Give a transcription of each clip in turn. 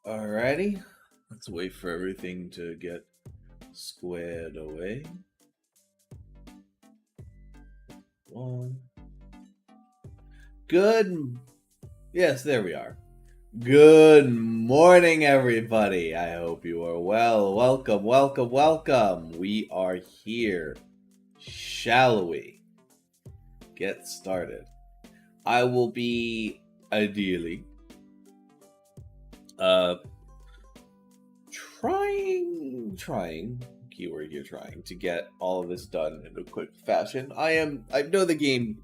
Alrighty, let's wait for everything to get squared away. Yes, there we are. Good morning, everybody. I hope you are well. Welcome, welcome, welcome. We are here. Shall we get started? I will be ideally trying keyword here, trying to get all of this done in a quick fashion. I know the game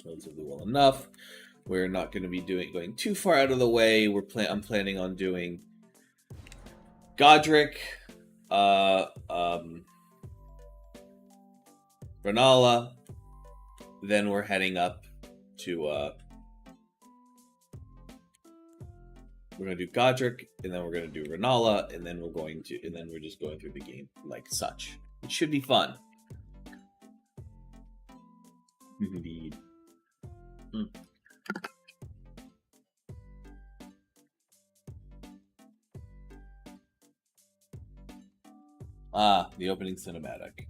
relatively well enough. We're not going to be going too far out of the way. I'm planning on doing Godric, Renala, then we're heading up to we're gonna do Godric, and then we're gonna do Renala, and then we're just going through the game like such. It should be fun. Indeed. Ah, the opening cinematic.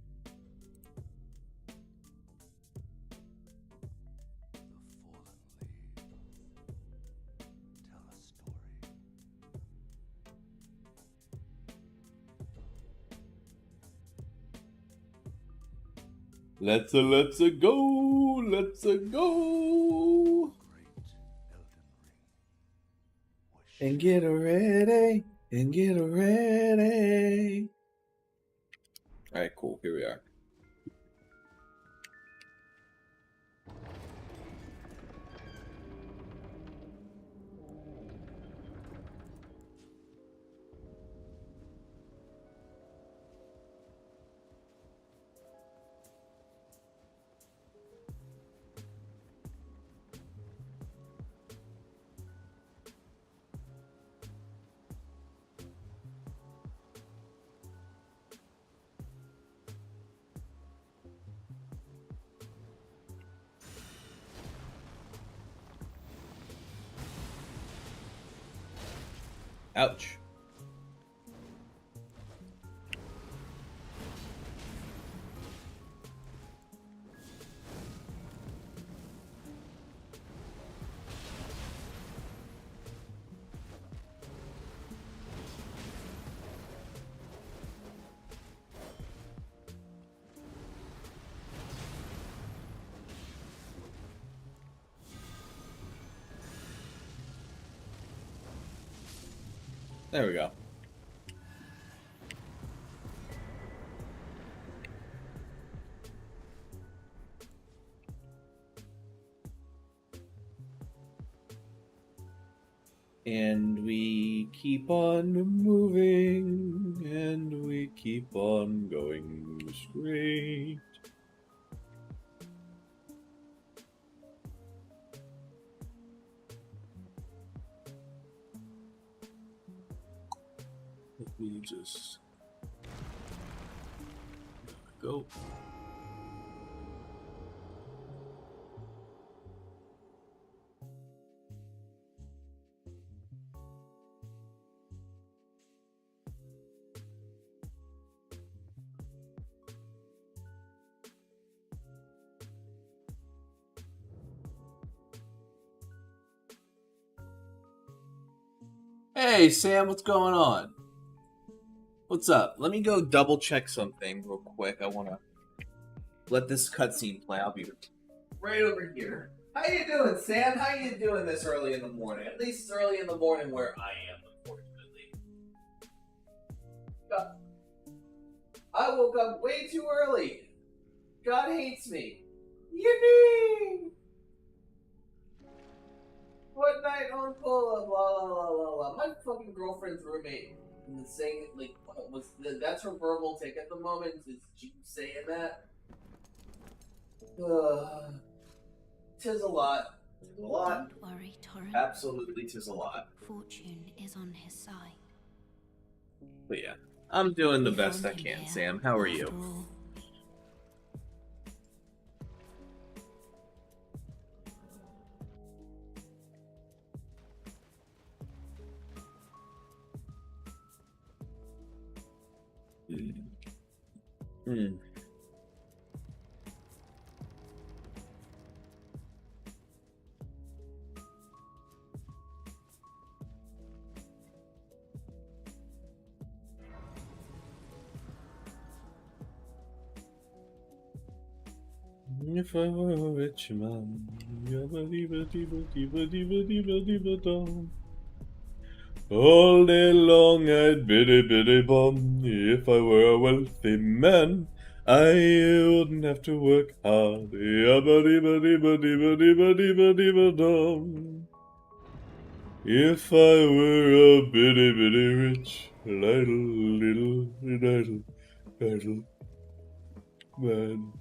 Let's go! Let's go! And get ready! And get ready! Alright, cool. Here we are. Ouch. There we go. And we keep on moving, and we keep on going straight. Let me just go. Hey, Sam, what's going on? What's up? Let me go double check something real quick. I want to let this cutscene play. I'll be right over here. How you doing, Sam? How you doing this early in the morning? At least it's early in the morning where I am, unfortunately. God. I woke up way too early. God hates me. Yippee! What night on pull-up? La la la la la. My fucking girlfriend's roommate saying that's her verbal tick at the moment. Is she saying that? Tis a lot. Tis a lot. Don't worry, Torrent. Absolutely, tis a lot. Fortune is on his side. But yeah, I'm doing the best I can, Sam. How are you? Hmm. If I were a rich man, all day long I'd biddy bum. If I were a wealthy man, I wouldn't have to work hard. Dum. If I were a bitty rich little man.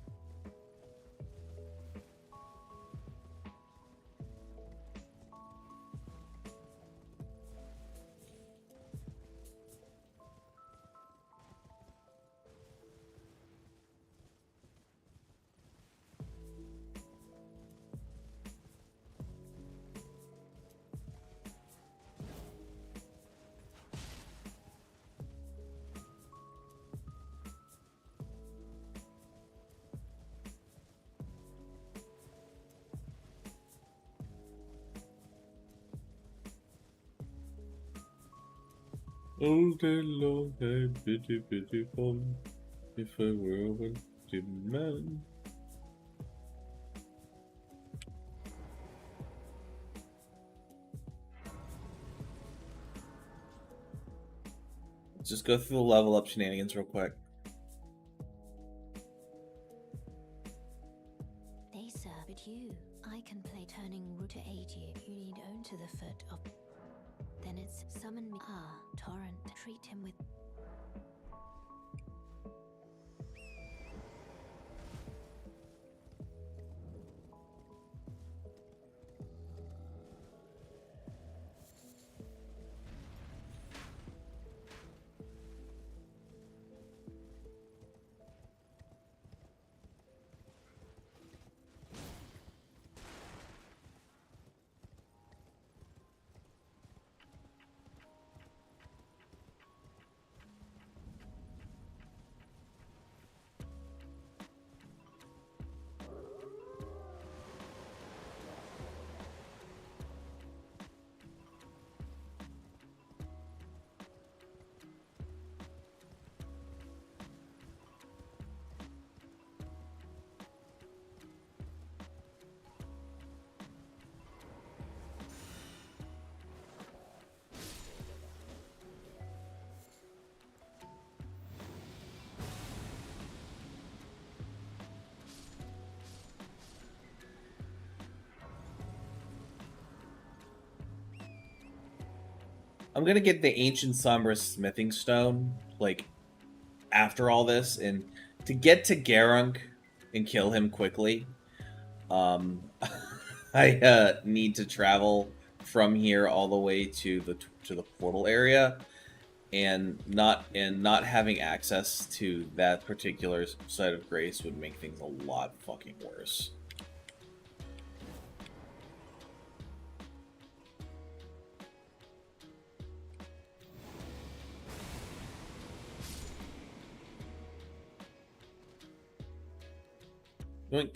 All day long I'd biddy bum. If I were a wealthy man. Let's just go through the level up shenanigans real quick. They serve it you. I can play turning root to aid you. You need own to the foot of. Then it's summon me. Ah, Torrent. Treat him with. I'm gonna get the Ancient Somber Smithing Stone, like, after all this, and to get to Garunk and kill him quickly, I need to travel from here all the way to the portal area, and not having access to that particular site of grace would make things a lot fucking worse. Yoink.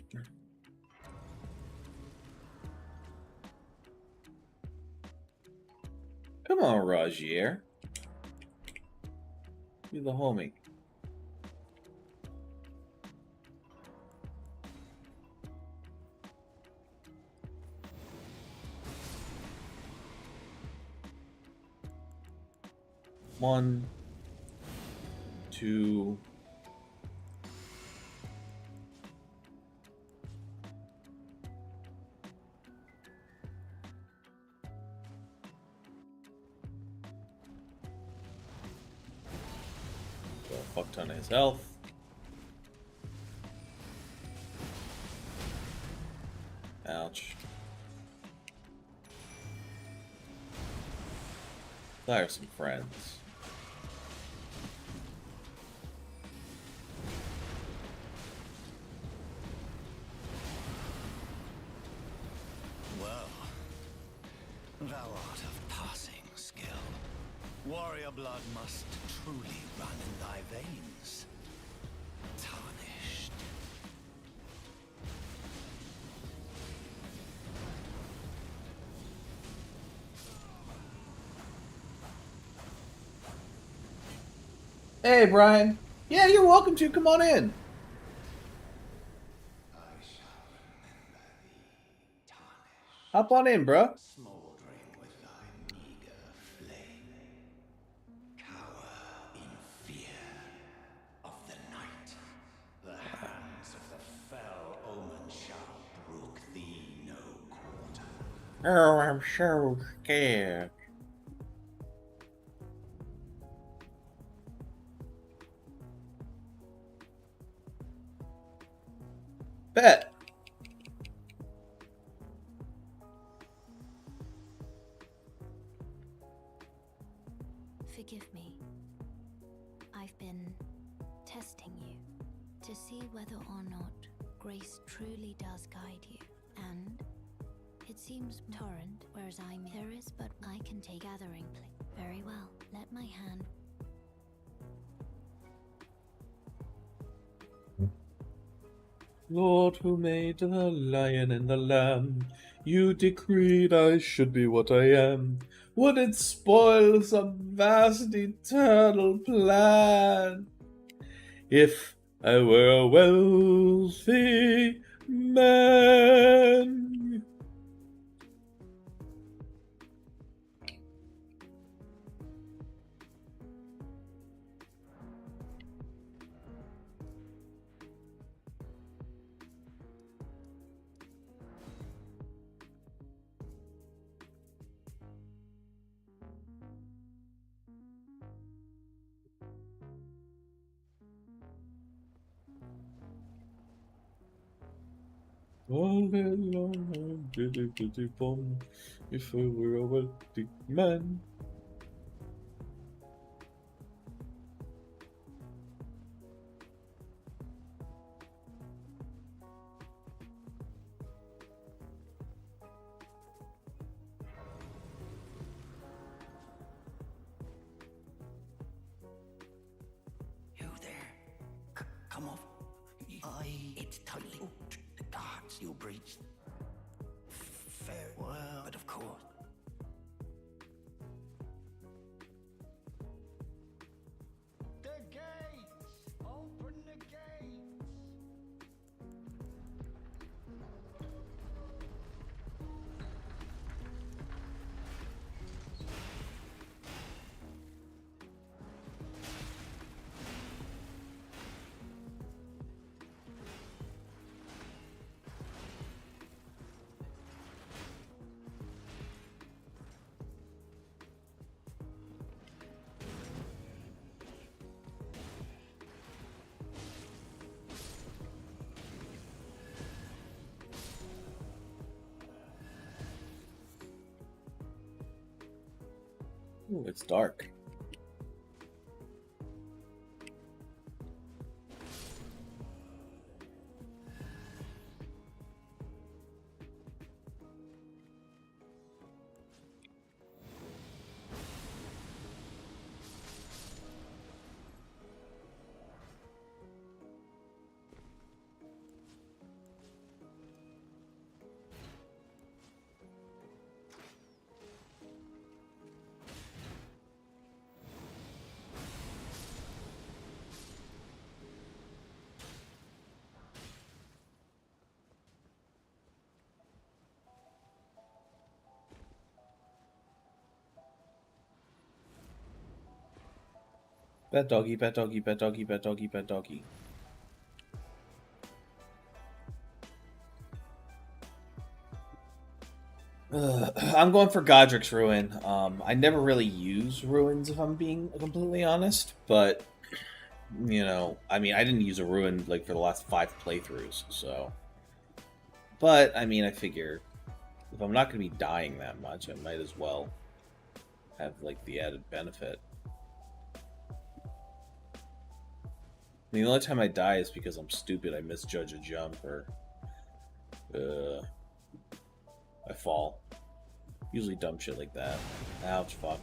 Come on, Rajier. You're the homie. One, two. A fuck ton of his health. Ouch. There some friends. Well, thou art of passing skill. Warrior blood must truly run in thy veins. tarnished. Hey, Brian. Yeah, you're welcome to. Come on in. I shall remember thee, tarnished, Hop on in, bro. smouldering with thy meager flame. Cower in fear of the night. The hands of the fell omen shall brook thee no quarter. Oh, I'm so scared. Bet. Forgive me. I've been testing you to see whether or not grace truly does guide you. And it seems torrent, whereas there is, but I can take gathering place. Very well. Let my hand. Lord, who made the lion and the lamb, you decreed I should be what I am. Would it spoil some vast eternal plan if I were a wealthy man? All day long, bitty bitty bum, if I were a wealthy man. You there? Come off. It's totally. The guards you breached. Fair. Well, but of course. The gates! Open the gates! Ooh, it's dark. Pet doggy, pet doggy, pet doggy, pet doggy, pet doggy. I'm going for Godric's Ruin. I never really use ruins, if I'm being completely honest, but you know, I mean, I didn't use a ruin like for the last 5 playthroughs, so. But I mean, I figure if I'm not going to be dying that much, I might as well have like the added benefit. I mean, the only time I die is because I'm stupid. I misjudge a jump or I fall. Usually dumb shit like that. Ouch, fuck.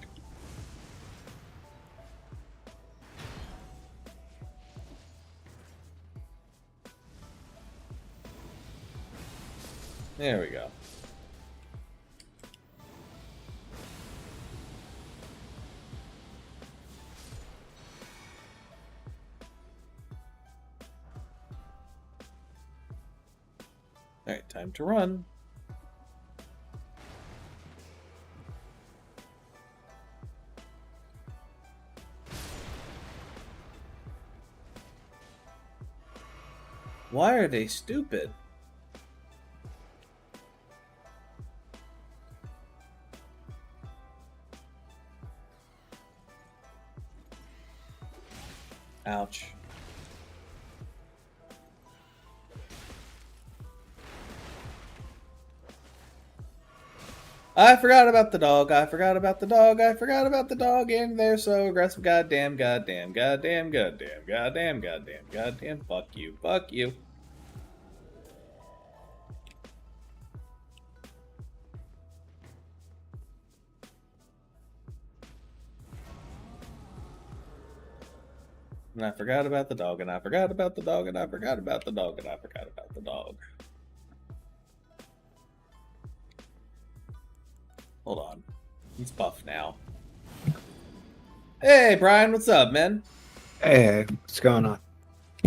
There we go. Alright, time to run. Why are they stupid? Ouch. I forgot about the dog. I forgot about the dog. I forgot about the dog. And they're so aggressive. Goddamn, goddamn, goddamn, goddamn, goddamn, goddamn, goddamn. Fuck you. Fuck you. And I forgot about the dog. And I forgot about the dog. And I forgot about the dog. And I forgot about the dog. Hold on. He's buff now. Hey, Brian, what's up, man? Hey, what's going on?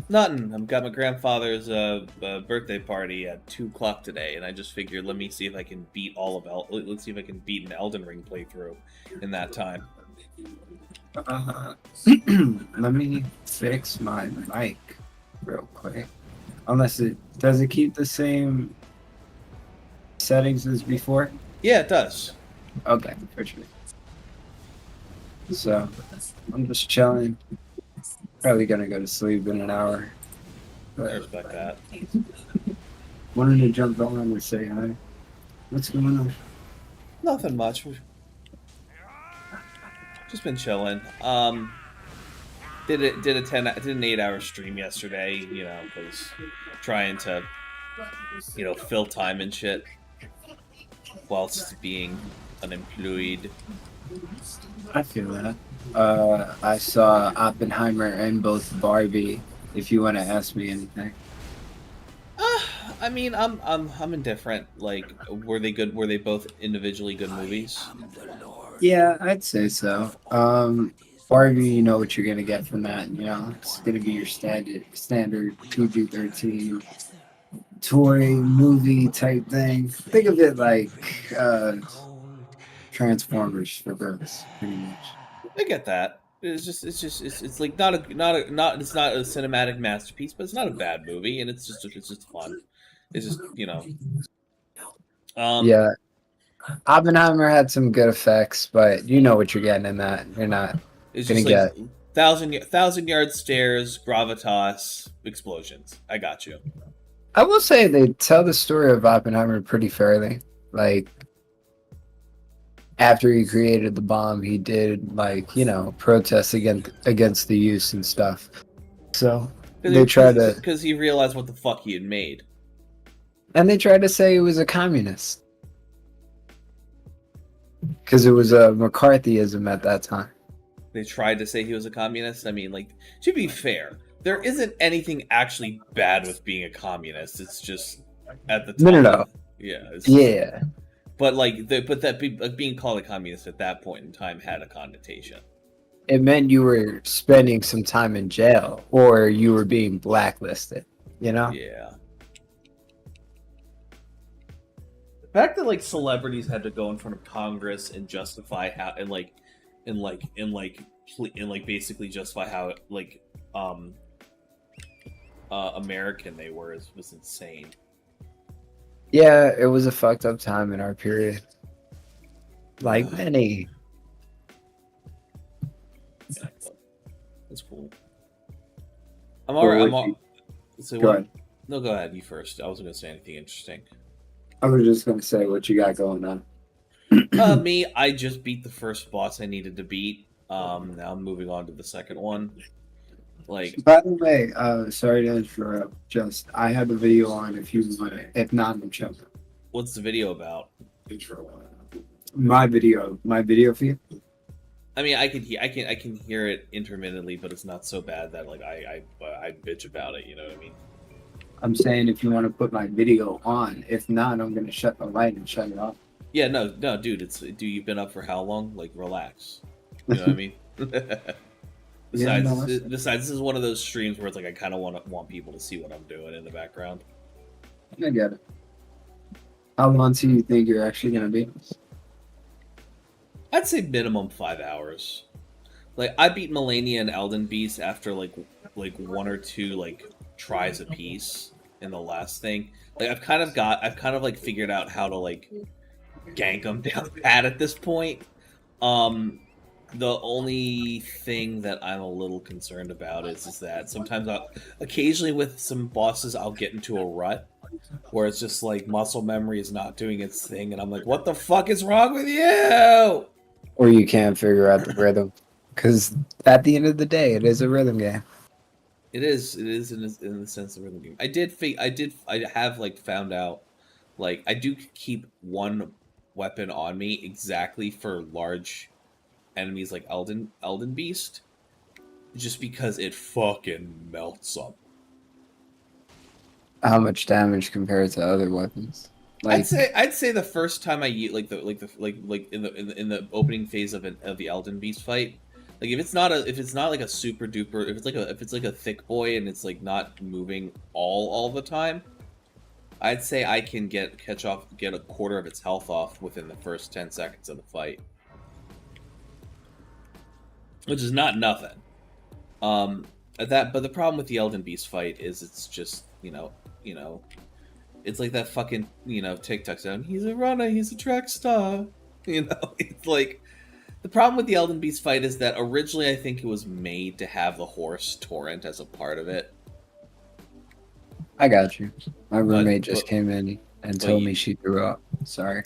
Nothing. I've got my grandfather's birthday party at 2 o'clock today, and I just figured, let me see if I can beat let's see if I can beat an Elden Ring playthrough in that time. Let me fix my mic real quick. Unless does it keep the same settings as before? Yeah, it does. Okay, for sure. So I'm just chilling. Probably gonna go to sleep in an hour. I respect that. Wanted to jump on and say hi. What's going on? Nothing much. Just been chilling. Did an 8-hour stream yesterday. You know, was trying to, fill time and shit whilst being unemployed. I feel that. I saw Oppenheimer and both Barbie. If you want to ask me anything. I mean, I'm indifferent. Like, were they good? Were they both individually good movies? Yeah, I'd say so. Barbie, you know what you're gonna get from that. You know, it's gonna be your standard PG-13 toy movie type thing. Think of it like Transformers for girls, pretty much. I get that. It's like not a cinematic masterpiece, but it's not a bad movie, and it's just fun. It's just Yeah, Oppenheimer had some good effects, but you know what you're getting in that. You're not it's gonna just get like thousand-yard stairs, gravitas, explosions. I got you. I will say they tell the story of Oppenheimer pretty fairly. Like, after he created the bomb, he did, like, protests against the use and stuff. So they try to, because he realized what the fuck he had made, and they tried to say he was a communist because it was a McCarthyism at that time. They tried to say he was a communist. I mean, like, to be fair, there isn't anything actually bad with being a communist. It's just at the time. No. Yeah. Yeah. But being called a communist at that point in time had a connotation. It meant you were spending some time in jail or you were being blacklisted. Yeah. The fact that like celebrities had to go in front of Congress and justify how basically justify how American they were was insane. Yeah, it was a fucked up time in our period. Like many. That's cool. I'm alright. Go ahead. No, go ahead. You first. I wasn't gonna say anything interesting. I was just gonna say what you got going on. Me, I just beat the first boss I needed to beat. Now I'm moving on to the second one. Like, by the way, sorry to interrupt. Just I have a video on if you want it. If not, I'm jumping. what's the video about? My video feed. I mean, I can hear it intermittently, but it's not so bad that like I bitch about it. You know what I mean? I'm saying if you want to put my video on. If not, I'm gonna shut the light and shut it off. Yeah, no, dude. Dude, you've been up for how long? Like, relax. You know what I mean? Yeah, no, Besides, this is one of those streams where it's like I kind of want people to see what I'm doing in the background. I get it. How long do you think you're actually gonna be? I'd say minimum 5 hours. Like, I beat Malenia and Elden Beast after like 1 or 2 like tries a piece in the last thing. Like, I've kind of like figured out how to like gank them down pat at this point. The only thing that I'm a little concerned about is that sometimes occasionally with some bosses I'll get into a rut where it's just like muscle memory is not doing its thing, and I'm like, what the fuck is wrong with you? Or you can't figure out the rhythm, because at the end of the day, it is a rhythm game. It is in the sense of rhythm game. I have like found out, like, I do keep one weapon on me exactly for large enemies like Elden Beast, just because it fucking melts them. How much damage compared to other weapons? Like, I'd say the first time I use like in the opening phase of the Elden Beast fight, like if it's not like a super duper, if it's like a thick boy and it's like not moving all the time, I'd say I can get a quarter of its health off within the first 10 seconds of the fight, which is not nothing. But the problem with the Elden Beast fight is it's just it's like that fucking TikTok sound. He's a runner. He's a track star. It's like the problem with the Elden Beast fight is that originally I think it was made to have the horse torrent as a part of it. I got you. My roommate just came in and told me she threw up. Sorry,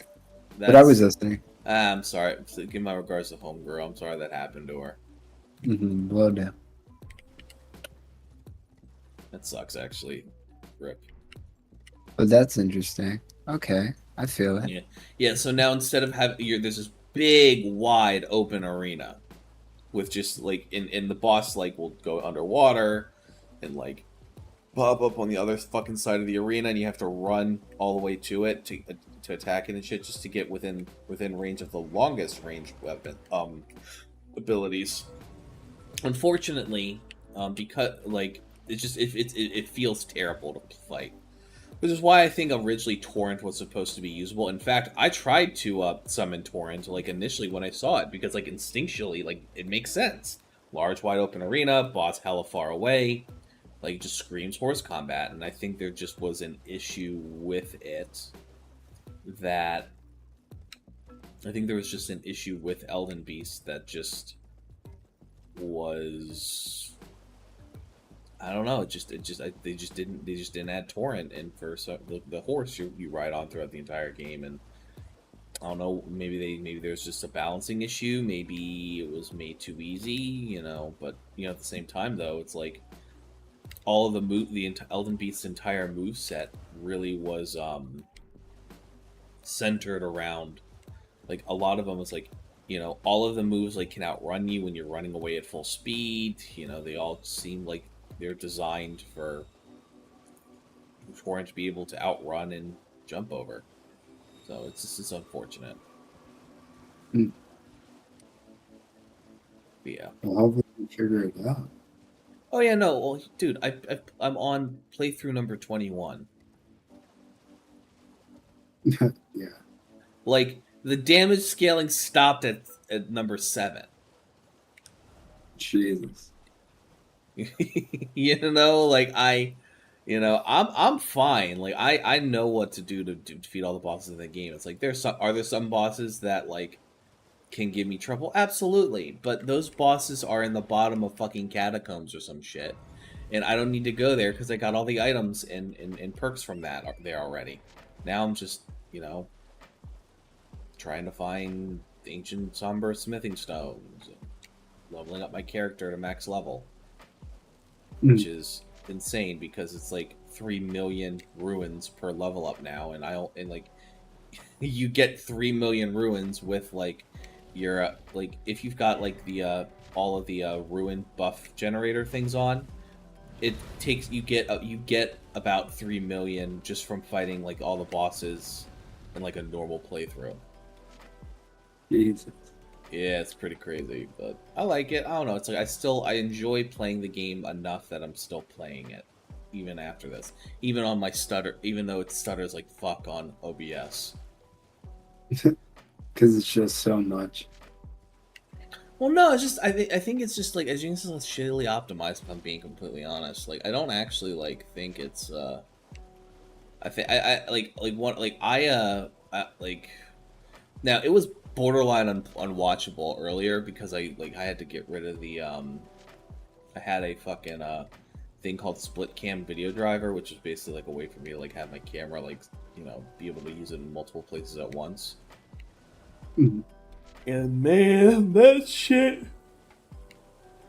but I was listening. I'm sorry. Give my regards to homegirl. I'm sorry that happened to her. Well done. That sucks, actually. Rip. But that's interesting. Okay, I feel it. Yeah. So now instead of there's this big, wide, open arena with just like in the boss like will go underwater and like pop up on the other fucking side of the arena, and you have to run all the way to it to attack it and shit just to get within range of the longest range weapon abilities. Unfortunately, because like it feels terrible to fight. Which is why I think originally Torrent was supposed to be usable. In fact, I tried to summon Torrent like initially when I saw it, because like instinctually, like it makes sense. Large, wide open arena, boss hella far away, like just screams horse combat. And I think there just was an issue with it that I think there was just an issue with Elden Beast that just was. I don't know. They just didn't add torrent in for the horse you ride on throughout the entire game, and I don't know. Maybe there's just a balancing issue. Maybe it was made too easy, But at the same time, though, it's like all of the Elden Beast's entire moveset really was centered around like a lot of them was like all of the moves like can outrun you when you're running away at full speed. They all seem like they're designed for Torrent to be able to outrun and jump over. So it's unfortunate. Yeah. Well, hopefully we figure it out. Oh yeah, no, well, dude, I'm on playthrough number 21. Yeah. Like the damage scaling stopped at number 7. Jesus. Like I'm fine. Like I know what to do to defeat all the bosses in the game. It's like are there some bosses that like can give me trouble? Absolutely, but those bosses are in the bottom of fucking catacombs or some shit, and I don't need to go there because I got all the items and perks from that there already. Now I'm just trying to find ancient somber smithing stones, leveling up my character to max level. Which is insane because it's like 3 million ruins per level up now, and like you get 3 million ruins with like your like if you've got like the all of the ruin buff generator things on, it takes you get about 3 million just from fighting like all the bosses in like a normal playthrough. Jesus. Yeah, it's pretty crazy, but I like it. I don't know. It's like I enjoy playing the game enough that I'm still playing it, even after this. Even on my stutter, even though it stutters like fuck on OBS. Because it's just so much. Well, no, it's just I think it's just like as you can see, it's shittily optimized. If I'm being completely honest, like I don't actually like think it's I think I like now it was borderline unwatchable earlier because I had to get rid of the I had a fucking thing called split cam video driver, which is basically like a way for me to like have my camera like, you know, be able to use it in multiple places at once. Mm-hmm. And man, that shit,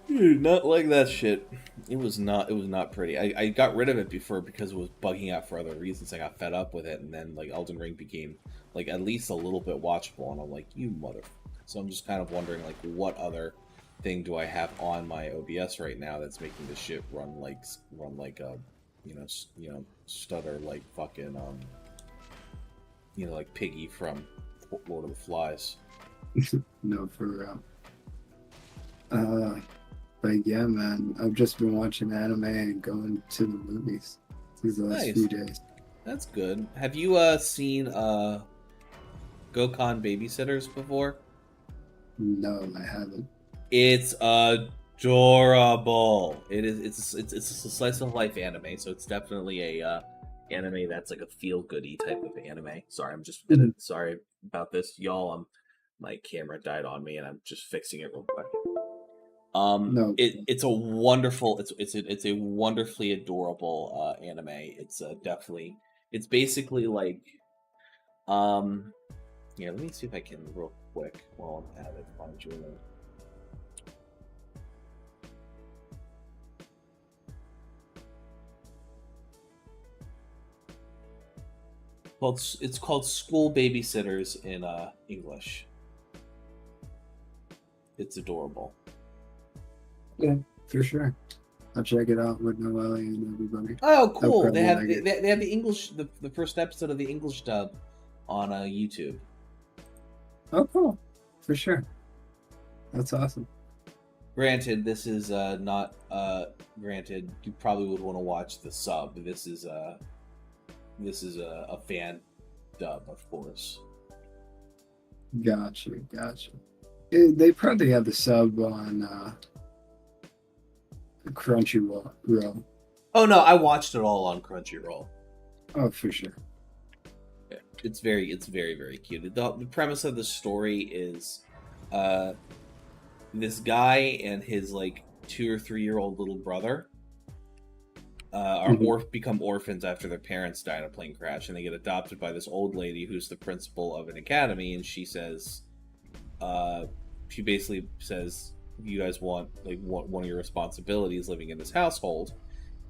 dude, not like that shit. It was not pretty. I got rid of it before because it was bugging out for other reasons. I got fed up with it, and then like Elden Ring became like at least a little bit watchable, and I'm like, you motherfucker. So I'm just kind of wondering like what other thing do I have on my OBS right now that's making the shit run like a you know stutter like fucking you know, like Piggy from Lord of the Flies. No, for real. But yeah, man, I've just been watching anime and going to the movies these last few days. That's good. Have you seen Gokon Babysitters before? No, I haven't. It's adorable. It's a slice of life anime, so it's definitely a anime that's like a feel goody type of anime. Sorry, I'm just sorry about this, y'all. My camera died on me, and I'm just fixing it real quick. No. It's a wonderful, it's a wonderfully adorable anime. It's definitely, it's basically like, yeah. Let me see if I can real quick while I'm at it find you in. Well, it's called School Babysitters in English. It's adorable. Yeah, for sure. I'll check it out with Noelle and everybody. Oh, cool! They have they have the English the first episode of the English dub on YouTube. Oh, cool! For sure. That's awesome. Granted, this is not granted. You probably would want to watch the sub. This is a fan dub, of course. Gotcha. They probably have the sub on Crunchyroll. Oh no, I watched it all on Crunchyroll. Oh, for sure. Yeah, it's very very cute. The premise of the story is, this guy and his like 2 or 3 year old little brother become orphans after their parents die in a plane crash, and they get adopted by this old lady who's the principal of an academy, and she says, she basically says, you guys want like one of your responsibilities living in this household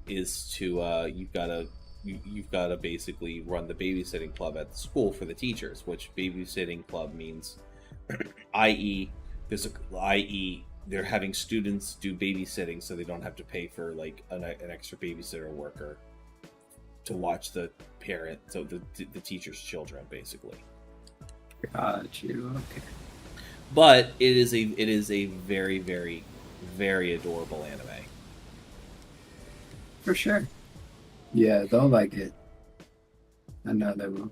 is to you've got to basically run the babysitting club at the school for the teachers, which babysitting club means i.e. they're having students do babysitting so they don't have to pay for like an extra babysitter worker to watch the parent, so the teacher's children basically. Got you. Okay. But it is a very very adorable anime. For sure. Yeah, they'll like it. I know they will.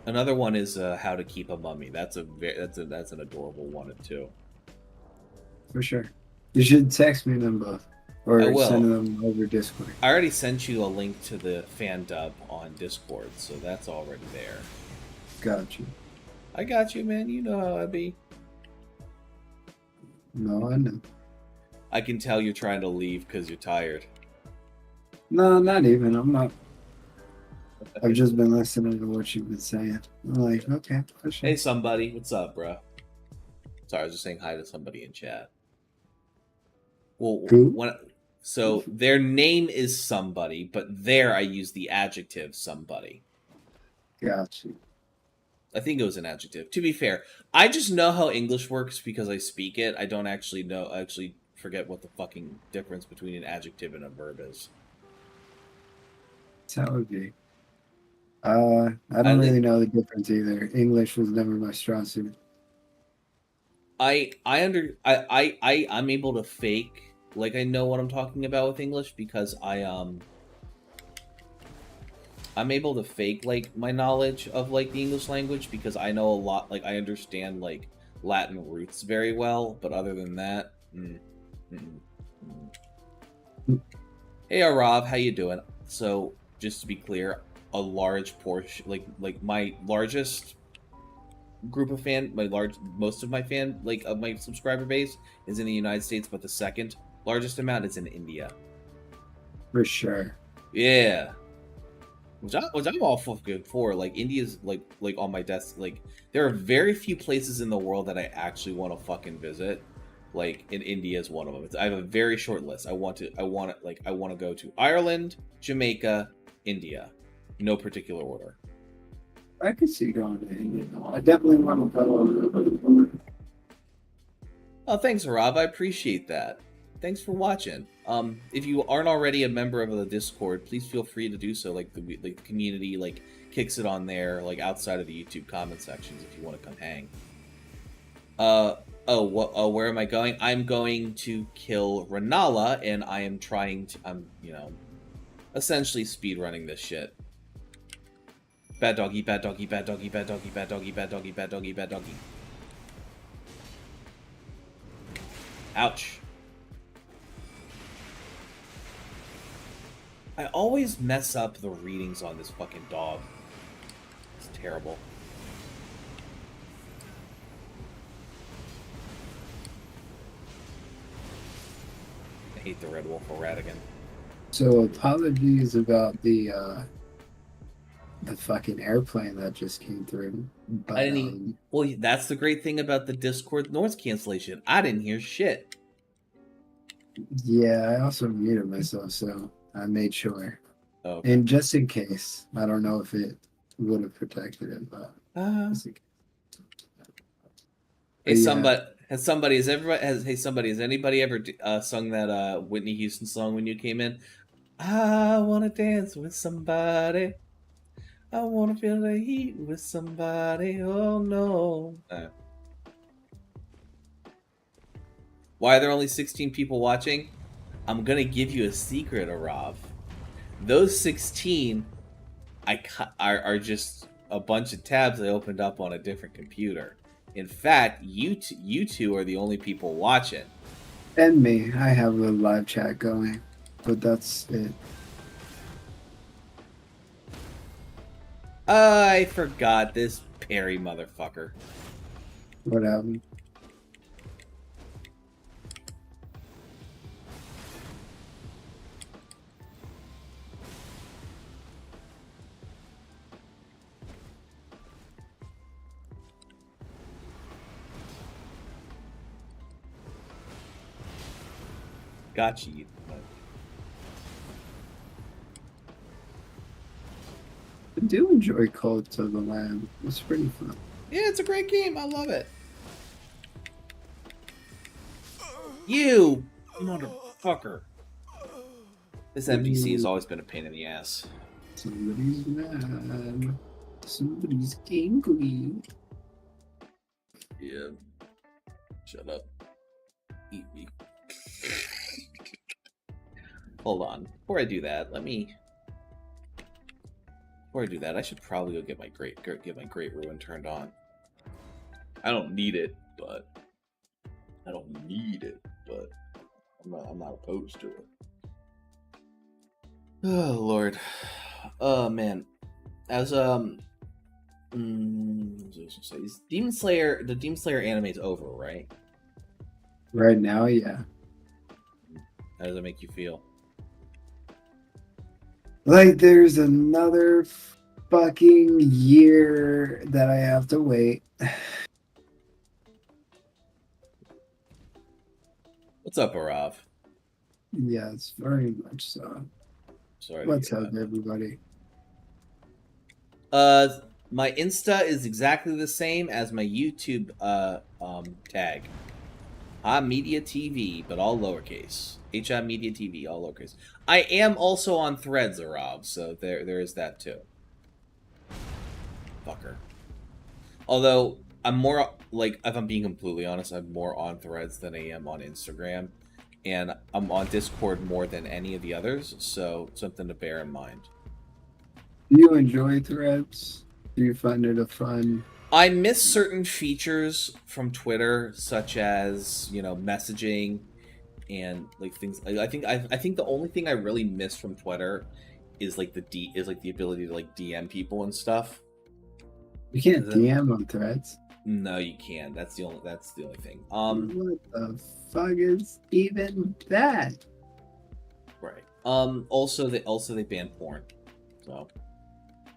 Another one is How to Keep a Mummy. That's an adorable one too. For sure. You should text me them both, or send them over Discord. I already sent you a link to the fan dub on Discord, so that's already there. Got you. I got you, man. You know how I be. No, I know. I can tell you're trying to leave because you're tired. No, not even. I'm not. I've just been listening to what you've been saying. I'm like, okay, for sure. Hey, somebody. What's up, bro? Sorry, I was just saying hi to somebody in chat. Well, so their name is somebody, but there I use the adjective somebody. Got you. I think it was an adjective. To be fair, I just know how English works because I speak it. I don't actually know. I actually forget what the fucking difference between an adjective and a verb is. That's how it would be. I don't really know the difference either. English was never my strong suit. I'm able to fake like I know what I'm talking about with English because I'm able to fake like my knowledge of like the English language because I know a lot, like I understand like Latin roots very well, but other than that, Hey Arav, how you doing? So just to be clear, a large portion, like my largest group of most of my of my subscriber base is in the United States, but the second largest amount is in India. For sure. Yeah. Which I'm all fucking for. Like India's like on my desk. Like there are very few places in the world that I actually want to fucking visit. Like in India is one of them. I have a very short list. I want to go to Ireland, Jamaica, India, no particular order. I could see going to India. I definitely want to go. Oh, thanks, Rob. I appreciate that. Thanks for watching. If you aren't already a member of the Discord, please feel free to do so. Like the community like kicks it on there, like outside of the YouTube comment sections if you want to come hang. Where am I going? I'm going to kill Renala, and I am trying to essentially speedrunning this shit. Bad doggy, bad doggy, bad doggy, bad doggy, bad doggy, bad doggy, bad doggy, bad doggy. Ouch. I always mess up the readings on this fucking dog. It's terrible. I hate the Red Wolf Radigan. So apologies about the fucking airplane that just came through. But, I didn't even. Well, that's the great thing about the Discord noise cancellation. I didn't hear shit. Yeah, I also muted myself, so I made sure. Okay. And just in case, I don't know if it would have protected it, but hey, somebody, has anybody ever sung that Whitney Houston song when you came in? I wanna dance with somebody. I wanna feel the heat with somebody. Oh no. Why are there only 16 people watching? I'm gonna give you a secret, Arav. Those 16 are just a bunch of tabs I opened up on a different computer. In fact, you two are the only people watching. And me, I have a live chat going, but that's it. I forgot this Perry motherfucker. What happened? Gotcha. I do enjoy Cult of the Lamb. It's pretty fun. Yeah, it's a great game. I love it. You motherfucker. This MDC has always been a pain in the ass. Somebody's mad. Somebody's angry. Yeah. Shut up. Eat me. Hold on. Before I do that, I should probably go get my Great Ruin turned on. I don't need it, but I'm not opposed to it. Oh Lord. Oh man. As Demon Slayer, the Demon Slayer anime is over, right? Right now, yeah. How does it make you feel? Like there's another fucking year that I have to wait. What's up, Arav? Yes, very much so. Sorry. What's up, everybody? My Insta is exactly the same as my YouTube tag. HIMediaTV, but all lowercase. HIMediaTV, all lowercase. I am also on Threads, Rob, so there is that too. Fucker. Although I'm more like, if I'm being completely honest, I'm more on Threads than I am on Instagram, and I'm on Discord more than any of the others. So something to bear in mind. Do you enjoy Threads? Do you find it a fun? I miss certain features from Twitter, such as, you know, messaging and like things. I think the only thing I really miss from Twitter is like the ability to like DM people and stuff. You can't DM on Threads. No, you can. That's the only thing. What the fuck is even that? Right. Also they banned porn. So.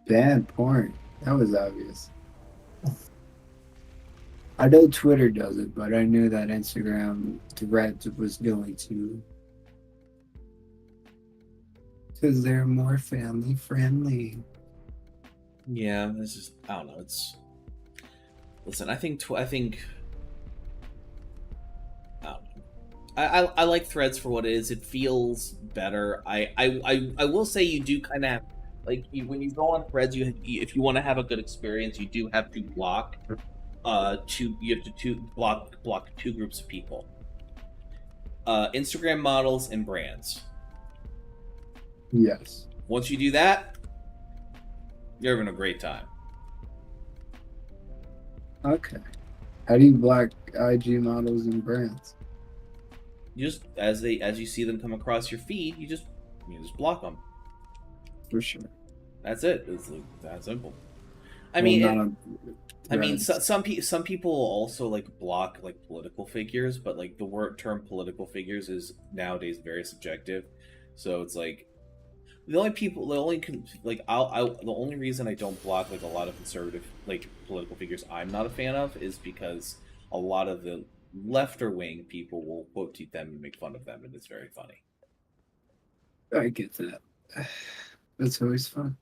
Banned porn. That was obvious. I know Twitter does it, but I knew that Instagram Threads was going to, because they're more family friendly. Yeah, this is, I don't know. It's, listen. I think I don't know. I like Threads for what it is. It feels better. I will say you do kind of have, like, when you go on Threads, if you want to have a good experience, you do have to block block two groups of people. Instagram models and brands. Yes. Once you do that, you're having a great time. Okay. How do you block IG models and brands? You just, as you see them come across your feed, you just block them. For sure. That's it. It's like that simple. I Well, mean, some people will also like block like political figures, but like the term political figures is nowadays very subjective. So it's like the only reason I don't block like a lot of conservative like political figures I'm not a fan of is because a lot of the left or wing people will quote tweet them and make fun of them, and it's very funny. I get that. That's always fun.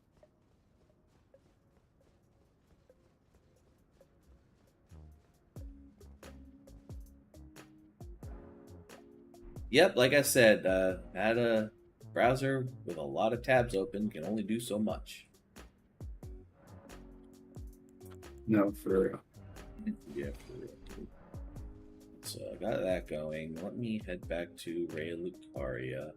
Yep, like I said, had a browser with a lot of tabs open can only do so much. No, for real. Yeah, for real. So I got that going. Let me head back to Rhea Lucaria.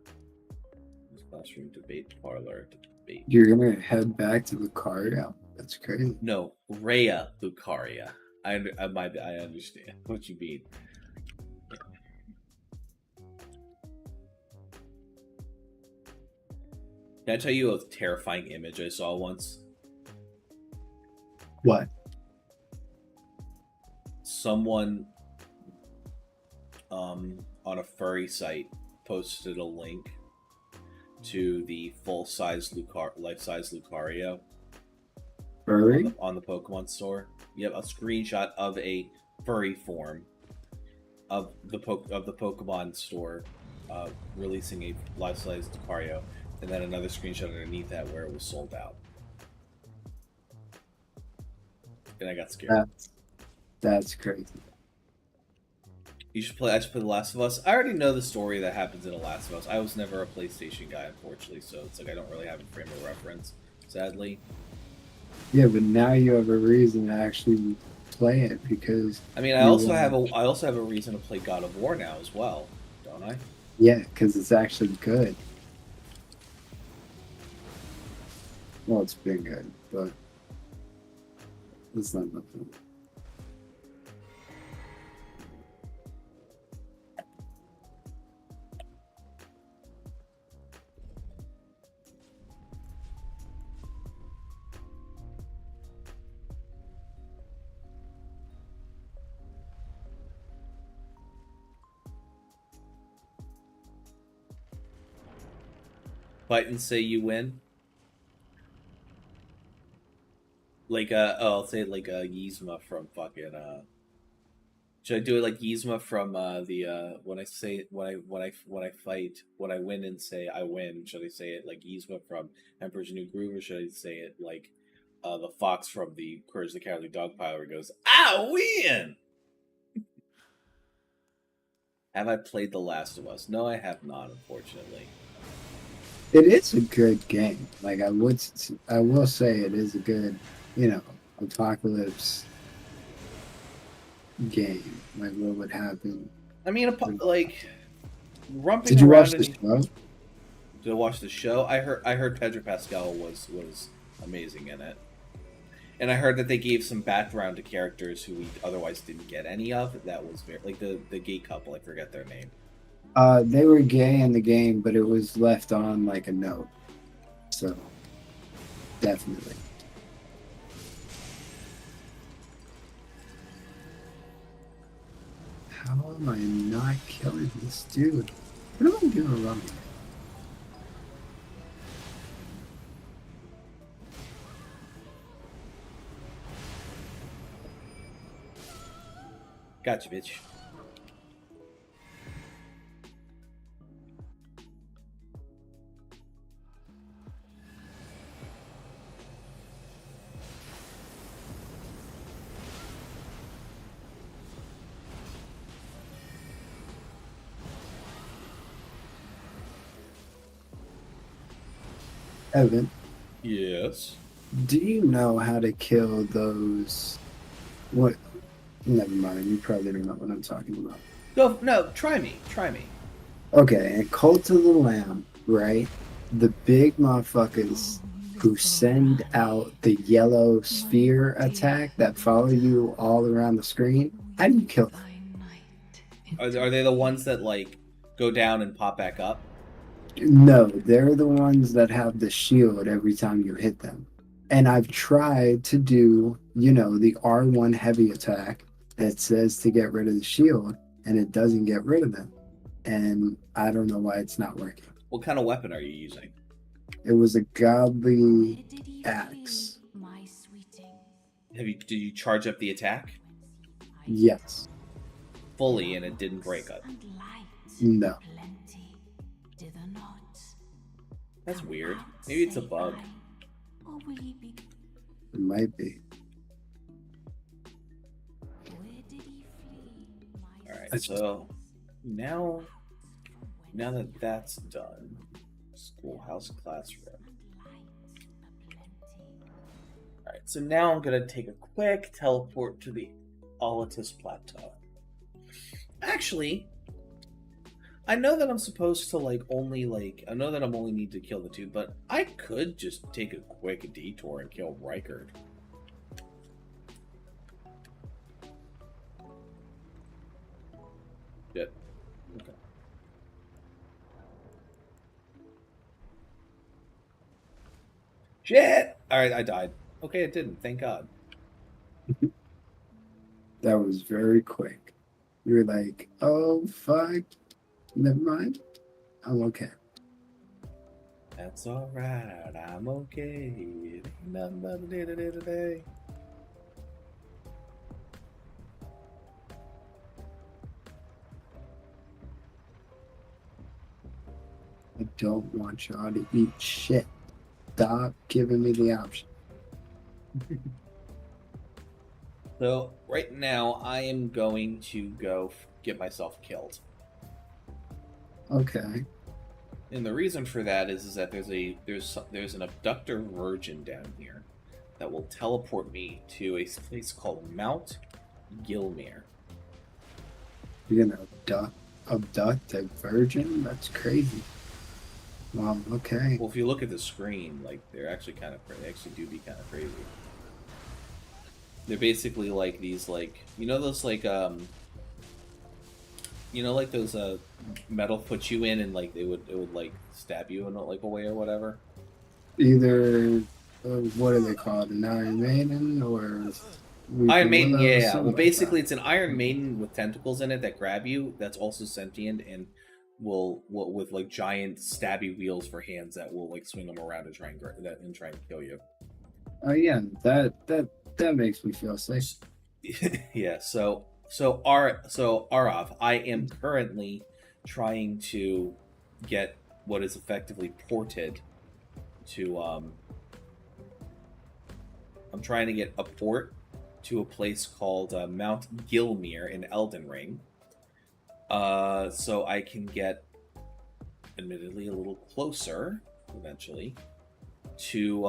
Classroom debate parlor debate. You're gonna head back to Lucaria? That's crazy. No, Rhea Lucaria. I understand what you mean. Can I tell you a terrifying image I saw once? What? Someone on a furry site posted a link to the life-size Lucario Furry? on the Pokemon store. You have a screenshot of a furry form of the Pokemon store releasing a life-size Lucario, and then another screenshot underneath that where it was sold out. And I got scared. That's crazy. I should play The Last of Us. I already know the story that happens in The Last of Us. I was never a PlayStation guy, unfortunately, so it's like I don't really have a frame of reference, sadly. Yeah, but now you have a reason to actually play it, because I mean, I also have a reason to play God of War now as well, don't I? Yeah, because it's actually good. Well, it's been good, but it's not nothing. Fight and say you win. Like I'll say it like Yzma from fucking should I do it like Yzma from the when I win and say I win, should I say it like Yzma from Emperor's New Groove, or should I say it like the fox from the Courage the Cowardly Dog pile where it goes, I win? Have I played The Last of Us? No, I have not, unfortunately. It is a good game. Like I will say it is a good, apocalypse game. Like what would happen? I mean, like rumping Did you around. watch the show? Did I watch the show? I heard Pedro Pascal was amazing in it, and I heard that they gave some background to characters who we otherwise didn't get any of. That was very like the gay couple. I forget their name. They were gay in the game, but it was left on like a note. So definitely. How am I not killing this dude? What am I doing wrong? Gotcha, bitch. Evan, Yes. do you know how to kill those? What? Never mind. You probably don't know what I'm talking about. No, try me. Try me. Okay, in Cult of the Lamb, right? The big motherfuckers who send out the yellow sphere attack that follow you all around the screen. How do you kill them? Are they the ones that like go down and pop back up? No, they're the ones that have the shield every time you hit them. And I've tried to do, the R1 heavy attack that says to get rid of the shield, and it doesn't get rid of them. And I don't know why it's not working. What kind of weapon are you using? It was a godly axe. Did you charge up the attack Yes. fully and it didn't break up? No. That's weird. Maybe it's a bug. It might be. Alright, so now that that's done, schoolhouse classroom. Alright, so now I'm gonna take a quick teleport to the Olatus Plateau. Actually, I know that I'm supposed to I know that I'm only need to kill the two, but I could just take a quick detour and kill Rykard. Yep. Okay. Shit! Alright, I died. Okay, it didn't, thank God. That was very quick. You were like, oh, fuck. Never mind. I'm okay. That's alright, I'm okay. Ain't nothing but a day today. I don't want y'all to eat shit. Stop giving me the option. So, right now, I am going to go get myself killed. Okay. And the reason for that is that there's an abductor virgin down here that will teleport me to a place called Mount Gilmere. You're gonna abduct a virgin? That's crazy. Wow, okay. Well, if you look at the screen, like they're actually they actually do be kind of crazy. They're basically like these those metal puts you in and like it would like stab you in like a way or whatever. Either what are they called? An Iron Maiden or Iron Maiden, yeah. Well, basically, it's an Iron Maiden with tentacles in it that grab you. That's also sentient and will with like giant stabby wheels for hands that will like swing them around and try and kill you. Oh yeah, that makes me feel safe. Yeah. So Arav, I am currently trying to get what is effectively ported to I'm trying to get a port to a place called Mount Gilmere in Elden Ring. so I can get, admittedly, a little closer eventually to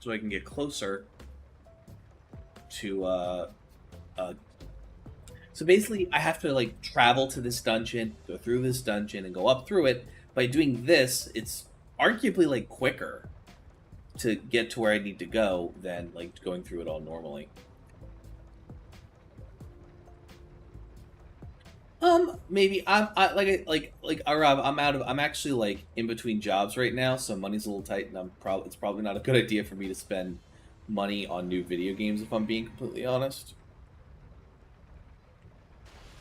so I can get closer to so basically I have to like travel to this dungeon, go through this dungeon, and go up through it. By doing this, it's arguably like quicker to get to where I need to go than like going through it all normally. Maybe I'm actually like in between jobs right now, so money's a little tight, and it's probably not a good idea for me to spend money on new video games if I'm being completely honest.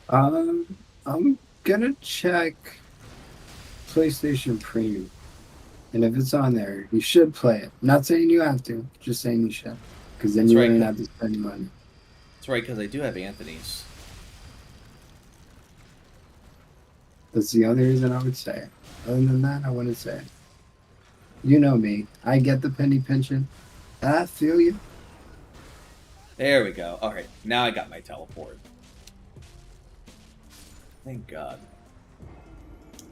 I'm gonna check PlayStation Premium, and if it's on there, you should play it. I'm not saying you have to, just saying you should, because then you wouldn't have to spend money. That's right, because I do have Anthony's. That's the only reason I would say it. Other than that, I wouldn't say it. You know me. I get the penny pension. I feel you. There we go. All right, now I got my teleport. Thank God.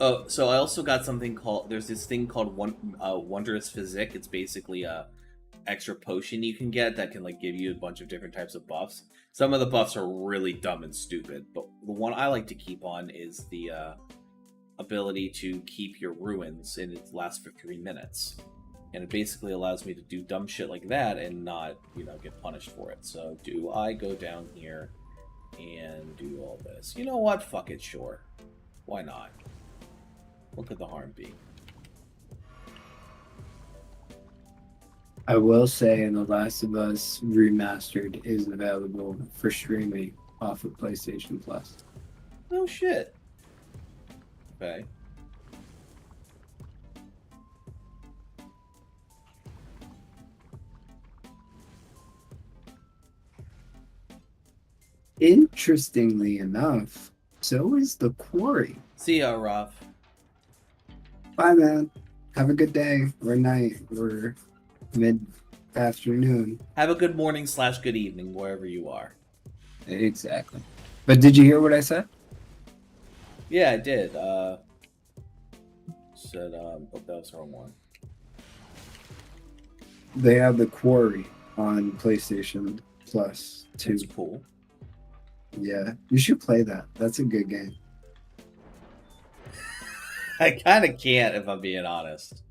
Oh, so I also got something called. There's this thing called Wondrous Physique. It's basically a extra potion you can get that can like give you a bunch of different types of buffs. Some of the buffs are really dumb and stupid, but the one I like to keep on is the ability to keep your ruins, and it lasts for 3 minutes. And it basically allows me to do dumb shit like that and not, get punished for it. So do I go down here and do all this? You know what? Fuck it, sure. Why not? What could the harm be? I will say, The Last of Us Remastered is available for streaming off of PlayStation Plus. Oh shit. Okay. Interestingly enough, so is The Quarry. See ya, Rob. Bye, man. Have a good day or night or mid-afternoon. Have a good morning / good evening wherever you are. Exactly. But did you hear what I said? Yeah, I did. Said, but that was the wrong one. They have The Quarry on PlayStation Plus too. That's cool. Yeah, you should play that. That's a good game. I kind of can't, if I'm being honest.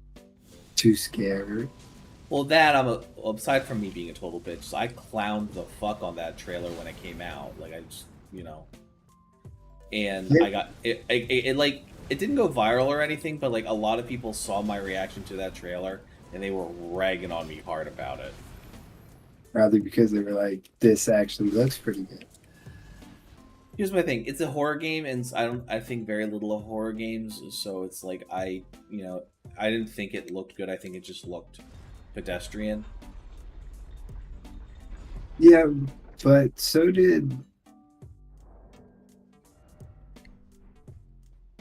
Too scared. Well, aside from me being a total bitch, I clowned the fuck on that trailer when it came out. Like, I just, and yeah. I got it like, it didn't go viral or anything, but like a lot of people saw my reaction to that trailer and they were ragging on me hard about it. Rather because they were like, this actually looks pretty good. Here's my thing. It's a horror game, and I think very little of horror games, so it's like I didn't think it looked good. I think it just looked pedestrian. Yeah, but so did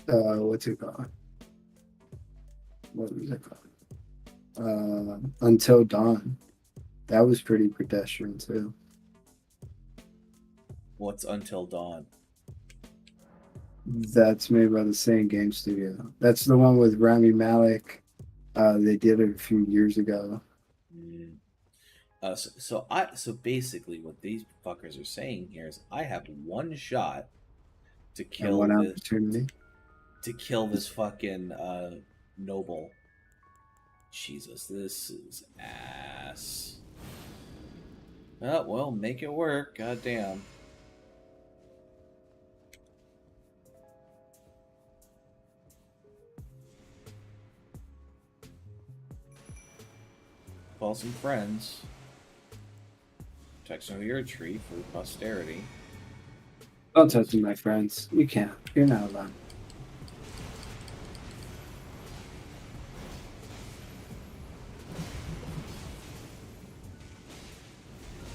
what's it called? What was it called? Until Dawn. That was pretty pedestrian too. What's Until Dawn? That's made by the same game studio. That's the one with Rami Malek. They did it a few years ago. So basically, what these fuckers are saying here is, I have one shot to kill one opportunity to kill this fucking noble. Jesus, this is ass. Oh well, make it work. Goddamn. Call some friends. Text over your tree for posterity. Don't touch me, my friends. You can't. You're not allowed.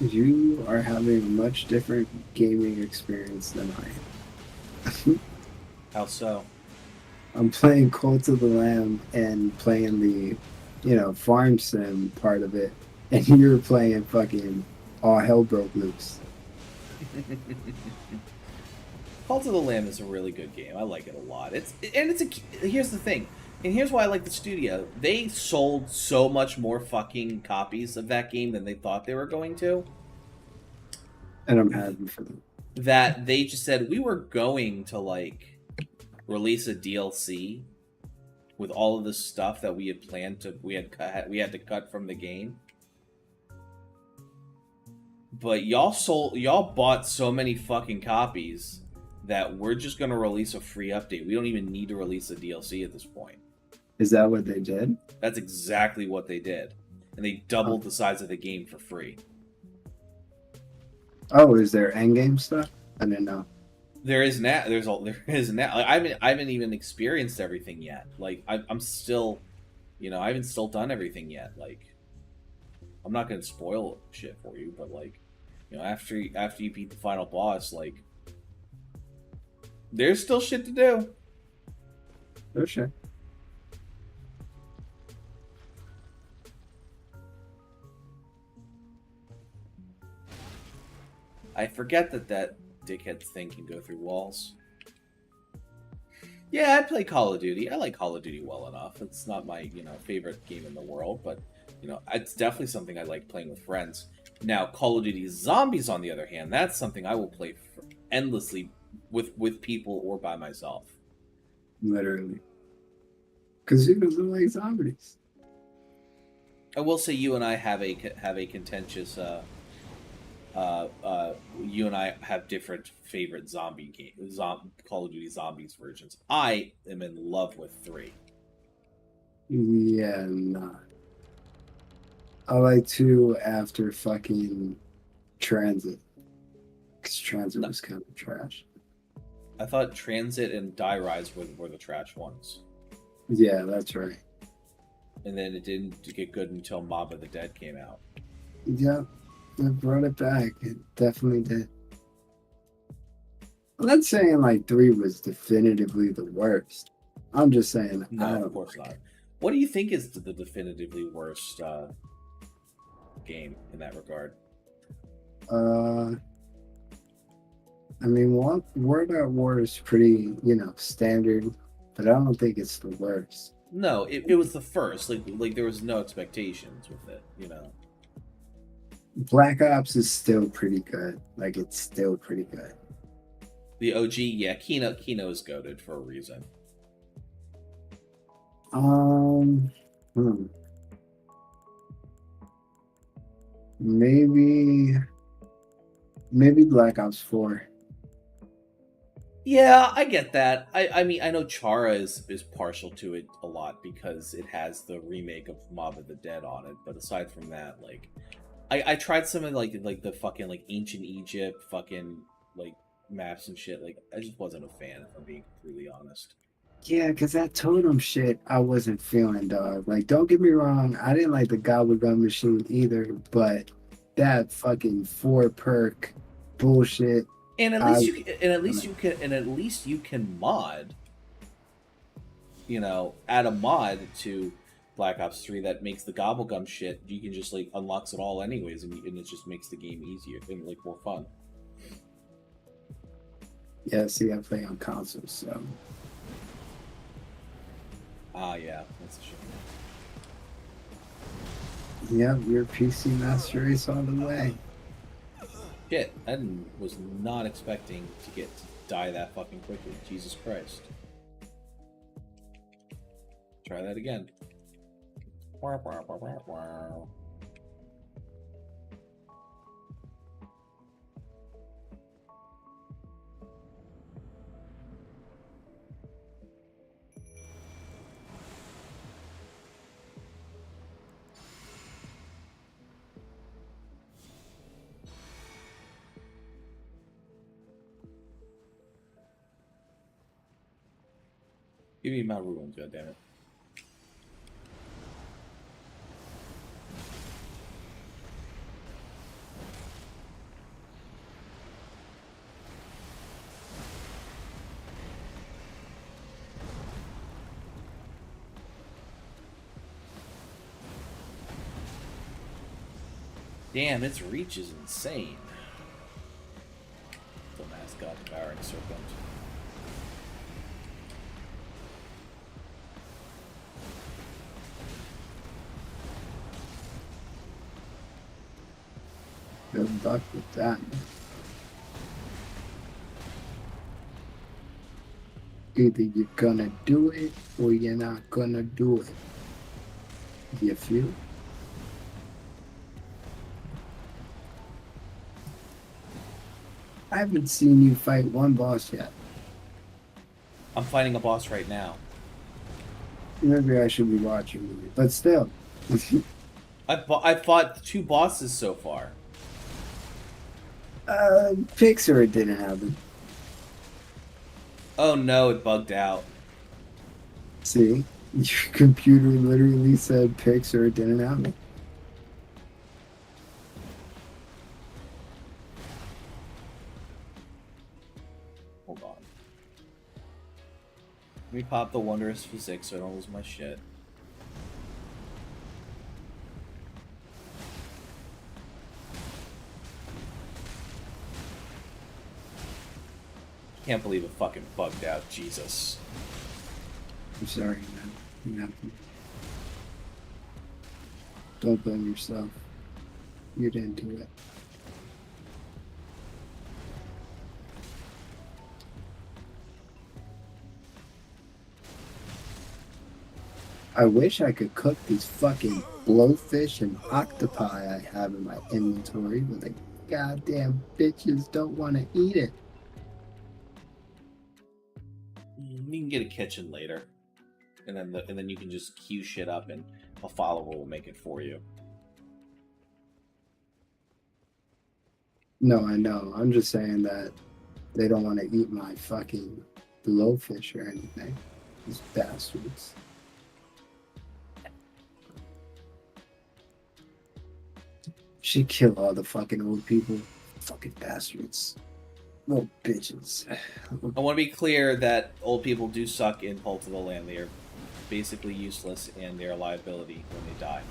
You are having a much different gaming experience than I am. How so? I'm playing Cult of the Lamb and playing the, farm sim part of it, and you're playing fucking all hell broke loose. Cult of the Lamb is a really good game. I like it a lot. Here's the thing, and here's why I like the studio. They sold so much more fucking copies of that game than they thought they were going to. And I'm happy for them. That they just said we were going to like release a DLC with all of the stuff that we had planned to we had to cut from the game. But y'all bought so many fucking copies that we're just going to release a free update. We don't even need to release a DLC at this point. Is that what they did? That's exactly what they did. And they doubled the size of the game for free. Oh, is there endgame stuff? I didn't know. There is now. There is now. Like, I haven't even experienced everything yet. Like I'm still, I haven't still done everything yet. Like, I'm not gonna spoil shit for you, but like, after you beat the final boss, like, there's still shit to do. For sure. I forget that dickhead thing can go through walls. Yeah, I play Call of Duty. I like Call of Duty well enough. It's not my, favorite game in the world, but, it's definitely something I like playing with friends. Now, Call of Duty Zombies, on the other hand, that's something I will play endlessly with people or by myself. Literally. Because you don't like zombies. I will say you and I have a contentious... you and I have different favorite zombie Call of Duty Zombies versions. I am in love with 3. Yeah, nah. I like 2 after fucking Transit. Because Transit was kind of trash. I thought Transit and Die Rise were the trash ones. Yeah, that's right. And then it didn't get good until Mob of the Dead came out. Yep. It brought it back. It definitely did. I'm not saying like 3 was definitively the worst. I'm just saying No, of course not. What do you think is the definitively worst game in that regard? I mean, World at War is pretty, standard, but I don't think it's the worst. No, it was the first. Like there was no expectations with it, Black Ops is still pretty good. Like, it's still pretty good. The OG, yeah, Kino is goated for a reason. Maybe Black Ops 4. Yeah, I get that. I mean, I know Chara is partial to it a lot because it has the remake of Mob of the Dead on it. But aside from that, like, I tried some of like the fucking like ancient Egypt fucking like maps and shit. Like, I just wasn't a fan, if I'm being completely honest. Yeah, because that totem shit I wasn't feeling, dog. Like, don't get me wrong, I didn't like the Gobblegum machine either, but that fucking 4 perk bullshit. And at least you can mod, add a mod to Black Ops 3 that makes the Gobblegum shit. You can just like unlocks it all anyways, and it just makes the game easier and like more fun. Yeah, see, I play on consoles, so. Yeah, that's a shame. Yep, your PC Master Race on the way. Shit, I was not expecting to die that fucking quickly. Jesus Christ. Try that again. Wow, wow, wow, wow, wow. Give me my ruins, goddammit. Damn, its reach is insane. Dumbass God Devouring Serpent. Good luck with that. Either you're gonna do it or you're not gonna do it. You feel? I haven't seen you fight one boss yet. I'm fighting a boss right now. Maybe I should be watching you, but still. I fought 2 bosses so far. Pixar didn't happen. Oh no, it bugged out. See? Your computer literally said Pixar didn't happen. Hold on. Let me pop the Wondrous Physics so I don't lose my shit. Can't believe it fucking bugged out, Jesus. I'm sorry, man. It happened. Don't blame yourself. You didn't do it. I wish I could cook these fucking blowfish and octopi I have in my inventory, but the goddamn bitches don't want to eat it. You can get a kitchen later, and then you can just queue shit up, and a follower will make it for you. No, I know. I'm just saying that they don't want to eat my fucking blowfish or anything. These bastards. Should kill all the fucking old people. Fucking bastards. Little bitches. I want to be clear that old people do suck in Cult of the Land. They are basically useless, and they are a liability when they die.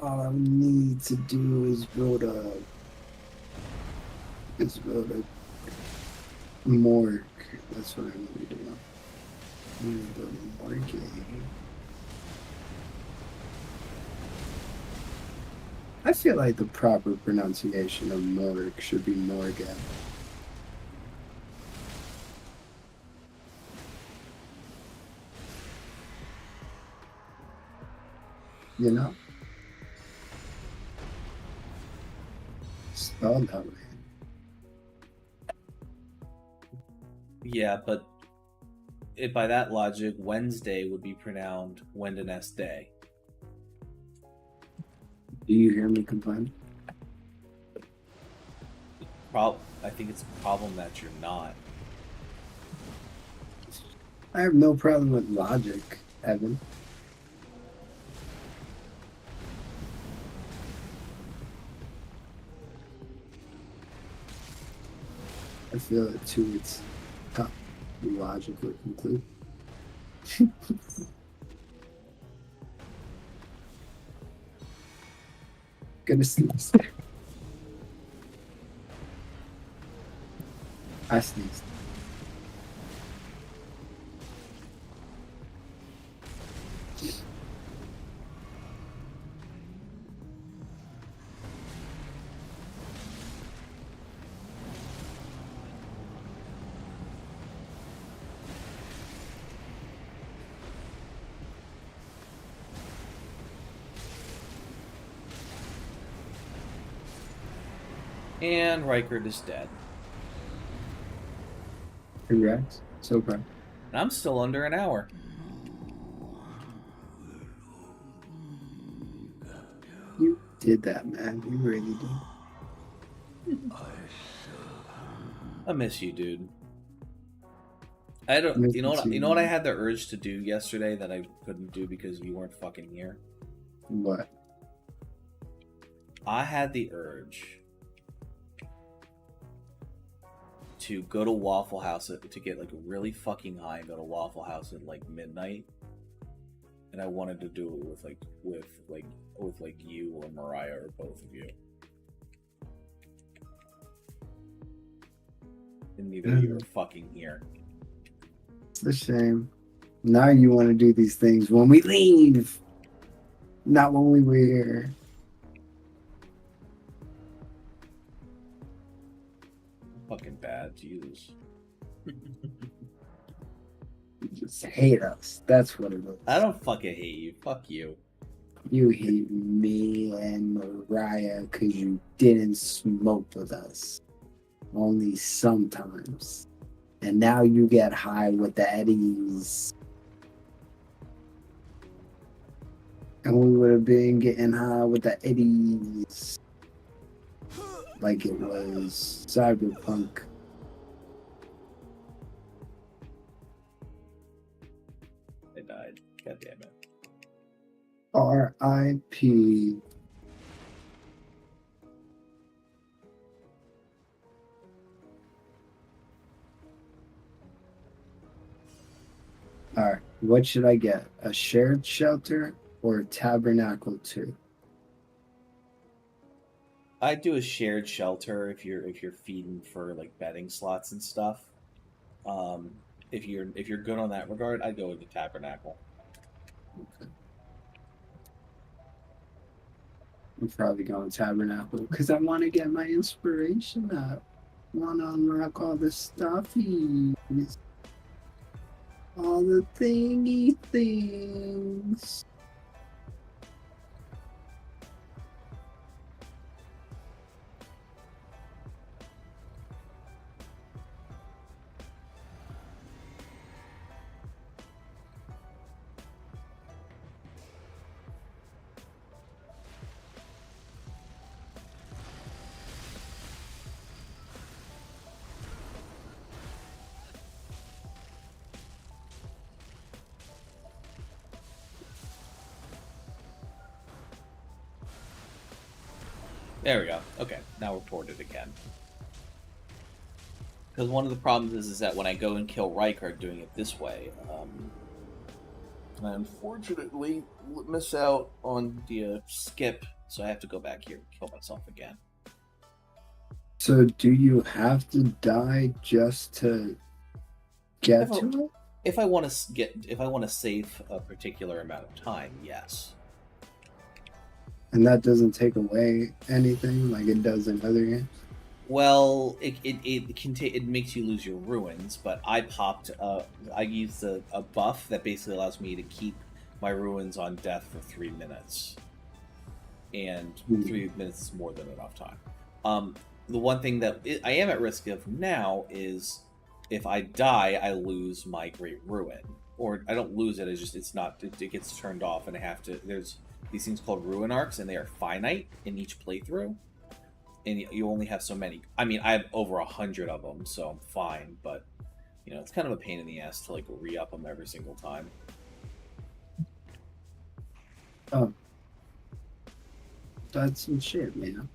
All I need to do is build a morgue. That's what I need to do. I'm gonna build a morgue. I feel like the proper pronunciation of morgue should be morgue. You know? Spelled that way. Yeah, but by that logic, Wednesday would be pronounced Wednesday. Do you hear me complain? I think it's a problem that you're not. I have no problem with logic, Evan. I feel it to its top logical conclude. Gonna sneeze. I sneezed. And Reichert is dead. Congrats. So proud. And I'm still under an hour. You did that, man. You really did. I miss you, dude. I don't. You know what? You know what I had the urge to do yesterday that I couldn't do because you weren't fucking here. What? I had the urge to go to Waffle House to get like really fucking high and go to Waffle House at like midnight, and I wanted to do it with you or Mariah or both of you. and neither of you are fucking here. It's a shame. Now you want to do these things when we leave, not when we were here. Fucking bad, Jesus. You just hate us. That's what it is. I don't fucking hate you. Fuck you. You hate me and Mariah because you didn't smoke with us. Only sometimes. And now you get high with the Eddies. And we would have been getting high with the Eddies. Like it was Cyberpunk. I died. God damn it. R.I.P. Alright, what should I get? A shared shelter or a tabernacle too? I'd do a shared shelter if you're feeding for like bedding slots and stuff. If you're good on that regard, I'd go with the tabernacle. Okay. I'm probably going tabernacle because I want to get my inspiration up. I want to unlock all the stuffies. All the thingy things. There we go. Okay, now we're ported again. Because one of the problems is that when I go and kill Rykard doing it this way, I unfortunately miss out on the skip, so I have to go back here and kill myself again. So do you have to die just to get to it? If I want to save a particular amount of time, yes. And that doesn't take away anything like it does in other games? Well, it makes you lose your ruins, but I used a buff that basically allows me to keep my ruins on death for 3 minutes. And 3 minutes is more than enough time. The one thing that I am at risk of now is if I die, I lose my Great Ruin. Or I don't lose it, it gets turned off and I have to, there's these things called ruin arcs, and they are finite in each playthrough, and you only have so many. I mean, I have over 100 of them, so I'm fine, but you know, it's kind of a pain in the ass to like re-up them every single time. Oh, that's some shit, man.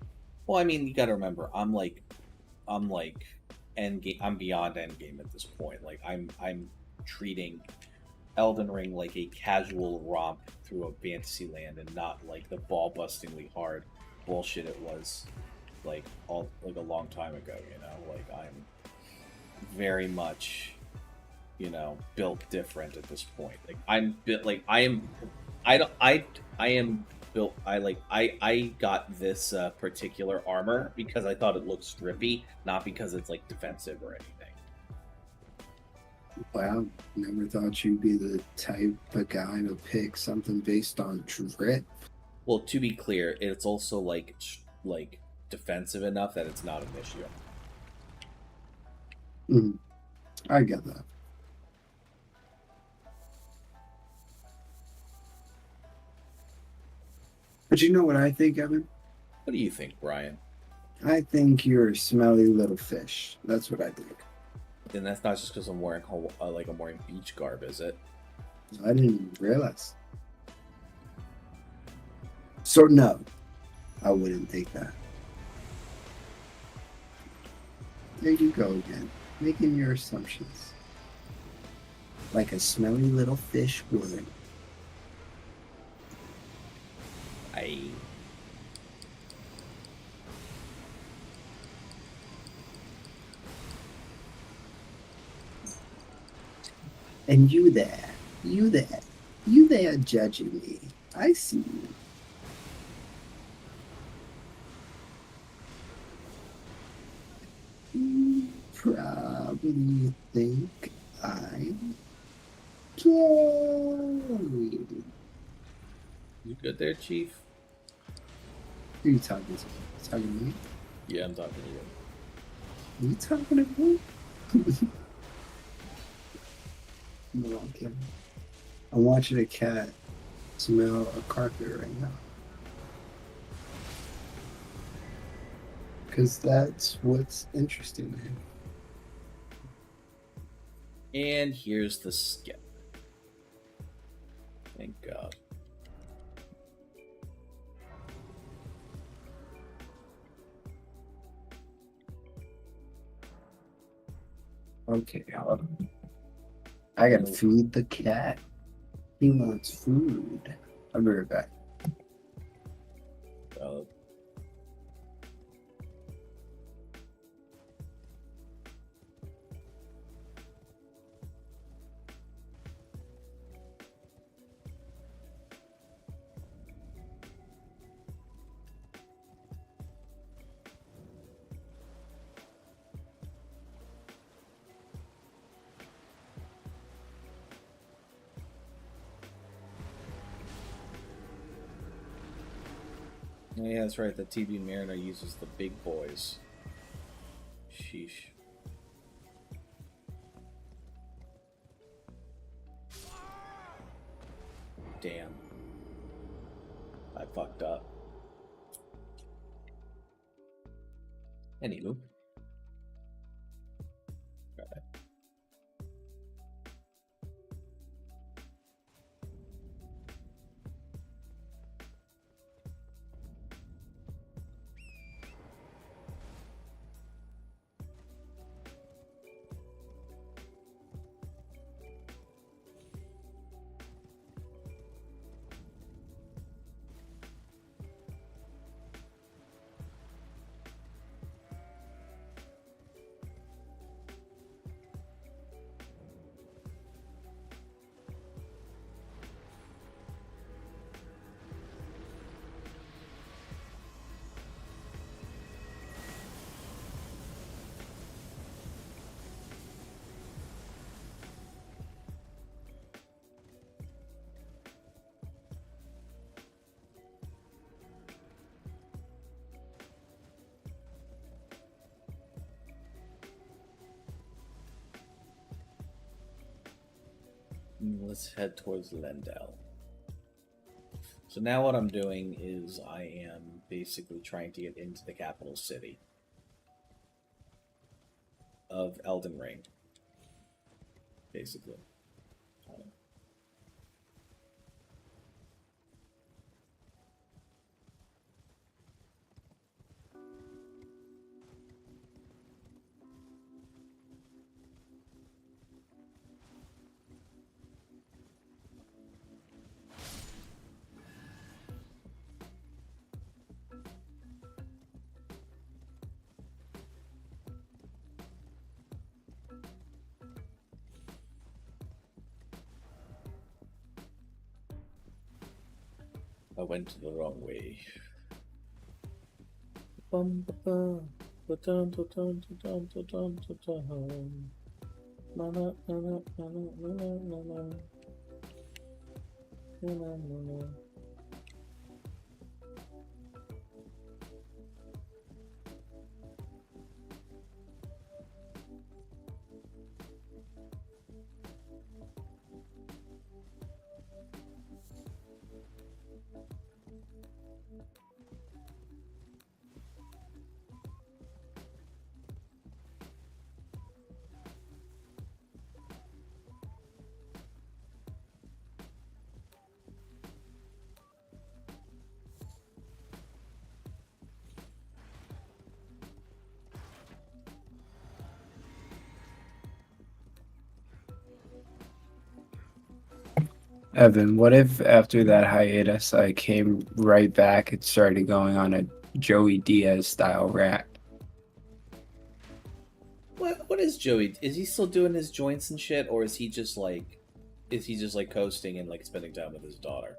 Well, I mean, you got to remember, I'm like endgame. I'm beyond endgame at this point. Like I'm treating Elden Ring like a casual romp through a fantasy land and not like the ball-bustingly hard bullshit it was like a long time ago, you know? Like I'm very much, you know, built different at this point. Like I'm built like I got this particular armor because I thought it looked strippy, not because it's like defensive or anything. Wow, never thought you'd be the type of guy to pick something based on drip. Well, to be clear, it's also like defensive enough that it's not an issue. I get that. But you know what I think, Evan? What do you think, Brian? I think you're a smelly little fish. That's what I think. And that's not just because I'm wearing I'm wearing beach garb, is it? I didn't realize. So no, I wouldn't think that. There you go again, making your assumptions. Like a smelly little fish would. And you there, you there, you there judging me. I see you. You probably think I'm gay. You good there, Chief? Who are you talking to? Talking to me? Yeah, I'm talking to you. Are you talking to me? No, I'm kidding. I'm watching a cat smell a carpet right now. Because that's what's interesting to him. And here's the skip. Thank God. Okay, hold on. I gotta feed the cat. He wants food. I'll be right back. Oh, yeah, that's right. The TV Mariner uses the big boys. Sheesh. Damn. I fucked up. Anywho. Let's head towards Lendell. So now what I'm doing is I am basically trying to get into the capital city of Elden Ring. Basically. I went the wrong way. Evan, what if after that hiatus I came right back and started going on a Joey Diaz style rant? What is Joey? Is he still doing his joints and shit, or is he just like coasting and like spending time with his daughter?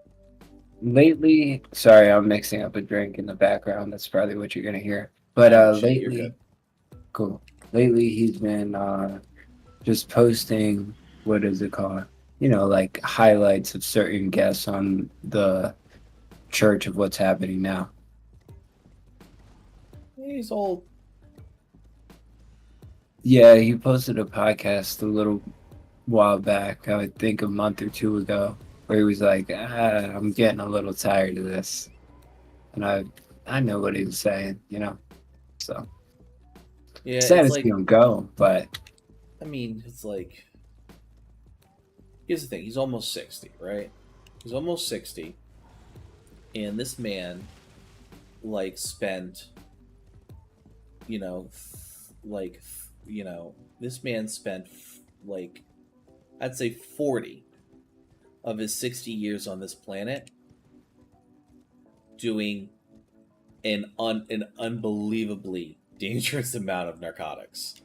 Lately, sorry, I'm mixing up a drink in the background. That's probably what you're gonna hear. But Shit, you're lately, good. cool. Lately, he's been just posting, what is it called? You know, like highlights of certain guests on the church of what's happening now. He's old. Yeah, he posted a podcast a little while back, I would think a month or two ago, where he was like, I'm getting a little tired of this. And I know what he was saying, you know? So Yeah, sad it's to like, see him go, but I mean, it's like, here's the thing. He's almost 60, right? He's almost 60. And this man, like, spent, you know, this man spent, like, I'd say 40 of his 60 years on this planet doing an unbelievably dangerous amount of narcotics.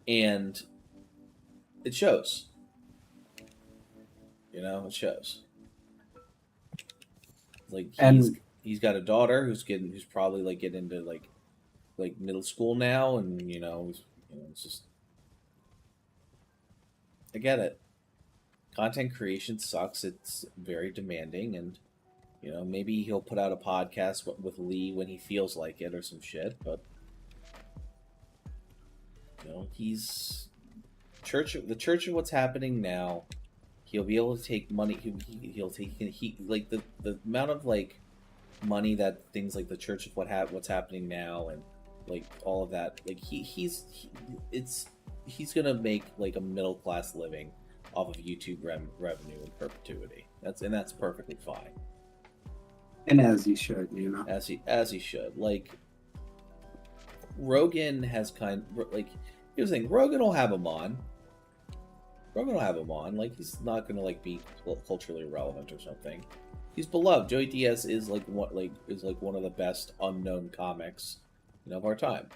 And it shows. You know, it shows. Like he's got a daughter who's probably like getting into like middle school now, and it's just, I get it. Content creation sucks. It's very demanding, and maybe he'll put out a podcast with Lee when he feels like it or some shit. But he's the church of what's happening now. He'll be able to take money. He'll take like the amount of like money that things like the church of what's happening now and like all of that. Like he's gonna make like a middle class living off of YouTube revenue in perpetuity. That's perfectly fine. And as he should, as he should. Like Rogan has here's the thing. Rogan will have him on. Like he's not gonna like be culturally relevant or something. He's beloved. Joey Diaz is like one of the best unknown comics, of our time.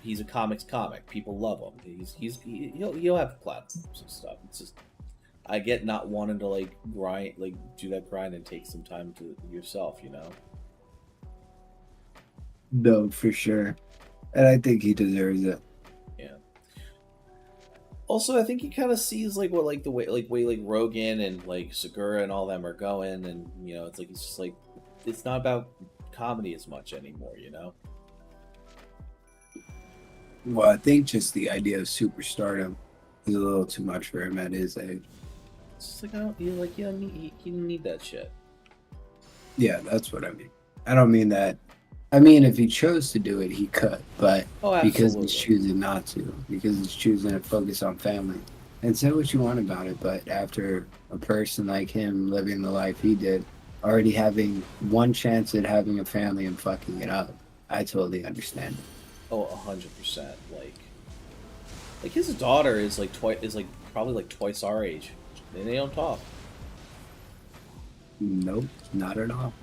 He's a comic. People love him. He'll have platforms and stuff. It's just I get not wanting to like do that grind and take some time to yourself. No, for sure. And I think he deserves it. Yeah. Also, I think he kind of sees like what like the way like Rogan and like Segura and all them are going, and it's like it's just like it's not about comedy as much anymore. Well, I think just the idea of superstardom is a little too much for him at his age. It's just like he didn't need that shit. Yeah, that's what I mean. I don't mean that. I mean, if he chose to do it, he could, but because he's choosing not to, because he's choosing to focus on family. And say what you want about it, but after a person like him living the life he did, already having one chance at having a family and fucking it up, I totally understand it. Oh, 100%. Like his daughter is probably like twice our age, and they don't talk. Nope, not at all.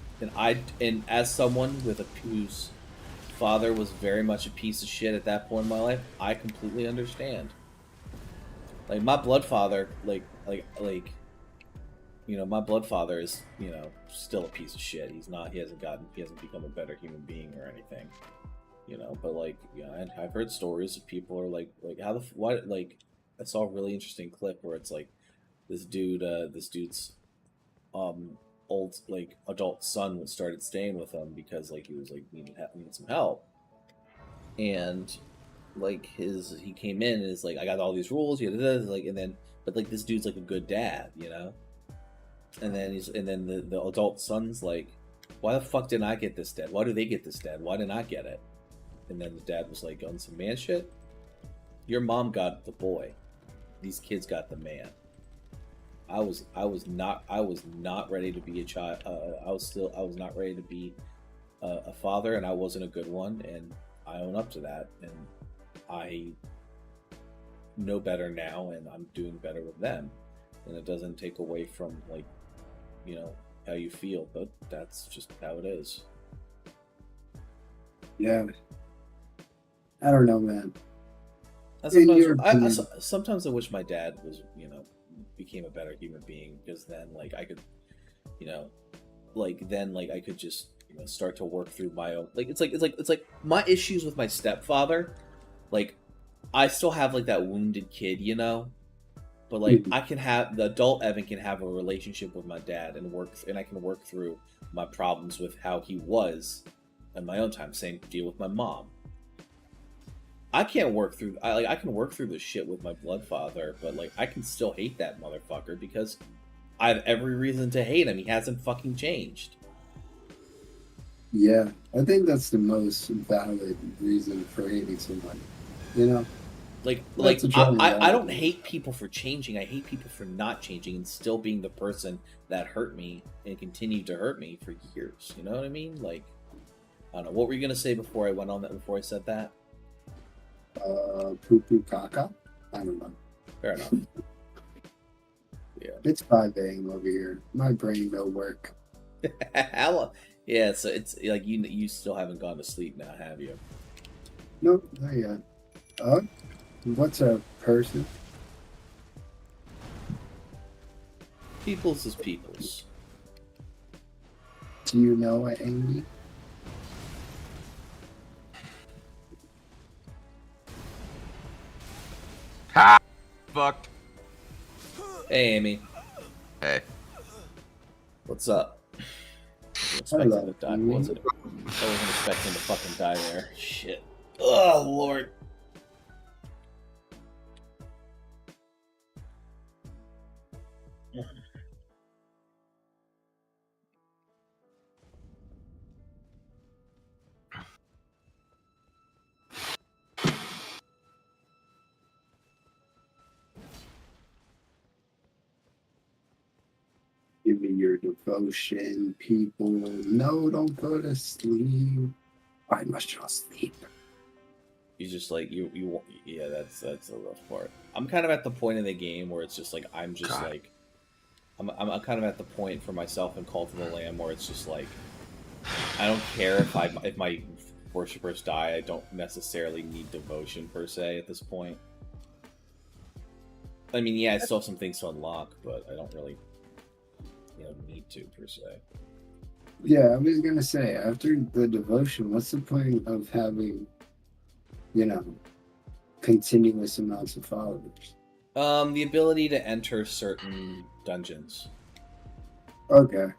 And as someone whose father was very much a piece of shit at that point in my life, I completely understand. Like my blood father, my blood father is, still a piece of shit. He hasn't become a better human being or anything. But I've heard stories of people are like I saw a really interesting clip where it's like this dude's old adult son started staying with him because he was needing some help, and he came in and is like, I got all these rules, but this dude's like a good dad, and then the adult son's like, why the fuck didn't I get this dad? Why do they get this dad? Why didn't I get it? And then the dad was like, on some man shit, your mom got the boy, these kids got the man. I was not ready to be a child. I was not ready to be a father, and I wasn't a good one, and I own up to that, and I know better now, and I'm doing better with them, and it doesn't take away from how you feel, but that's just how it is. Yeah. I don't know, man. In Sometimes your opinion, sometimes I wish my dad was, became a better human being, because then like I could, you know, then I could just start to work through my own, it's like my issues with my stepfather, like I still have like that wounded kid, but like Mhm. I can have the adult Evan can have a relationship with my dad and I can work through my problems with how he was in my own time. Same deal with my mom. I can't work through. I can work through the shit with my blood father, but like I can still hate that motherfucker because I have every reason to hate him. He hasn't fucking changed. Yeah, I think that's the most valid reason for hating someone. You know, that's a general I don't attitude. hate people for changing. I hate people for not changing and still being the person that hurt me and continued to hurt me for years. You know what I mean? Like, I don't know. What were you gonna say before I went on that? Before I said that? Poo poo caca. I don't know. Fair enough. Yeah. It's 5 a.m. over here. My brain don't work. Yeah. So it's like you still haven't gone to sleep now, have you? Nope, not yet. What's a person? People's is people's. Do you know what Amy? Ha! Fucked. Hey, Amy. Hey. What's up? Wasn't Hello, expecting to die, Amy. wasn't it? I wasn't expecting to fucking die there. Shit. Oh, Lord. Give me your devotion, people. No, don't go to sleep. Why must you all sleep? He's just like yeah, that's the rough part. I'm kind of at the point in the game where it's just like I'm just God. like I'm kind of at the point for myself in Cult of the Lamb where it's just like I don't care if my worshippers die. I don't necessarily need devotion per se at this point. I mean, yeah, I still have some things to unlock, but I don't really need to per se. Yeah, I was gonna say, after the devotion, what's the point of having, continuous amounts of followers? The ability to enter certain dungeons. Okay.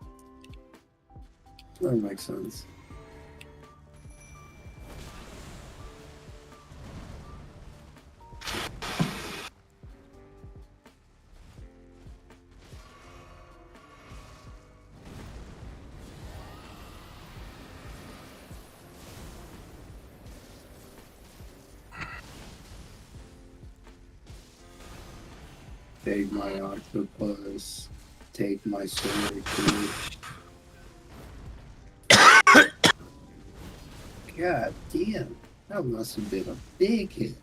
That makes sense. Take my octopus. Take my swordfish. God damn. That must have been a big hit.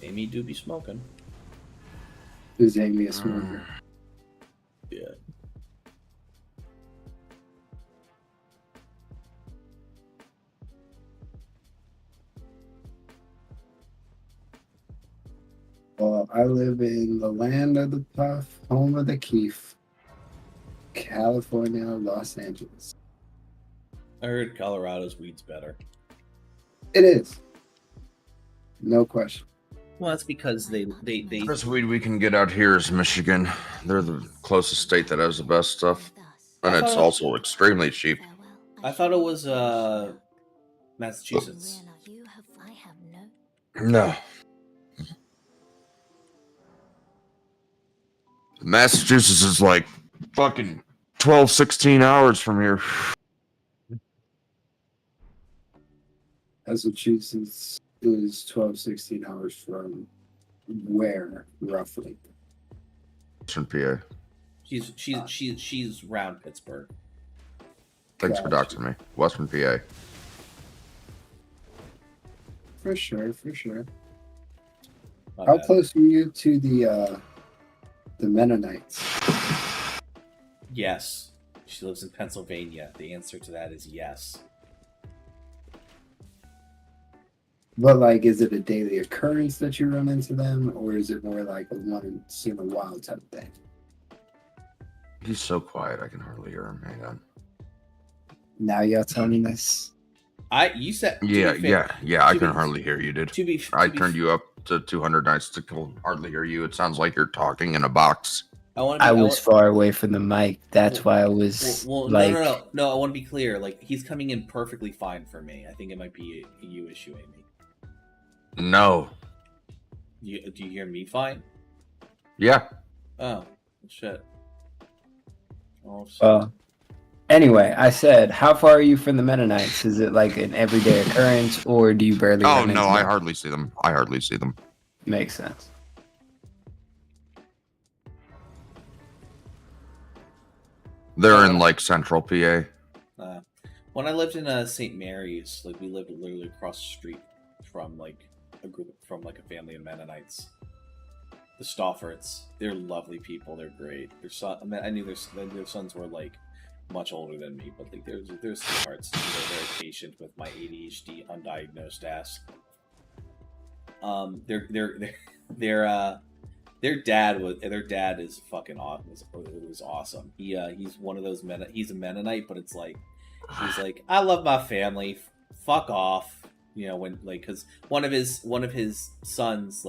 Amy do be smoking. Is Amy a smoker? Yeah. Well, I live in the land of the puff, home of the keef, California, Los Angeles. I heard Colorado's weed's better. It is. No question. Well, that's because they The best weed we can get out here is Michigan. They're the closest state that has the best stuff. And it's also extremely cheap. I thought it was Massachusetts. No. Massachusetts is like fucking 12, 16 hours from here. Massachusetts is 12, 16 hours from where, roughly? Western PA. She's round Pittsburgh. Thanks for doxing me. Western PA. For sure, for sure. My How bad. close are you to the the Mennonites? Yes. She lives in Pennsylvania. The answer to that is yes. But like, is it a daily occurrence that you run into them, or is it more like a once in a while type thing? He's so quiet, I can hardly hear him. Hang on. Now y'all telling me this? You said Yeah, I can hardly hear you, dude. I to be turned you up to 200 nights to hardly hear you. It sounds like you're talking in a box. I was far away from the mic. That's why I was like... No. I want to be clear. Like, he's coming in perfectly fine for me. I think it might be a you issue, Amy. No. Do you hear me fine? Yeah. Oh, shit. Oh, anyway, I said, how far are you from the Mennonites? Is it like an everyday occurrence, or do you barely? Oh no, I hardly see them. Makes sense. They're in like central PA. When I lived in St. Mary's, like we lived literally across the street from like a family of Mennonites. The Stoffords, they're lovely people. They're great. I knew their sons were like much older than me, but like they're sweethearts. They're very patient with my ADHD undiagnosed ass. Their dad is fucking awesome. It was awesome. He's one of those he's a Mennonite, but it's like he's like, I love my family. Fuck off. You know, when like because one of his sons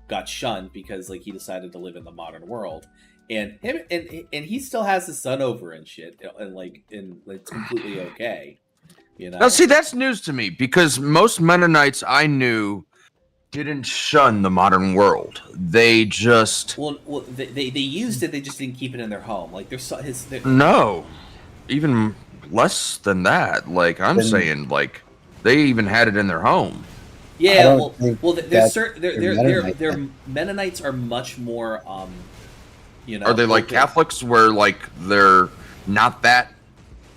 got shunned because like he decided to live in the modern world, and he still has his son over and shit, and it's completely okay. You know. Now, see, that's news to me because most Mennonites I knew didn't shun the modern world. They just they used it. They just didn't keep it in their home. Like no, even less than that. Like I'm saying, like they even had it in their home. Yeah, their Mennonites are much more, Are they like Catholics, where like they're not that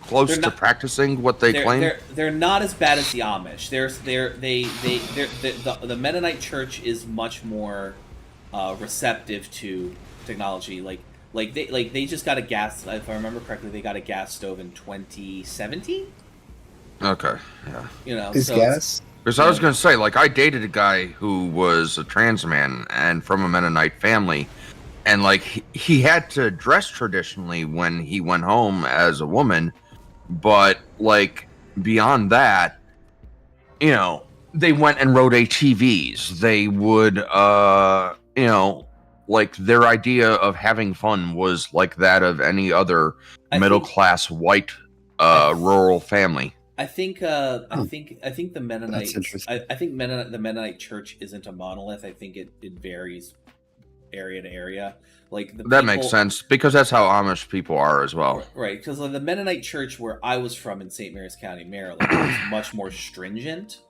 close to practicing what they claim? They're not as bad as the Amish. The Mennonite Church is much more receptive to technology. Like they just got a gas. If I remember correctly, they got a gas stove in 2017. Okay, yeah. You know, is gas. Because I was going to say, like, I dated a guy who was a trans man and from a Mennonite family, and, like, he had to dress traditionally when he went home as a woman, but, like, beyond that, you know, they went and rode ATVs. They would, you know, like, their idea of having fun was like that of any other middle-class white rural family. I think the Mennonites. I think the Mennonite Church isn't a monolith. I think it varies area to area. Like that makes sense because that's how Amish people are as well. Right, because the Mennonite Church where I was from in St. Mary's County, Maryland, was much more stringent.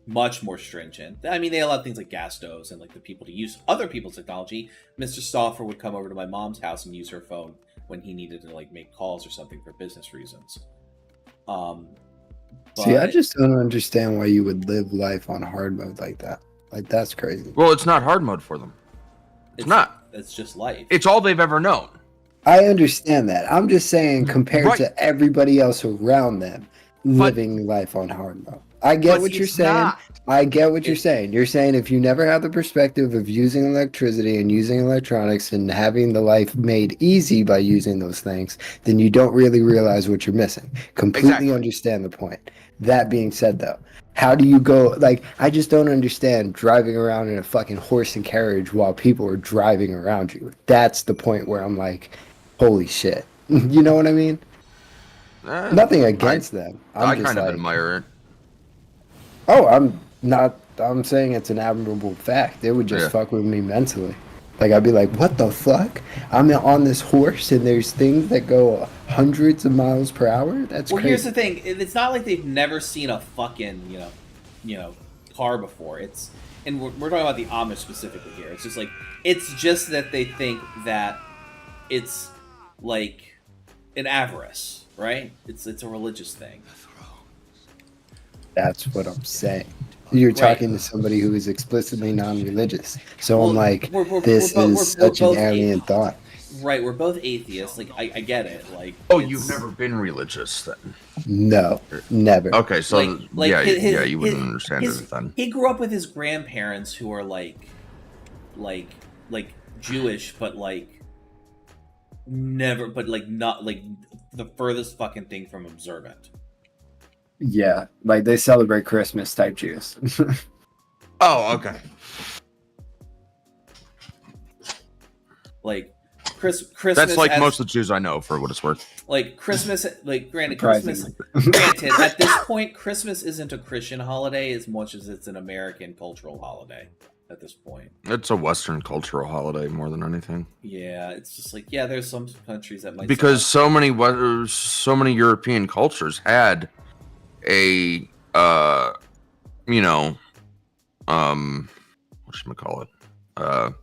Much more stringent. I mean, they allowed things like gas stoves and like the people to use other people's technology. Mr. Stauffer would come over to my mom's house and use her phone when he needed to like make calls or something for business reasons. See, I just don't understand why you would live life on hard mode like that. Like, that's crazy. Well, it's not hard mode for them. It's not. It's just life. It's all they've ever known. I understand that. I'm just saying, compared to everybody else around them, living life on hard mode. I get what you're saying. I get what you're saying. You're saying if you never have the perspective of using electricity and using electronics and having the life made easy by using those things, then you don't really realize what you're missing. Completely understand the point. That being said, though, how do you go, like, I just don't understand driving around in a fucking horse and carriage while people are driving around you. That's the point where I'm like, holy shit. You know what I mean? Nothing against them. I kind of admire it. Oh, I'm saying it's an admirable fact. It would just fuck with me mentally. Like, I'd be like, what the fuck? I'm on this horse and there's things that go hundreds of miles per hour? That's crazy. Here's the thing. It's not like they've never seen a fucking, car before. And we're talking about the Amish specifically here. It's just that they think that it's like an avarice, right? It's a religious thing. That's what I'm saying. You're Right. talking to somebody who is explicitly non-religious. So Well, I'm like, we're this both- is we're such an both alien thought. Right, we're both atheists. Like, I get it. Like, Oh, it's- you've never been religious then? No, never. Okay, so yeah, you wouldn't his- understand it then. He grew up with his grandparents who are like Jewish, but like never, but like not like the furthest fucking thing from observant. Yeah, like they celebrate Christmas type Jews. Oh, okay. Like Christmas. That's like has- most of the Jews I know, for what it's worth. Like Christmas, like granted, Christmas. Surprisingly. Granted, at this point, Christmas isn't a Christian holiday as much as it's an American cultural holiday. At this point, It's a Western cultural holiday more than anything. yeah, it's just like there's some countries that might Because so many European cultures had a whatchamacallit? a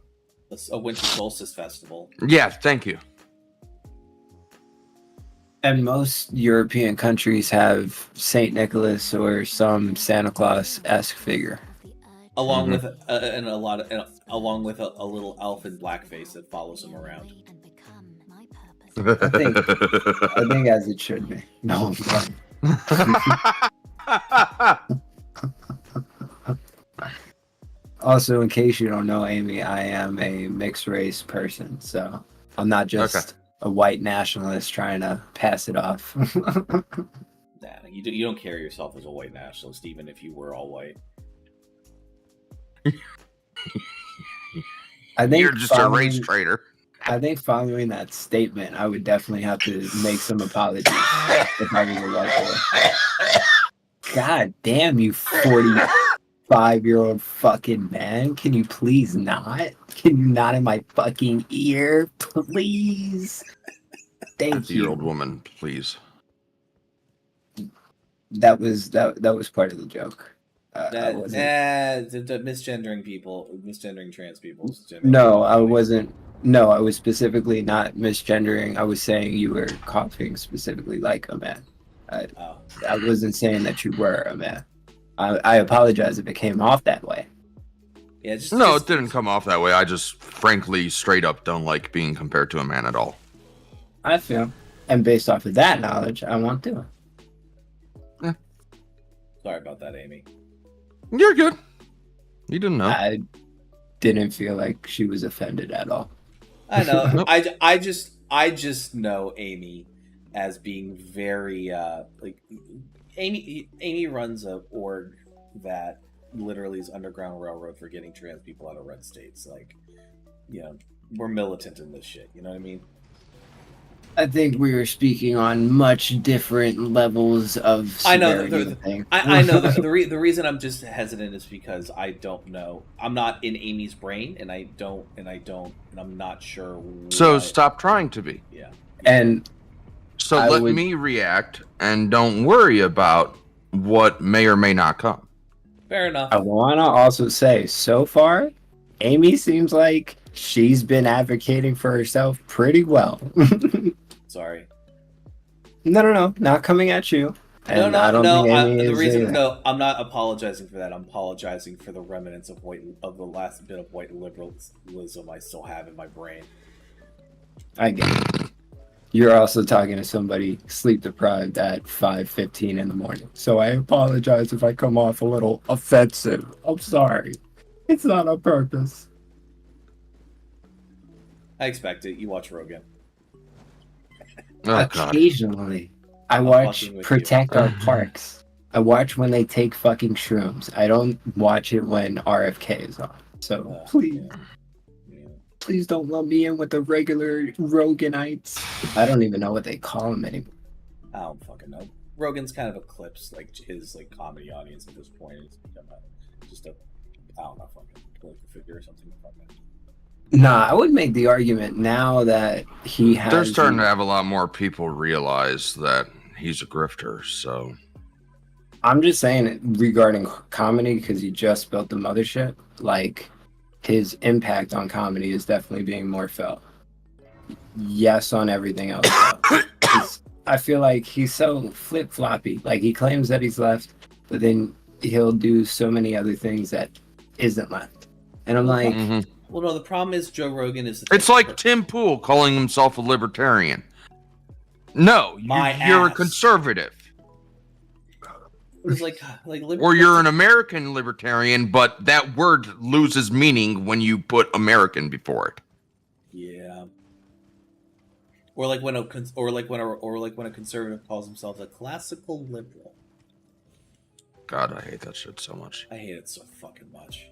winter solstice festival. Yeah, thank you. And most European countries have Saint Nicholas or some Santa Claus-esque figure. Along Mhm. with along with a little elf in blackface that follows him around. I think as it should be. No, I'm sorry. Also, in case you don't know, Amy, I am a mixed race person, so I'm not just a white nationalist trying to pass it off. Nah, you don't carry yourself as a white nationalist, even if you were all white. I think You're just a race traitor. I think following that statement, I would definitely have to make some apologies if I was a white boy. God damn, you 45-year-old fucking man. Can you please not? Can you not in my fucking ear, please? Thank you. 50-year-old woman, please. That was part of the joke. That wasn't- misgendering people, misgendering trans people. No, I wasn't. No, I was specifically not misgendering. I was saying you were coughing specifically like a man. Oh. I wasn't saying that you were a man. I apologize if it came off that way. Yeah, just No, it didn't come off that way. I just frankly straight up don't like being compared to a man at all. I feel. And based off of that knowledge, I want to. Sorry about that, Amy. You're good. You didn't know. I didn't feel like she was offended at all. I know. Nope. I just know Amy as being very like Amy runs a org that literally is Underground Railroad for getting trans people out of red states. Like, we're militant in this shit. You know what I mean? I think we were speaking on much different levels of severity. I know. I know. The reason I'm just hesitant is because I don't know. I'm not in Amy's brain, and I'm not sure. So stop trying to be. Yeah. And So I let would- me react and don't worry about what may or may not come. Fair enough. I want to also say, so far, Amy seems like she's been advocating for herself pretty well. Sorry. No, not coming at you. And I don't think Amy is either. No, I'm not apologizing for that. I'm apologizing for the remnants of the last bit of white liberalism I still have in my brain. I get it. You're also talking to somebody sleep deprived at 5:15 in the morning. So I apologize if I come off a little offensive. I'm sorry. It's not on purpose. I expect it. You watch Rogan. Oh, God. Occasionally, I I'm watch fucking with Protect Our Parks. I watch when they take fucking shrooms. I don't watch it when RFK is on. So please, please don't lump me in with the regular Roganites. I don't even know what they call them anymore. I don't fucking know. Rogan's kind of eclipsed like his comedy audience at this point. It's become just a I don't know, fucking political figure or something. Nah, I would make the argument now that he has. They're starting to have a lot more people realize that he's a grifter, so. I'm just saying it regarding comedy because he just built the mothership. Like, his impact on comedy is definitely being more felt. Yes, on everything else. I feel like he's so flip-floppy. Like, he claims that he's left, but then he'll do so many other things that isn't left. And I'm like, Well, no, the problem is Joe Rogan is. It's like Tim Pool calling himself a libertarian. No, you're a conservative. It's like or you're an American libertarian, but that word loses meaning when you put American before it. Yeah. Or like when a conservative calls himself a classical liberal. God, I hate that shit so much. I hate it so fucking much.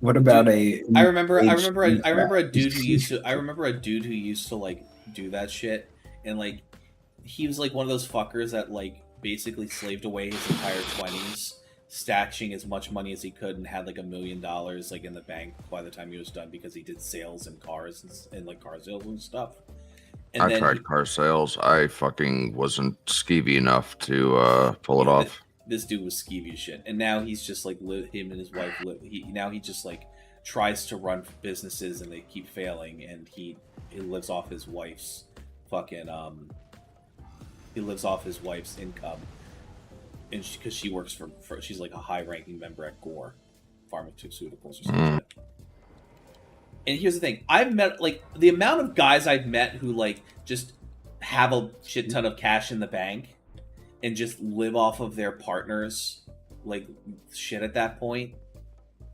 what about I remember a dude who used to like do that shit, and like he was like one of those fuckers that like basically slaved away his entire 20s, stashing as much money as he could, and had like $1 million like in the bank by the time he was done because he did sales and cars and like car sales and stuff. And I tried car sales. I fucking wasn't skeevy enough to pull it off. This dude was skeevy as shit, and now he's just like him and his wife. Now he just like tries to run businesses and they keep failing, and he lives off his wife's fucking he lives off his wife's income, and because she works for she's like a high-ranking member at Gore Pharmaceuticals or something. And here's the thing: I've met like the amount of guys I've met who like just have a shit ton of cash in the bank and just live off of their partners like shit at that point,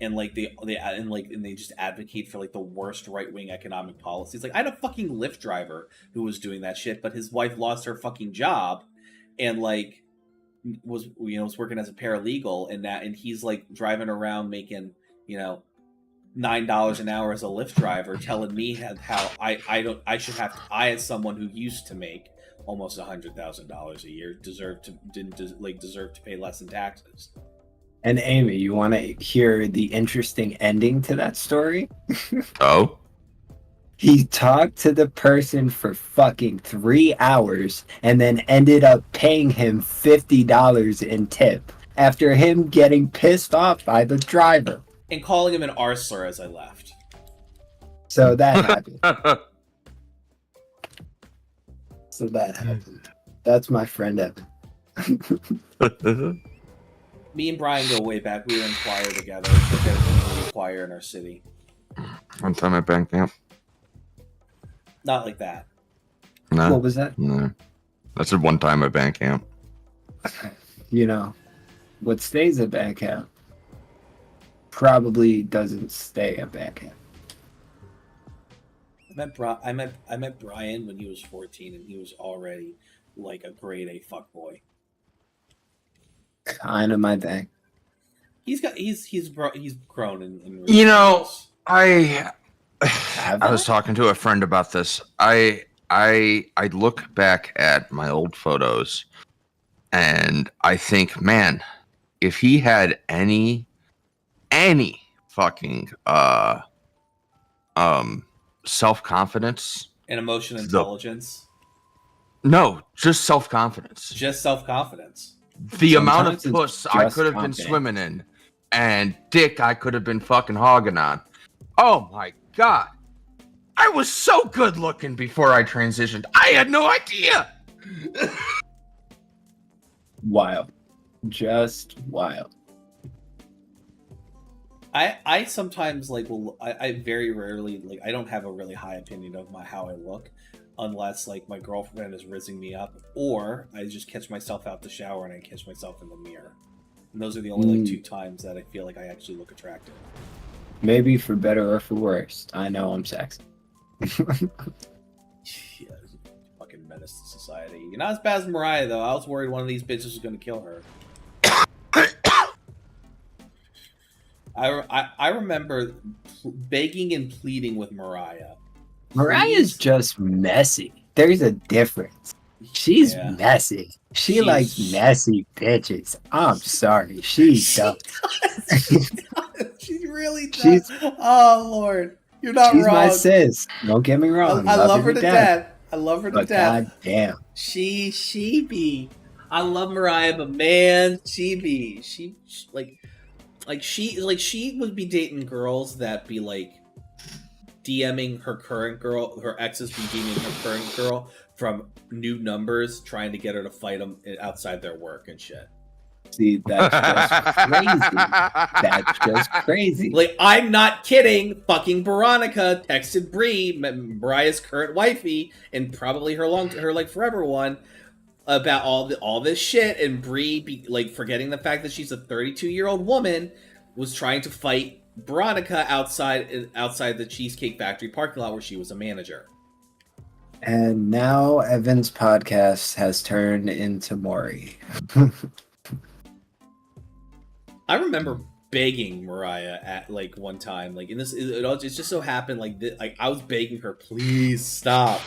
and like they just advocate for like the worst right-wing economic policies. Like I had a fucking Lyft driver who was doing that shit, but his wife lost her fucking job and like was working as a paralegal, and he's like driving around making $9 an hour as a Lyft driver, telling me how I as someone who used to make almost $100,000 a year deserve to pay less in taxes. And Amy, you want to hear the interesting ending to that story? Oh? He talked to the person for fucking 3 hours and then ended up paying him $50 in tip after him getting pissed off by the driver. And calling him an arsler as I left. So that happened. That's my friend Evan. Me and Brian go way back. We were in choir together. We had a community choir in our city. One time at band camp. Not like that. No. What was that? No. That's a one time at band camp. What stays at band camp probably doesn't stay at band camp. I met Brian when he was 14, and he was already like a grade A fuckboy. Kind of my thing. He's grown in I was talking to a friend about this. I look back at my old photos and I think, man, if he had any fucking self-confidence and emotional intelligence. No, just self-confidence. Just self-confidence. The amount of puss I could have been swimming in and dick I could have been fucking hogging on. Oh my god. I was so good looking before I transitioned. I had no idea. Wild. Just wild. I sometimes I very rarely I don't have a really high opinion of how I look unless like my girlfriend is rizzing me up, or I just catch myself out the shower and I catch myself in the mirror. And those are the only 2 times that I feel like I actually look attractive. Maybe for better or for worse. I know I'm sexy. Yeah, fucking menace to society. You're not as bad as Mariah though. I was worried one of these bitches was gonna kill her. I remember begging and pleading with Mariah. Mariah's just messy. There's a difference. She's messy. She's likes messy bitches. I'm sorry. She does. She really does. Oh, Lord. You're not she's wrong. My sis. Don't get me wrong. I love her to death. I love her to but death. God damn. She be. I love Mariah, but man, she be. She would be dating girls that be like DMing her current girl, her exes be DMing her current girl from new numbers, trying to get her to fight them outside their work and shit. See, that's just crazy. That's just crazy. Like, I'm not kidding. Fucking Veronica texted Bree, Mariah's current wifey, and probably her like forever one, about all this shit, and Bree like forgetting the fact that she's a 32-year-old woman, was trying to fight Veronica outside the Cheesecake Factory parking lot where she was a manager. And now Evan's podcast has turned into Maury. I remember begging Mariah at like one time, like, and it just so happened like I was begging her, please stop.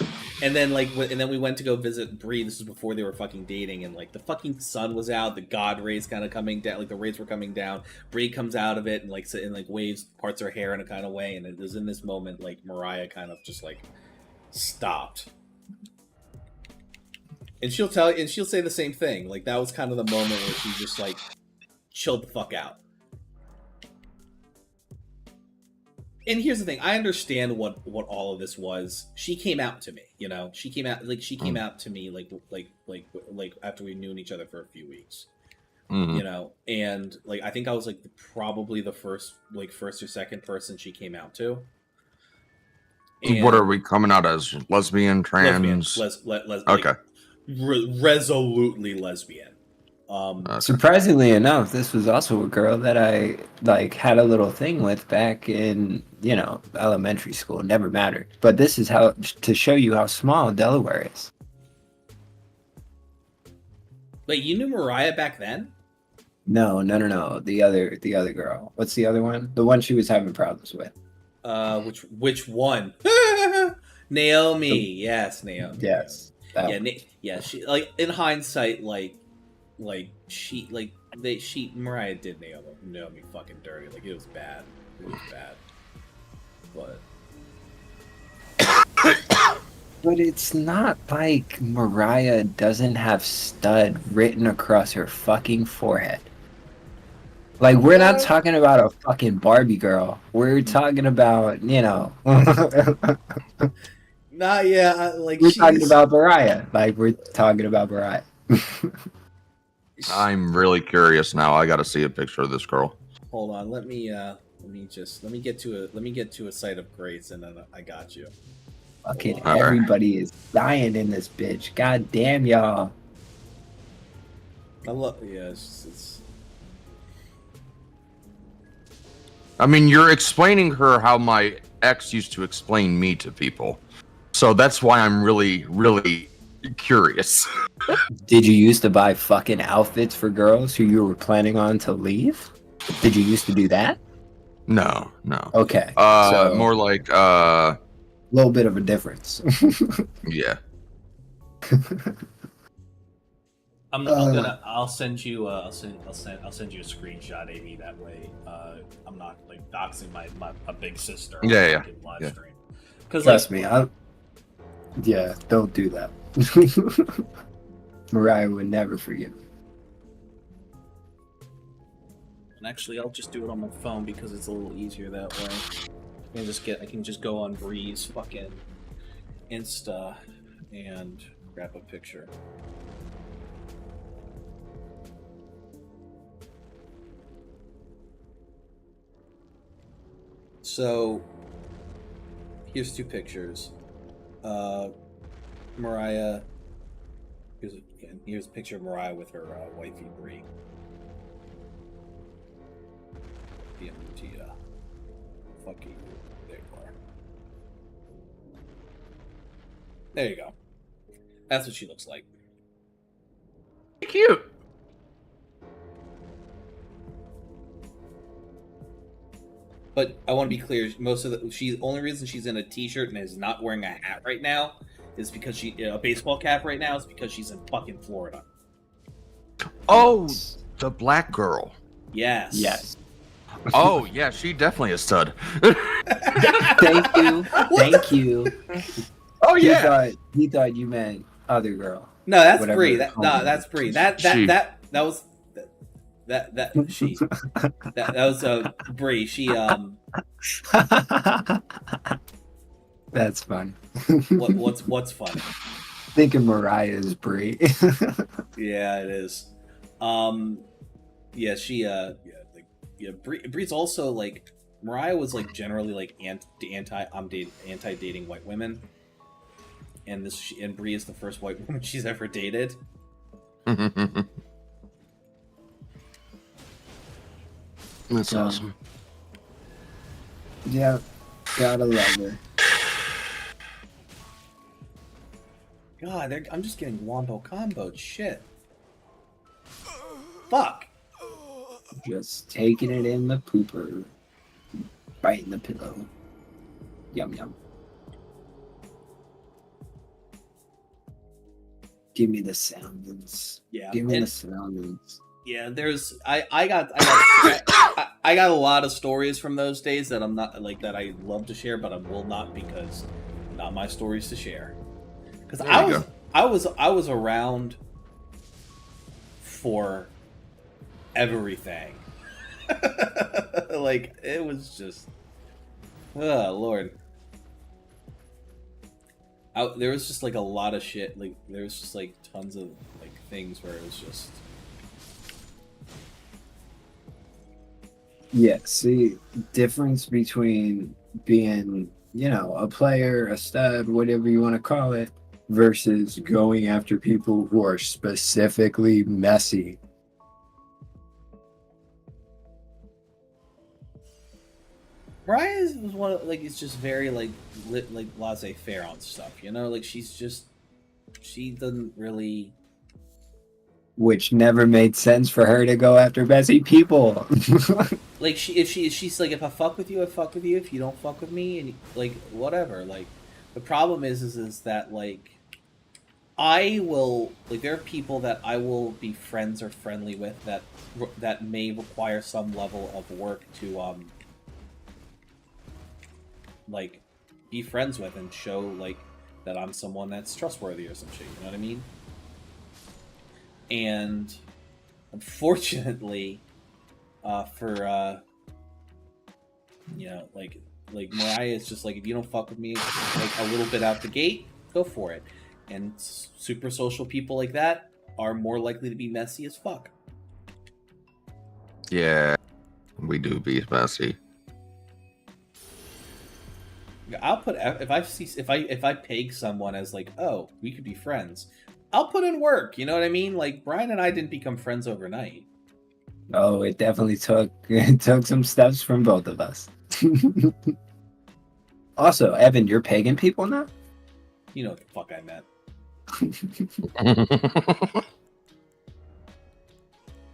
And then we went to go visit Bree. This was before they were fucking dating, and like the fucking sun was out, the god rays kind of coming down, like the rays were coming down. Bree comes out of it and like waves parts her hair in a kind of way, and it was in this moment like Mariah kind of just like stopped. And she'll say the same thing. Like that was kind of the moment where she just like chilled the fuck out. And here's the thing, I understand what all of this was. She came out to me, you know. She came out to me like after we knew each other for a few weeks. Mm-hmm. You know, and like I think I was like probably the first or second person she came out to. And what are we coming out as? Lesbian, trans? Okay. Resolutely lesbian. Surprisingly enough, this was also a girl that I like had a little thing with back in, you know, elementary school. Never mattered. But this is how to show you how small Delaware is. Wait, you knew Mariah back then? No. The other girl. What's the other one? The one she was having problems with. Which one? Naomi. Yes, Naomi. Yes. Yeah. She, like, in hindsight, Mariah did Naomi fucking dirty. Like, it was bad. But it's not like Mariah doesn't have stud written across her fucking forehead. Like, we're not talking about a fucking Barbie girl. We're talking about, you know. Nah, yeah, like we're talking about Mariah. Like, we're talking about Mariah. I'm really curious now. I got to see a picture of this girl. Hold on, let me get to a site of grace, and then I got you. Fucking everybody is dying in this bitch. God damn y'all. It's I mean, you're explaining her how my ex used to explain me to people. So that's why I'm really, really curious. Did you used to buy fucking outfits for girls who you were planning on to leave? Did you used to do that? No. Okay. So, more like a little bit of a difference. Yeah. I'll send you a screenshot, Amy. That way, I'm not like doxing my big sister. Yeah. Live stream. Because trust me, don't do that. Mariah would never forgive me. And actually, I'll just do it on my phone because it's a little easier that way. I can just go on Bree's fucking Insta and grab a picture. So, here's two pictures. Mariah. Here's a picture of Mariah with her wifey Bree. Fuck you. There you are. There you go. That's what she looks like. Cute. But I want to be clear. The only reason she's in a t-shirt and is not wearing a hat right now is because a baseball cap right now is because she's in fucking Florida. Oh, the black girl. Yes. Oh yeah, she definitely a stud. Thank you. Oh yeah. He thought you meant other girl. No, that's Bree. That's Bree. That was Bree. She That's fun. What's funny? Thinking Mariah is Bree. Yeah, it is. Yeah, she Bree's also like Mariah was like generally like anti dating white women, and and Bree is the first white woman she's ever dated. That's awesome. Yeah, gotta love her. God, I'm just getting wombo comboed. Shit. Fuck. Just taking it in the pooper. Biting the pillow. Yum yum. Give me the sounds. Yeah. Give me the sounds. Yeah, I got a lot of stories from those days that I'm not like that I love to share, but I will not because not my stories to share. Because I was around for everything. Like it was just, oh Lord. There was just like a lot of shit. Like there was just like tons of like things where it was just. Yeah, see, difference between being, you know, a player, a stud, whatever you want to call it, versus going after people who are specifically messy. Mariah was one of like it's just very like laissez-faire on stuff, you know. Like she doesn't really. Which never made sense for her to go after messy people. Like she's like, if I fuck with you, I fuck with you. If you don't fuck with me, and like whatever. Like the problem is that like I will like there are people that I will be friends or friendly with that may require some level of work to like be friends with and show like that I'm someone that's trustworthy or some shit. You know what I mean? And unfortunately, for you know, like Mariah is just like, if you don't fuck with me like a little bit out the gate, go for it. And super social people like that are more likely to be messy as fuck. Yeah, we do be messy. I'll put if I peg someone as like, oh, we could be friends, I'll put in work. You know what I mean? Like Brian and I didn't become friends overnight. Oh, it definitely took some steps from both of us. Also, Evan, you're pegging people now? You know what the fuck I meant.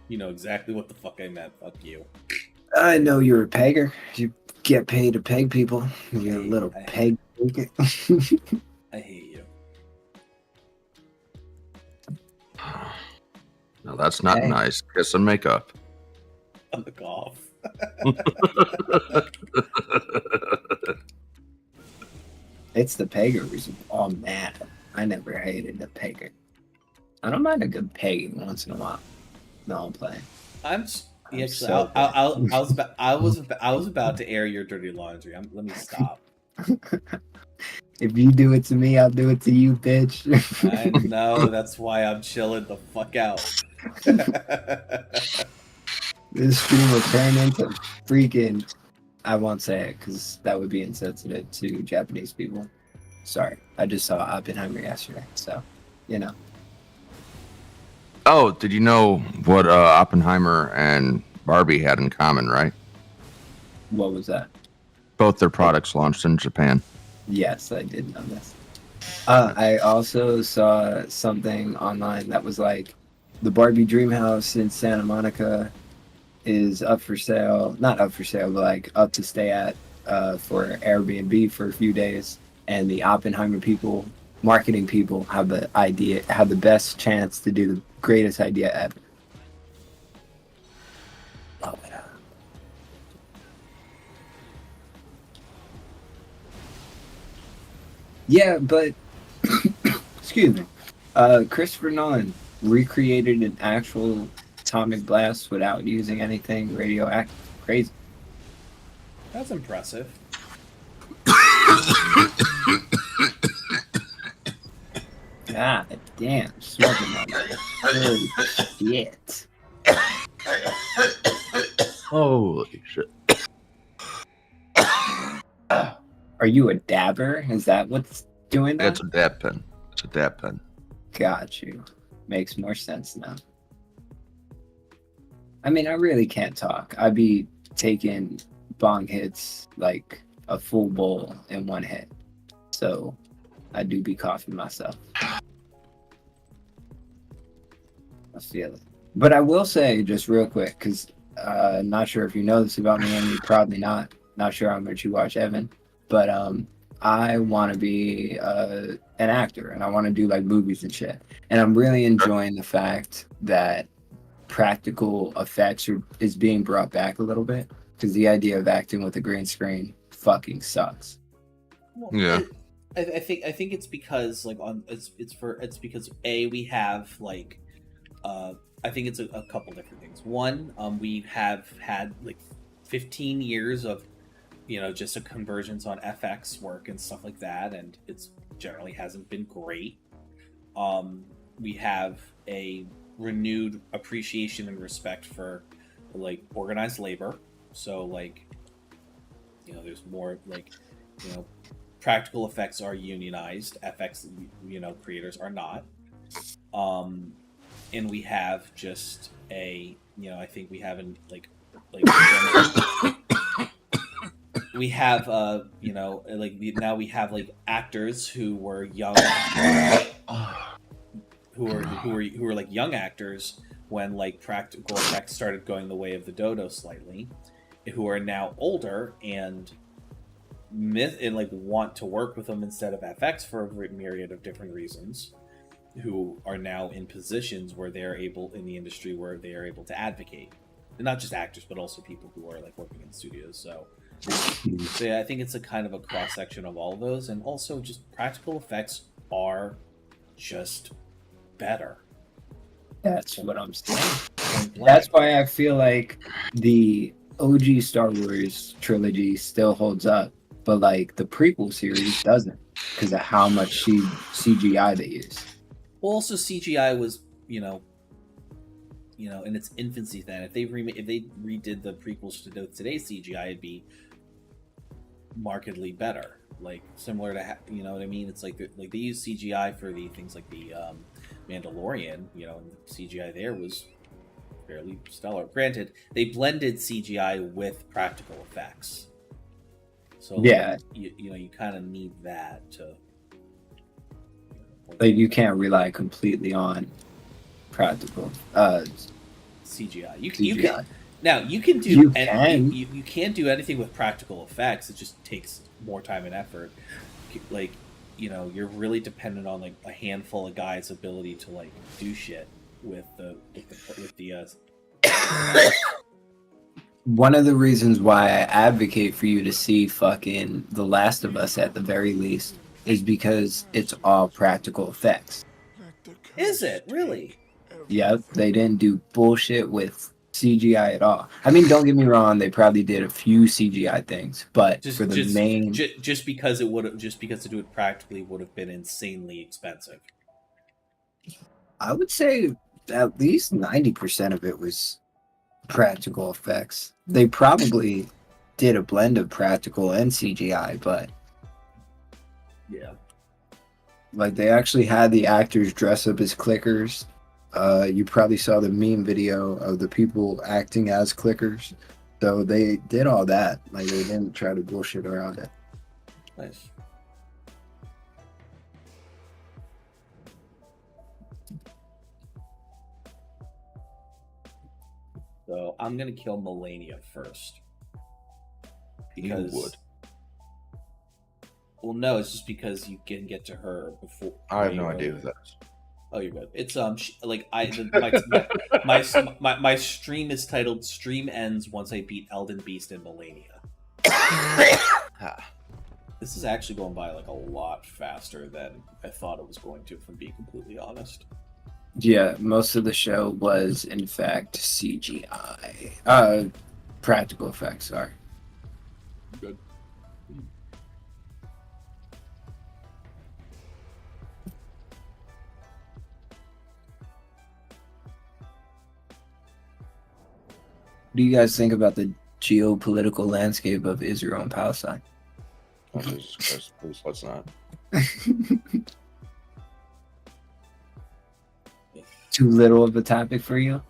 You know exactly what the fuck I meant. Fuck you. I know you're a pegger. You get paid to peg people. You're a little peg. I hate you. No, that's not nice. Kiss and make up. Fuck off. It's the pegger who's all mad. I never hated the pegger. I don't mind a good pegging once in a while. No, I'm playing. I was about to air your dirty laundry. Let me stop. If you do it to me, I'll do it to you, bitch. I know. That's why I'm chilling the fuck out. This stream will turn into freaking. I won't say it because that would be insensitive to Japanese people. Sorry, I just saw Oppenheimer yesterday, so you know. Oh, did you know what Oppenheimer and Barbie had in common, right? What was that? Both their products launched in Japan. Yes, I did know this. I also saw something online that was like the Barbie Dream House in Santa Monica is up for sale. Not up for sale, but like up to stay at for Airbnb for a few days. And the Oppenheimer people, marketing people, have the best chance to do the greatest idea ever. Love it. Yeah, but excuse me. Christopher Nolan recreated an actual atomic blast without using anything radioactive. Crazy. That's impressive. God damn, smoking on that. Holy shit. Holy shit. Are you a dabber? Is that what's doing that? It's a dab pen. It's a dab pen. Got you. Makes more sense now. I mean, I really can't talk. I'd be taking bong hits like a full bowl in one hit. So I do be coughing myself. I feel it. But I will say, just real quick, because not sure if you know this about me, and you probably not. Not sure how much you watch Evan, but I want to be an actor, and I want to do like movies and shit. And I'm really enjoying the fact that practical effects is being brought back a little bit, because the idea of acting with a green screen fucking sucks. Well, Yeah. I think it's because like it's because we have like I think it's a couple different things. One, we have had like 15 years of just a convergence on FX work and stuff like that, and it's generally hasn't been great. We have a renewed appreciation and respect for like organized labor, so like there's more like practical effects are unionized, FX creators are not, and we have just a I think we have we have now we have like actors who were young who are like young actors when like practical effects started going the way of the dodo slightly, who are now older and like want to work with them instead of FX for a myriad of different reasons, who are now in positions where they're able in the industry where they are able to advocate, and not just actors but also people who are like working in studios. So yeah, I think it's a kind of a cross section of all of those, and also just practical effects are just better. That's what I'm saying. That's why I feel like the OG Star Wars trilogy still holds up, but like the prequel series doesn't, because of how much CGI they use. Well, also CGI was in its infancy then. If they redid the prequels to today's CGI, it'd be markedly better. Like similar to what I mean. It's like they use CGI for the things like the Mandalorian. And the CGI there was fairly stellar. Granted, they blended CGI with practical effects. So yeah, you kind of need that to. Like you can't rely completely on practical CGI. You CGI. can now you can do you can't do anything with practical effects. It just takes more time and effort. Like you're really dependent on like a handful of guys' ability to like do shit with the One of the reasons why I advocate for you to see fucking The Last of Us at the very least is because it's all practical effects. Is it really? Yep, they didn't do bullshit with CGI at all. I mean, don't get me wrong, they probably did a few CGI things, but just because to do it practically would have been insanely expensive. I would say at least 90% of it was practical effects. They probably did a blend of practical and CGI, but yeah, like they actually had the actors dress up as clickers. You probably saw the meme video of the people acting as clickers. So they did all that. Like they didn't try to bullshit around it. Nice. So I'm gonna kill Malenia first. Because You would. Well, no, it's just because you can get to her before. I have no idea who that is. Oh, you're good. It's my stream is titled "Stream Ends Once I Beat Elden Beast and Malenia." This is actually going by like a lot faster than I thought it was going to, if I'm being completely honest. Yeah, most of the show was in fact CGI. Practical effects, sorry. Good. do you guys think about the geopolitical landscape of Israel and Palestine? Oh, Jesus Christ, please let's not. Too little of a topic for you?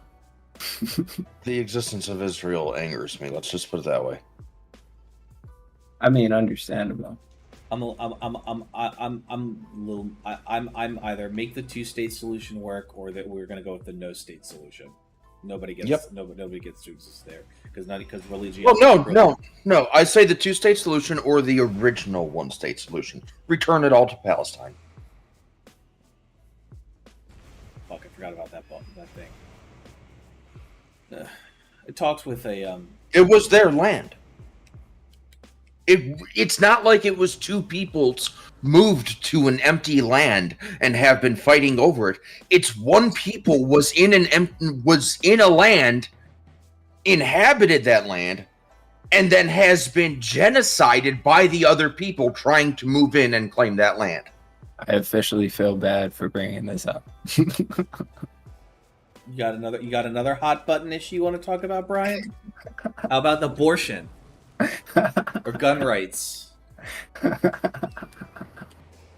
The existence of Israel angers me. Let's just put it that way. I mean, understandable. I'm either make the two-state solution work or that we're gonna go with the no-state solution. Nobody gets nobody gets to exist there because religion. Well, no. I say the two-state solution or the original one-state solution. Return it all to Palestine. Fuck, I forgot about that thing. It talks with a It was their land. It's not like it was two peoples moved to an empty land and have been fighting over it. It's one people was in a land, inhabited that land, and then has been genocided by the other people trying to move in and claim that land. I officially feel bad for bringing this up. You got another hot button issue you want to talk about, Brian? How about abortion or gun rights?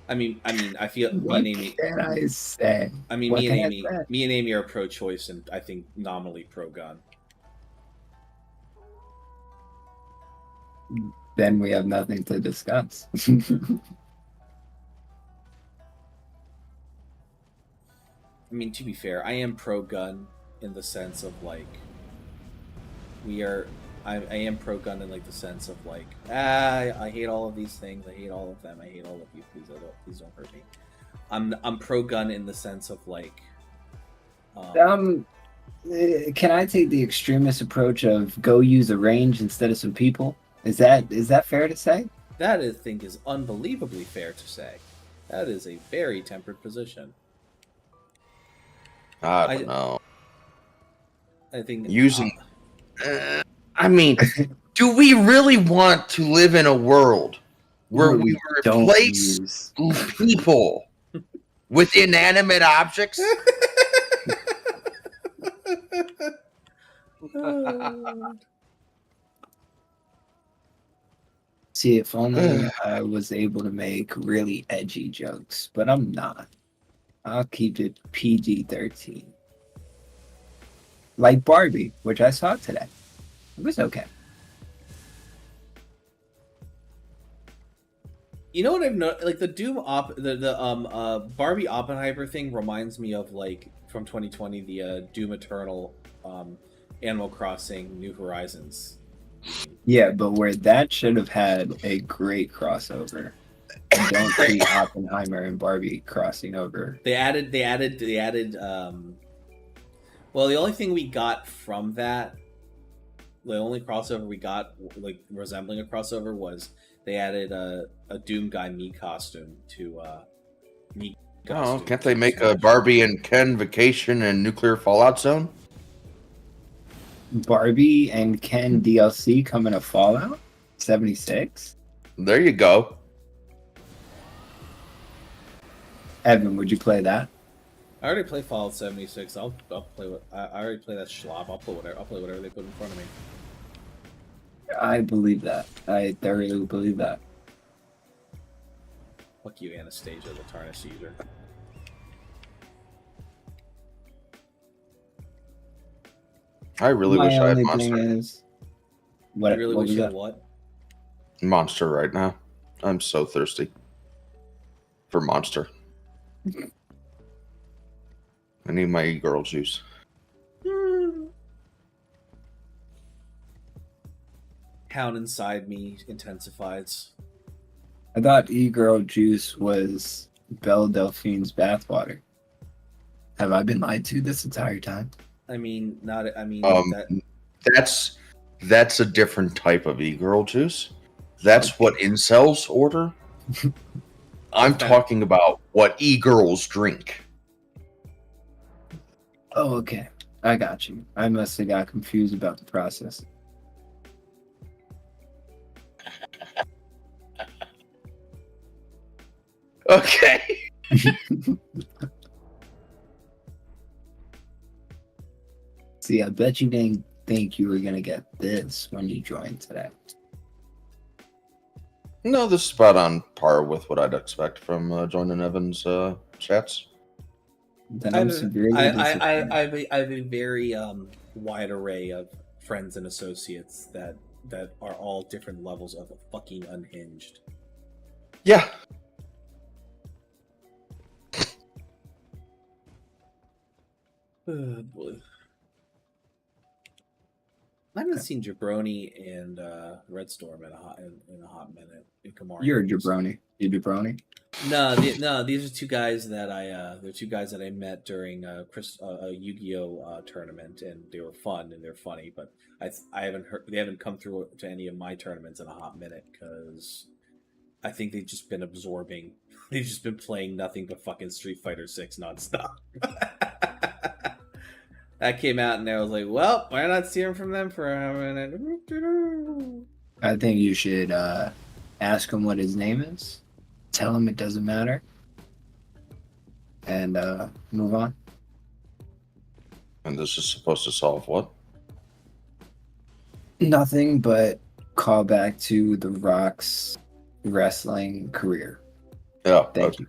I mean, I feel What me and Amy. can I say? I mean, What me and can I say? Amy are pro-choice and I think nominally pro-gun. Then we have nothing to discuss. I mean, to be fair, I am pro-gun in the sense of like I am pro-gun in like the sense of like I hate all of these things. I hate all of them. I hate all of you. Please don't hurt me. I'm pro-gun in the sense of like. Can I take the extremist approach of go use a range instead of some people? Is that fair to say? That I think is unbelievably fair to say. That is a very tempered position. I don't know. I think Using. I mean, do we really want to live in a world where we replace people with inanimate objects? See, if only I was able to make really edgy jokes, but I'm not. I'll keep it PG-13. Like Barbie, which I saw today. It was okay. You know what I've noticed? Like the Barbie Oppenheimer thing reminds me of like from 2020 the Doom Eternal, Animal Crossing New Horizons. Yeah, but where that should have had a great crossover. I don't see Oppenheimer and Barbie crossing over. They added. Well, the only thing we got from that, the only crossover we got, like resembling a crossover, was they added a Doom guy Mii costume to Mii. Oh, can't they make a Barbie and Ken Vacation and Nuclear Fallout Zone? Barbie and Ken DLC coming to Fallout 76? There you go. Evan, would you play that? I already play Fallout 76. I'll play what I already play that schlop. I'll play whatever they put in front of me. I believe that. I thoroughly believe that. Fuck you, Anastasia, the Tarnish user. I really wish I had only Monster. thing is, what, I really what wish was you had that? what? Monster right now. I'm so thirsty for Monster. I need my e-girl juice. Hound inside me intensifies. I thought e-girl juice was Belle Delphine's bathwater. Have I been lied to this entire time? I mean, not. I mean, That's a different type of e-girl juice. That's what incels order. I'm talking about what e-girls drink. Oh, okay. I got you. I must have got confused about the process. Okay. See, I bet you didn't think you were gonna get this when you joined today. No, this is about on par with what I'd expect from joining Evan's chats. Then I I'm have, severely disappointed. I have a very wide array of friends and associates that are all different levels of fucking unhinged. Yeah. Oh, boy. I haven't seen Jabroni and Redstorm in a hot minute. In Kamari. You're a jabroni. You jabroni? No, these are two guys that they're two guys that I met during a Yu-Gi-Oh tournament, and they were fun and they're funny. But I haven't heard, they haven't come through to any of my tournaments in a hot minute because I think they've just been absorbing. They've just been playing nothing but fucking Street Fighter 6 nonstop. That came out, and I was like, well, why not hear from them for a minute? I think you should ask him what his name is. Tell him it doesn't matter. And move on. And this is supposed to solve what? Nothing but call back to The Rock's wrestling career. Yeah. Thank you.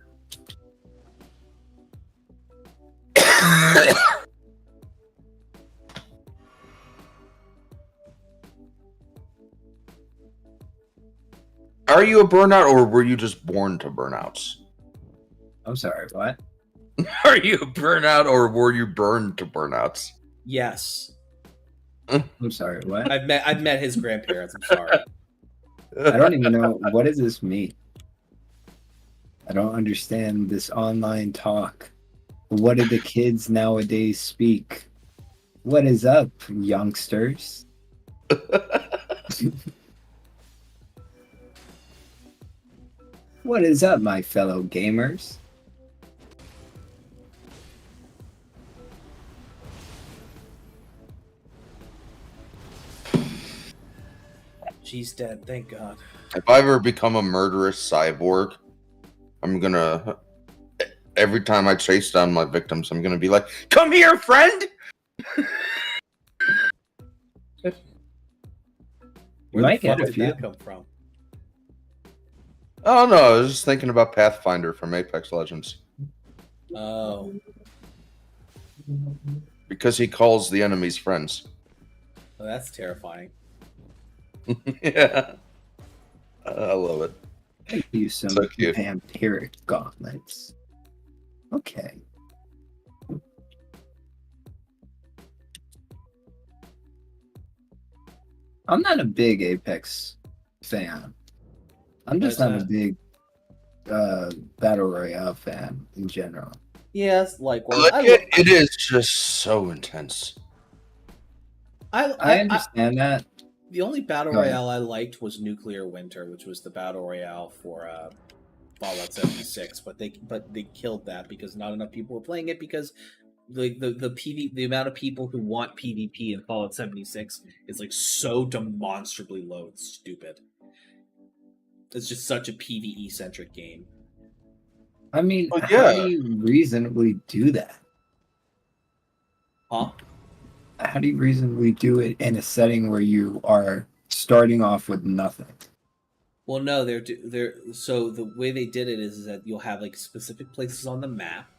Are you a burnout, or were you just born to burnouts? I'm sorry, what? Are you a burnout, or were you burned to burnouts? Yes, I'm sorry, what? I've met his grandparents. I'm sorry. I don't even know. What does this mean? I don't understand this online talk. What do the kids nowadays speak? What is up, youngsters? What is up, my fellow gamers? She's dead. Thank God. If I ever become a murderous cyborg, I'm gonna. Every time I chase down my victims, I'm gonna be like, "Come here, friend." Where might the fuck get a did few. that come from? Oh no, I was just thinking about Pathfinder from Apex Legends Oh, because he calls the enemies friends. well, that's terrifying. Yeah, I love it. I use some So cute. vampiric gauntlets. Okay. I'm not a big Apex fan. I'm just Why is not a that? big Battle Royale fan in general. Yes, likewise. Like it is just so intense. I understand that. The only battle Go ahead. royale I liked was Nuclear Winter, which was the battle royale for Fallout 76. But they killed that because not enough people were playing it because the amount of people who want PvP in Fallout 76 is like so demonstrably low. It's stupid. It's just such a PvE centric game. I mean, Well, how yeah. do you reasonably do that? Huh? How do you reasonably do it in a setting where you are starting off with nothing? Well, no, they're so the way they did it is that you'll have like specific places on the map,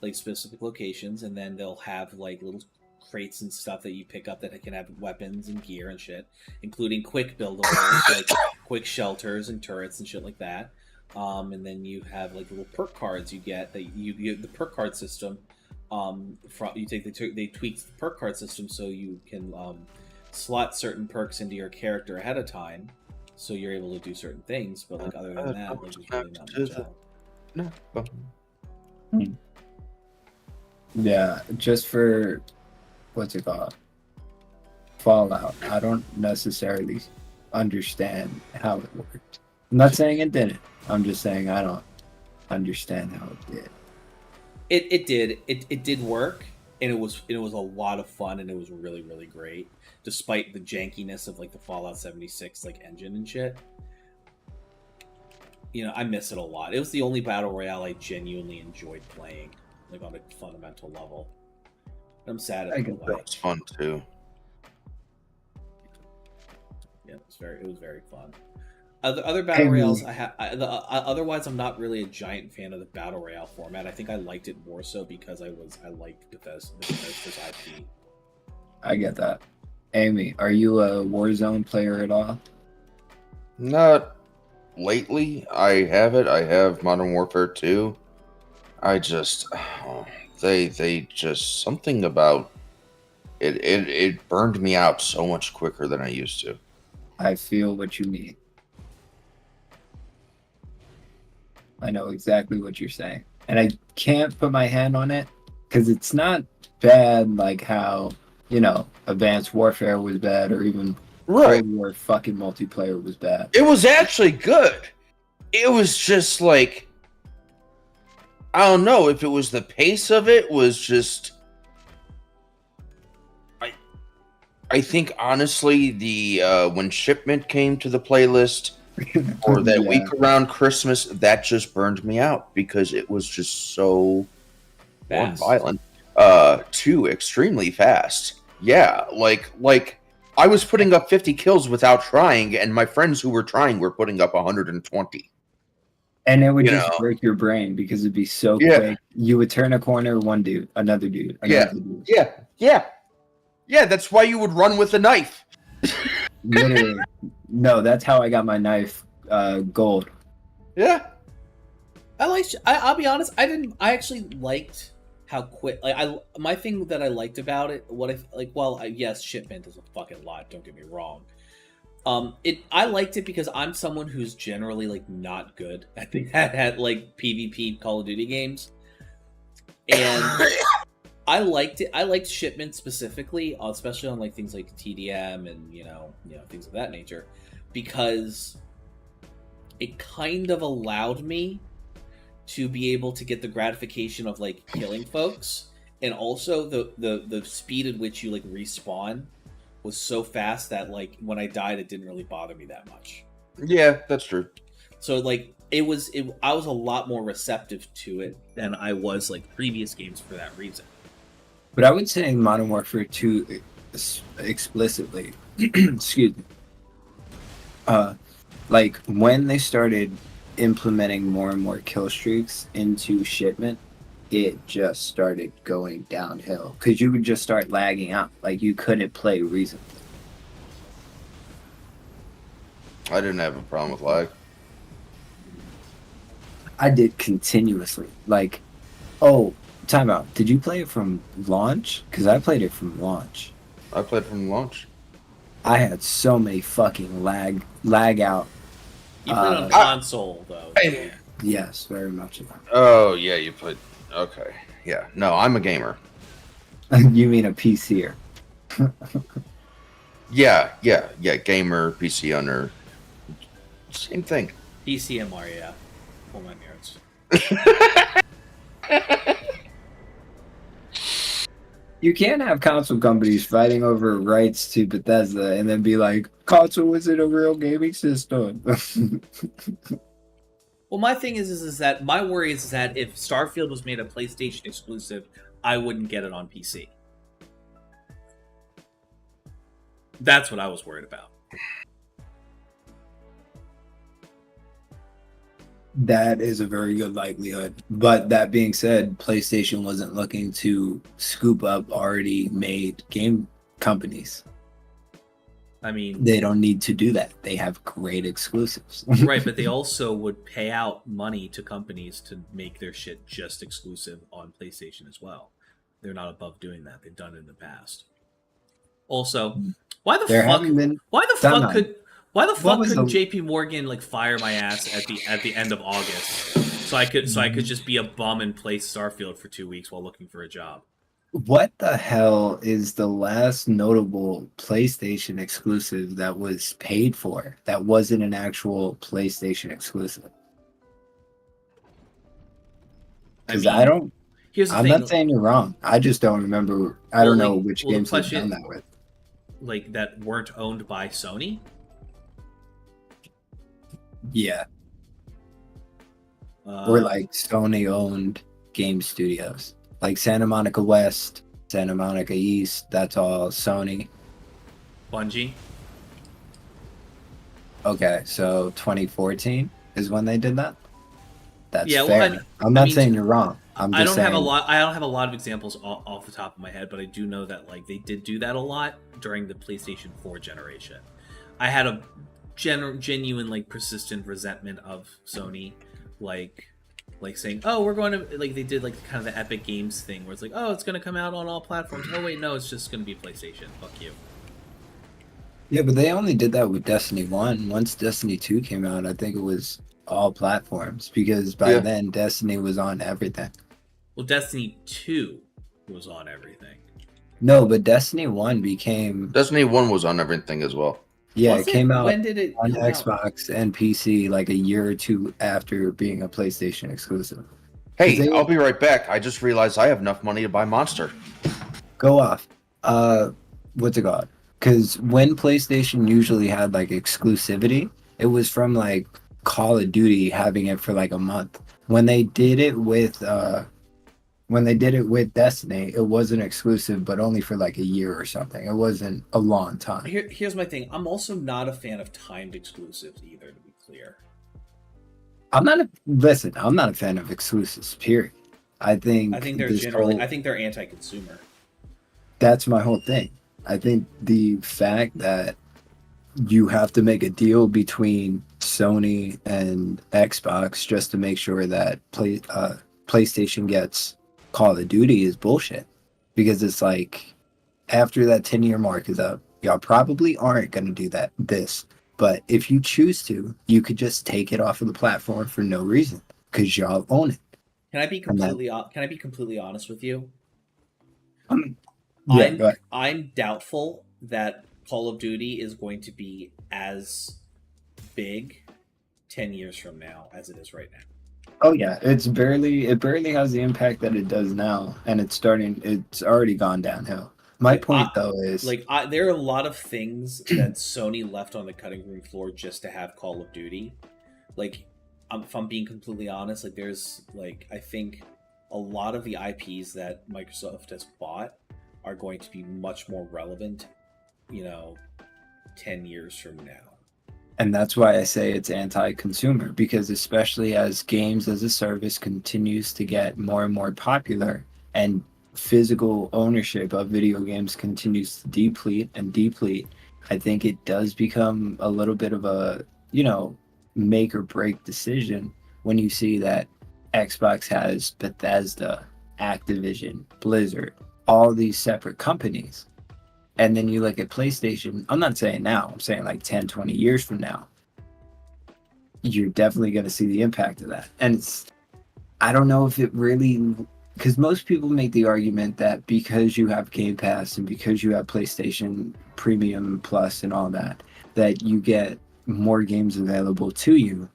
like specific locations, and then they'll have like little crates and stuff that you pick up that can have weapons and gear and shit, including quick buildables like quick shelters and turrets and shit like that. And then you have like little perk cards you get that you the perk card system. They tweaked the perk card system so you can slot certain perks into your character ahead of time, so you're able to do certain things. But like other than that, like, there's really not much else. Yeah, just for what's it called? Fallout. I don't necessarily understand how it worked. I'm not saying it didn't. I'm just saying I don't understand how it did. It did work, and it was a lot of fun, and it was really, really great, despite the jankiness of like the Fallout 76 like engine and shit. You know, I miss it a lot. It was the only battle royale I genuinely enjoyed playing, like on a fundamental level. I'm sad I it can went away. It's fun too. Yeah, it was very fun. Other battle royales, otherwise, I'm not really a giant fan of the battle royale format. I think I liked it more so because I liked Bethesda's IP. I get that. Amy, are you a Warzone player at all? Not lately. I have it. I have Modern Warfare 2. I just they just something about it burned me out so much quicker than I used to. I feel what you mean. I know exactly what you're saying. And I can't put my hand on it because it's not bad like how, Advanced Warfare was bad or even Right. Cold War fucking multiplayer was bad. It was actually good. It was just like, I don't know if it was the pace of it was just. I think honestly, the when Shipment came to the playlist or that week around Christmas, that just burned me out because it was just so violent. Too extremely fast. Yeah, like I was putting up 50 kills without trying, and my friends who were trying were putting up 120. And it would just break your brain because it'd be so quick. You would turn a corner, one dude, another dude, another dude. Yeah, that's why you would run with a knife. Literally. No, that's how I got my knife gold. Yeah. I'll be honest, I actually liked how quick, my thing that I liked about it, yes, Shipment is a fucking lot, don't get me wrong. I liked it because I'm someone who's generally not good at PvP Call of Duty games. And I liked it. I liked Shipment specifically, especially on things like TDM and things of that nature, because it kind of allowed me to be able to get the gratification of killing folks, and also the speed at which you respawn was so fast that when I died, it didn't really bother me that much. Yeah, that's true. So I was a lot more receptive to it than I was previous games for that reason. But I would say Modern Warfare 2 explicitly, excuse me, when they started implementing more and more kill streaks into Shipment, it just started going downhill because you would just start lagging out. You couldn't play reasonably. I didn't have a problem with lag. I did continuously. Time out. Did you play it from launch? Because I played it from launch. I played from launch. I had so many fucking lag out. You played on console, though. Yes, very much. Oh, yeah, you played... Okay. Yeah. No, I'm a gamer. You mean a PCer? Yeah. Gamer, PC owner. Same thing. PCMR, yeah. Pull my nerds. You can't have console companies fighting over rights to Bethesda and then be like, console isn't a real gaming system. Well, my thing is that my worry is that if Starfield was made a PlayStation exclusive, I wouldn't get it on PC. That's what I was worried about. That is a very good likelihood. But that being said, PlayStation wasn't looking to scoop up already made game companies. I mean, they don't need to do that. They have great exclusives. Right, but they also would pay out money to companies to make their shit just exclusive on PlayStation as well. They're not above doing that. They've done it in the past. Also, why the fuck couldn't JP Morgan fire my ass at the end of August so I could just be a bum and play Starfield for 2 weeks while looking for a job? What the hell is the last notable PlayStation exclusive that was paid for that wasn't an actual PlayStation exclusive? Because I'm not saying you're wrong. I just don't remember. I don't know which games they've done that with. That weren't owned by Sony? Yeah. Or Sony owned game studios. Santa Monica West, Santa Monica East, that's all Sony. Bungie? Okay, so 2014 is when they did that. That's Yeah, fair. well, I'm I not mean, saying you're wrong. I'm I just don't have a saying. lot. I don't have a lot of examples off the top of my head, but I do know that like they did do that a lot during the PlayStation 4 generation. I had a genuine like persistent resentment of Sony, like saying, "Oh, we're going to like," they did like kind of the Epic Games thing where it's like, "Oh, it's going to come out on all platforms." Oh wait, no, it's just going to be PlayStation. Fuck you. Yeah, but they only did that with Destiny 1. Once Destiny 2 came out, I think it was all platforms because by Yeah. then Destiny was on everything. Well, Destiny 2 was on everything. No, but Destiny 1 became, Destiny 1 was on everything as well. yeah, Was it came out When did it on come out? Xbox and PC like a year or two after being a PlayStation exclusive. 'Cause Hey, they I'll be right back. I just realized I have enough money to buy Monster. go off. What's it called? Because when PlayStation usually had like exclusivity, it was from like Call of Duty having it for like a month. When they did it with Destiny, it wasn't exclusive, but only for like a year or something. It wasn't a long time. Here's my thing. I'm also not a fan of timed exclusives either, to be clear. I'm not a fan of exclusives, period. I think I think they're anti-consumer. that's my whole thing. I think the fact that you have to make a deal between Sony and Xbox just to make sure that PlayStation gets Call of Duty is bullshit. Because it's like after that 10-year mark is up, y'all probably aren't going to do this. But if you choose to, you could just take it off of the platform for no reason because y'all own it. Can I be completely honest with you? Yeah, go ahead. I'm doubtful that Call of Duty is going to be as big 10 years from now as it is right now. Oh yeah, it barely has the impact that it does now, and it's already gone downhill. My point though is there are a lot of things that Sony left on the cutting room floor just to have Call of Duty. Like, if I'm being completely honest, like there's like I think a lot of the IPs that Microsoft has bought are going to be much more relevant, 10 years from now. and that's why I say it's anti-consumer, because especially as games as a service continues to get more and more popular and physical ownership of video games continues to deplete and deplete, I think it does become a little bit of a, make or break decision when you see that Xbox has Bethesda, Activision, Blizzard, all these separate companies. And then you look at PlayStation, I'm not saying now, I'm saying like 10, 20 years from now, you're definitely going to see the impact of that. And I don't know if it really, because most people make the argument that because you have Game Pass and because you have PlayStation Premium Plus and all that, that you get more games available to you.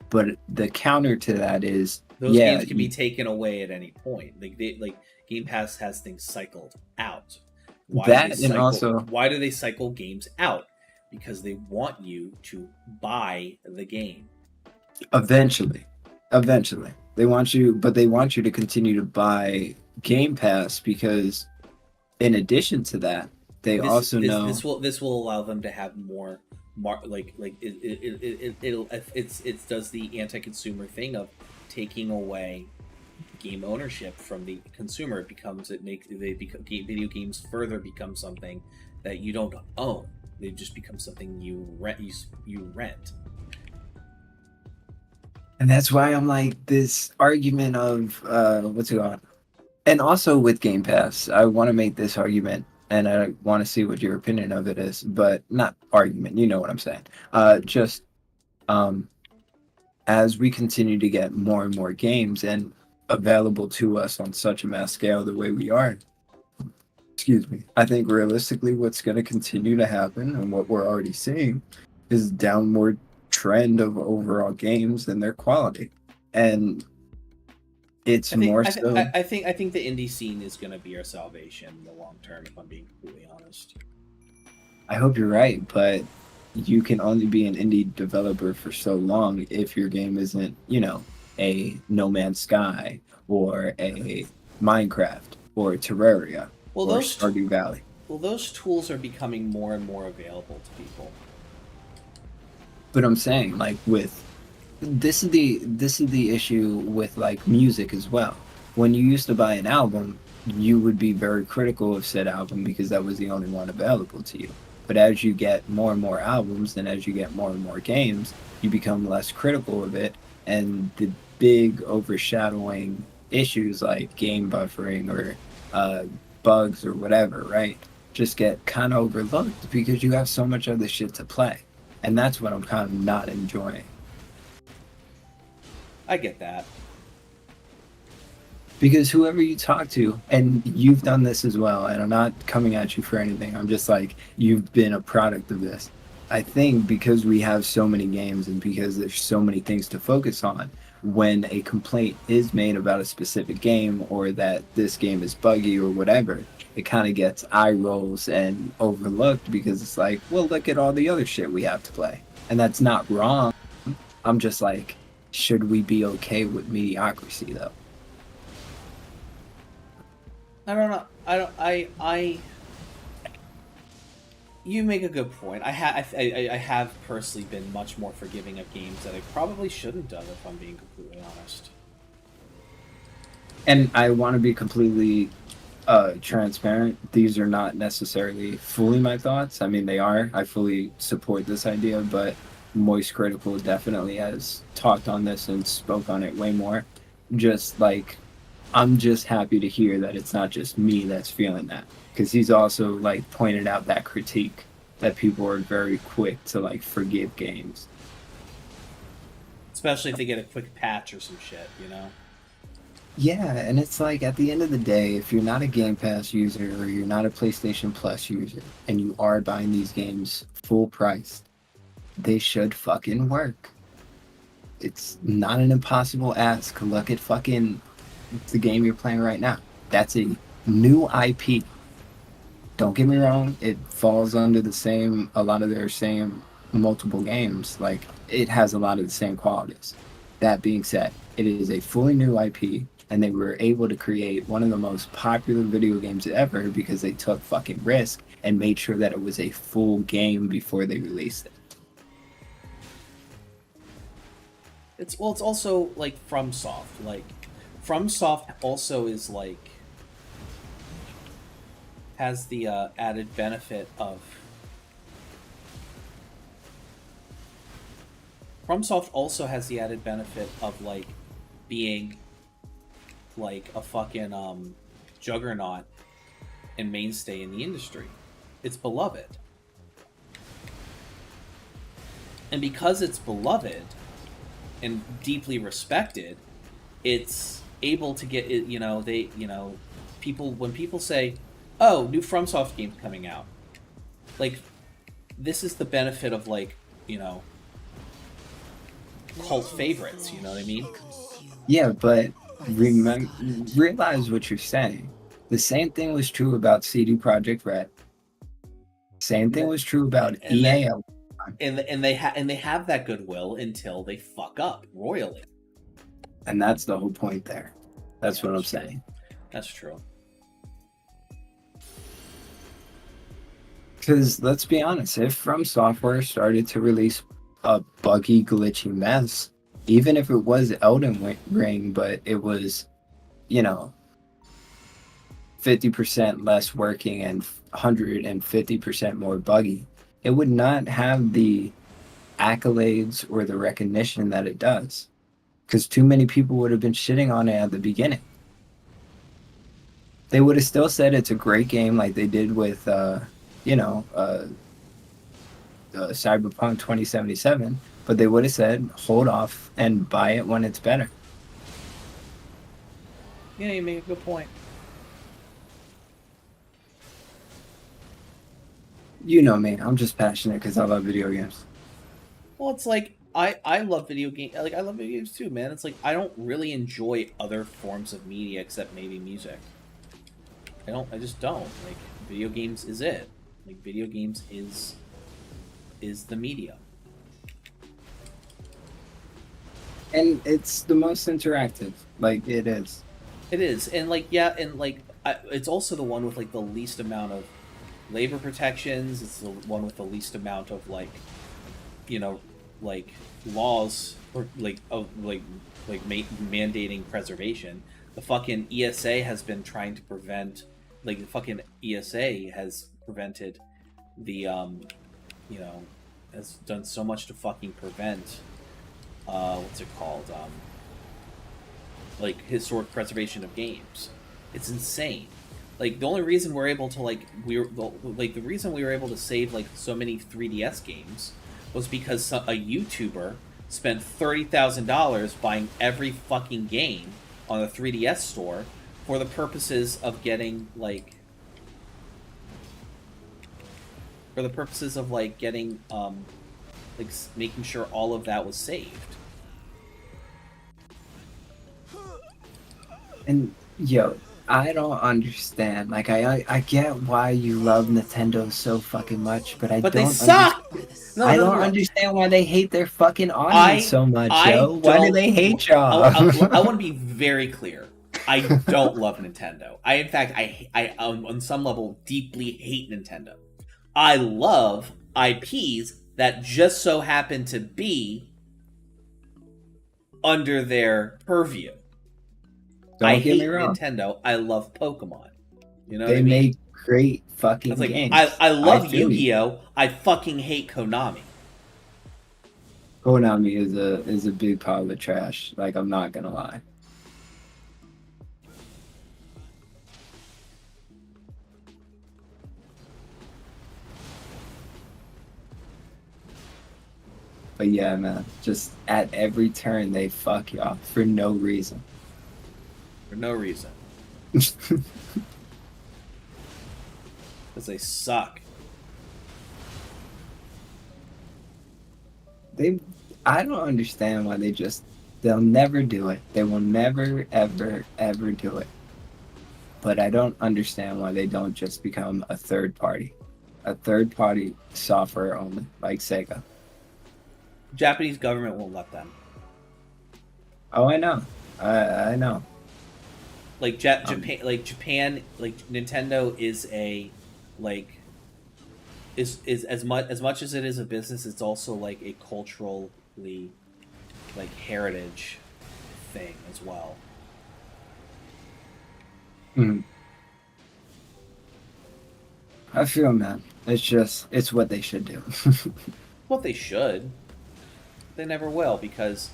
But the counter to that is those games can be taken away at any point. Like Game Pass has things cycled out. Why do they cycle games out? Because they want you to buy the game. Eventually. They want you to continue to buy Game Pass because in addition to that, this will allow them to have more it does the anti-consumer thing of taking away game ownership from the consumer. Video games further become something that you don't own. They just become something you rent. And that's why I'm like this argument of what's it called? And also with Game Pass, I want to make this argument and I want to see what your opinion of it is, but not argument, you know what I'm saying. As we continue to get more and more games and available to us on such a mass scale the way we are, I think realistically what's going to continue to happen and what we're already seeing is downward trend of overall games and their quality. And I think the indie scene is going to be our salvation in the long term, if I'm being completely honest. I hope you're right, but you can only be an indie developer for so long if your game isn't, a No Man's Sky or a Minecraft or Terraria or Stardew Valley. Well, those tools are becoming more and more available to people. But I'm saying, like, with this is the issue with like music as well. When you used to buy an album, you would be very critical of said album because that was the only one available to you. But as you get more and more albums and as you get more and more games, you become less critical of it, and the big overshadowing issues like game buffering or bugs or whatever, right, just get kind of overlooked because you have so much other shit to play. And that's what I'm kind of not enjoying. I get that. Because whoever you talk to, and you've done this as well, and I'm not coming at you for anything, I'm just like, you've been a product of this. I think because we have so many games and because there's so many things to focus on, when a complaint is made about a specific game or that this game is buggy or whatever, it kind of gets eye rolls and overlooked because it's like, well, look at all the other shit we have to play. And that's not wrong. I'm just like, should we be okay with mediocrity though? I don't know. I you make a good point. I have personally been much more forgiving of games that I probably shouldn't have, if I'm being completely honest. And I want to be completely transparent. These are not necessarily fully my thoughts. I mean, they are. I fully support this idea, but Moist Critical definitely has talked on this and spoke on it way more. Just like, I'm just happy to hear that it's not just me that's feeling that, because he's also like pointed out that critique that people are very quick to like forgive games, Especially if they get a quick patch or some shit, you know? Yeah, and it's like at the end of the day, if you're not a Game Pass user or you're not a PlayStation Plus user and you are buying these games full price, they should fucking work. It's not an impossible ask. Look at fucking the game you're playing right now. That's a new IP. Don't get me wrong, it falls under a lot of their same multiple games. Like, it has a lot of the same qualities. That being said, it is a fully new IP, and they were able to create one of the most popular video games ever because they took fucking risk and made sure that it was a full game before they released it. It's also like FromSoft. Like, FromSoft also is like has the added benefit of FromSoft also has the added benefit of like being like a fucking juggernaut and mainstay in the industry. It's beloved. And because it's beloved and deeply respected, it's able to get it, people, when people say, oh, new FromSoft game's coming out, like, this is the benefit of, like, cult favorites, you know what I mean? Yeah, but realize what you're saying. The same thing was true about CD Projekt Red. Same thing was true about EA. And they have that goodwill until they fuck up royally. And that's the whole point there. That's what I'm saying. That's true. Because let's be honest, if From Software started to release a buggy, glitchy mess, even if it was Elden Ring, but it was, 50% less working and 150% more buggy, it would not have the accolades or the recognition that it does. Because too many people would have been shitting on it at the beginning. They would have still said it's a great game like they did with, Cyberpunk 2077, but they would have said, hold off and buy it when it's better. Yeah, you make a good point. You know me, I'm just passionate because I love video games. Well, it's like, I love video games. Like, I love video games too, man. It's like, I don't really enjoy other forms of media except maybe music. I just don't. Like, video games is it. Like, video games is the medium. And it's the most interactive. Like, it is. It is. And, like, yeah, and, like, it's also the one with, like, the least amount of labor protections. It's the one with the least amount of, like, like laws or mandating preservation. The fucking ESA has been trying to prevent, like the fucking ESA has prevented the you know, has done so much to fucking prevent what's it called, like historic preservation of games. It's insane. Like the only reason we're able to the reason we were able to save like so many 3DS games was because a YouTuber spent $30,000 buying every fucking game on the 3DS store for the purposes of getting making sure all of that was saved. And yo, I don't understand. Like, I get why you love Nintendo so fucking much, but They suck. I don't understand why they hate their fucking audience so much, yo. Why do they hate y'all? I want to be very clear. I don't love Nintendo. In fact, I on some level deeply hate Nintendo. I love IPs that just so happen to be under their purview. Don't get me wrong. Nintendo. I love Pokemon. You know they what I mean? make great fucking games. I love Yu-Gi-Oh! I fucking hate Konami. Konami is a big pile of trash. Like, I'm not gonna lie. But yeah, man, just at every turn they fuck y'all for no reason. For no reason. Because they suck. I don't understand why they'll never do it. They will never, ever, ever do it. But I don't understand why they don't just become a third party software only, like Sega. Japanese government won't let them. Oh, I know. I know. Like Japan, Nintendo is is as much as it is a business, it's also like a culturally heritage thing as well. I feel, man. It's what they should do. What they should. They never will because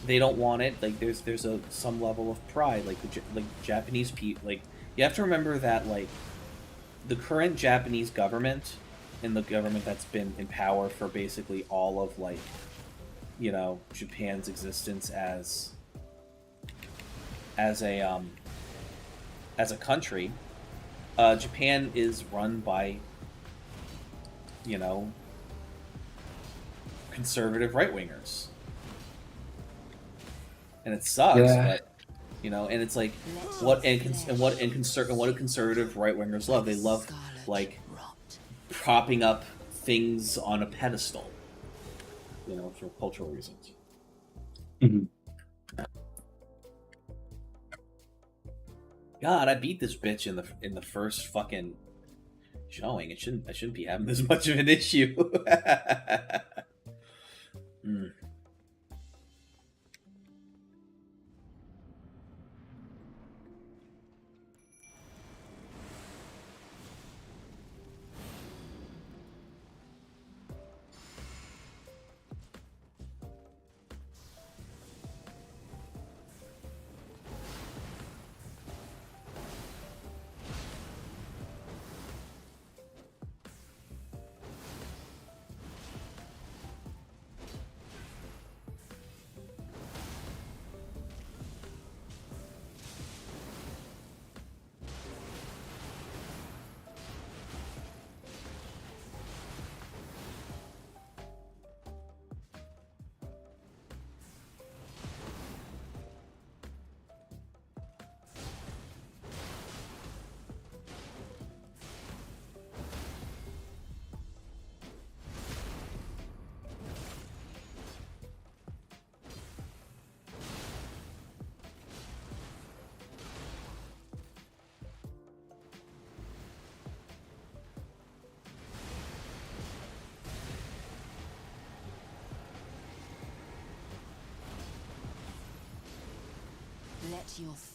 they don't want it. Like there's some level of pride. Like Japanese people. Like you have to remember that the current Japanese government and the government that's been in power for basically all of Japan's existence as a country. Japan is run by conservative right-wingers, and it sucks. Yeah. But and it's like what do conservative right-wingers love? They love propping up things on a pedestal, for cultural reasons. God, I beat this bitch in the first fucking showing. I shouldn't be having this much of an issue.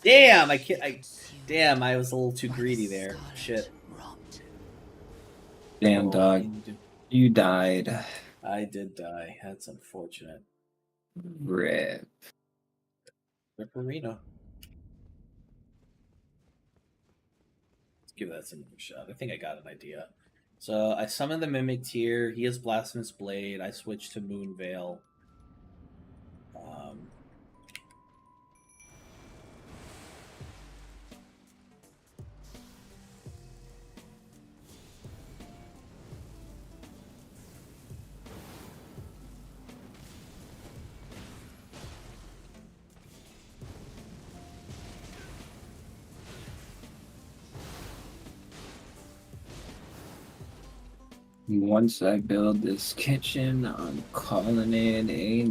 Damn, I can't. Damn, I was a little too greedy there. Shit. Damn, Oh, dog. You died. I did die. That's unfortunate. Rip. Ripperino. Let's give that some shot. I think I got an idea. So I summon the Mimic Tier. He has Blasphemous Blade. I switch to Moonveil. Once I build this kitchen, I'm calling it a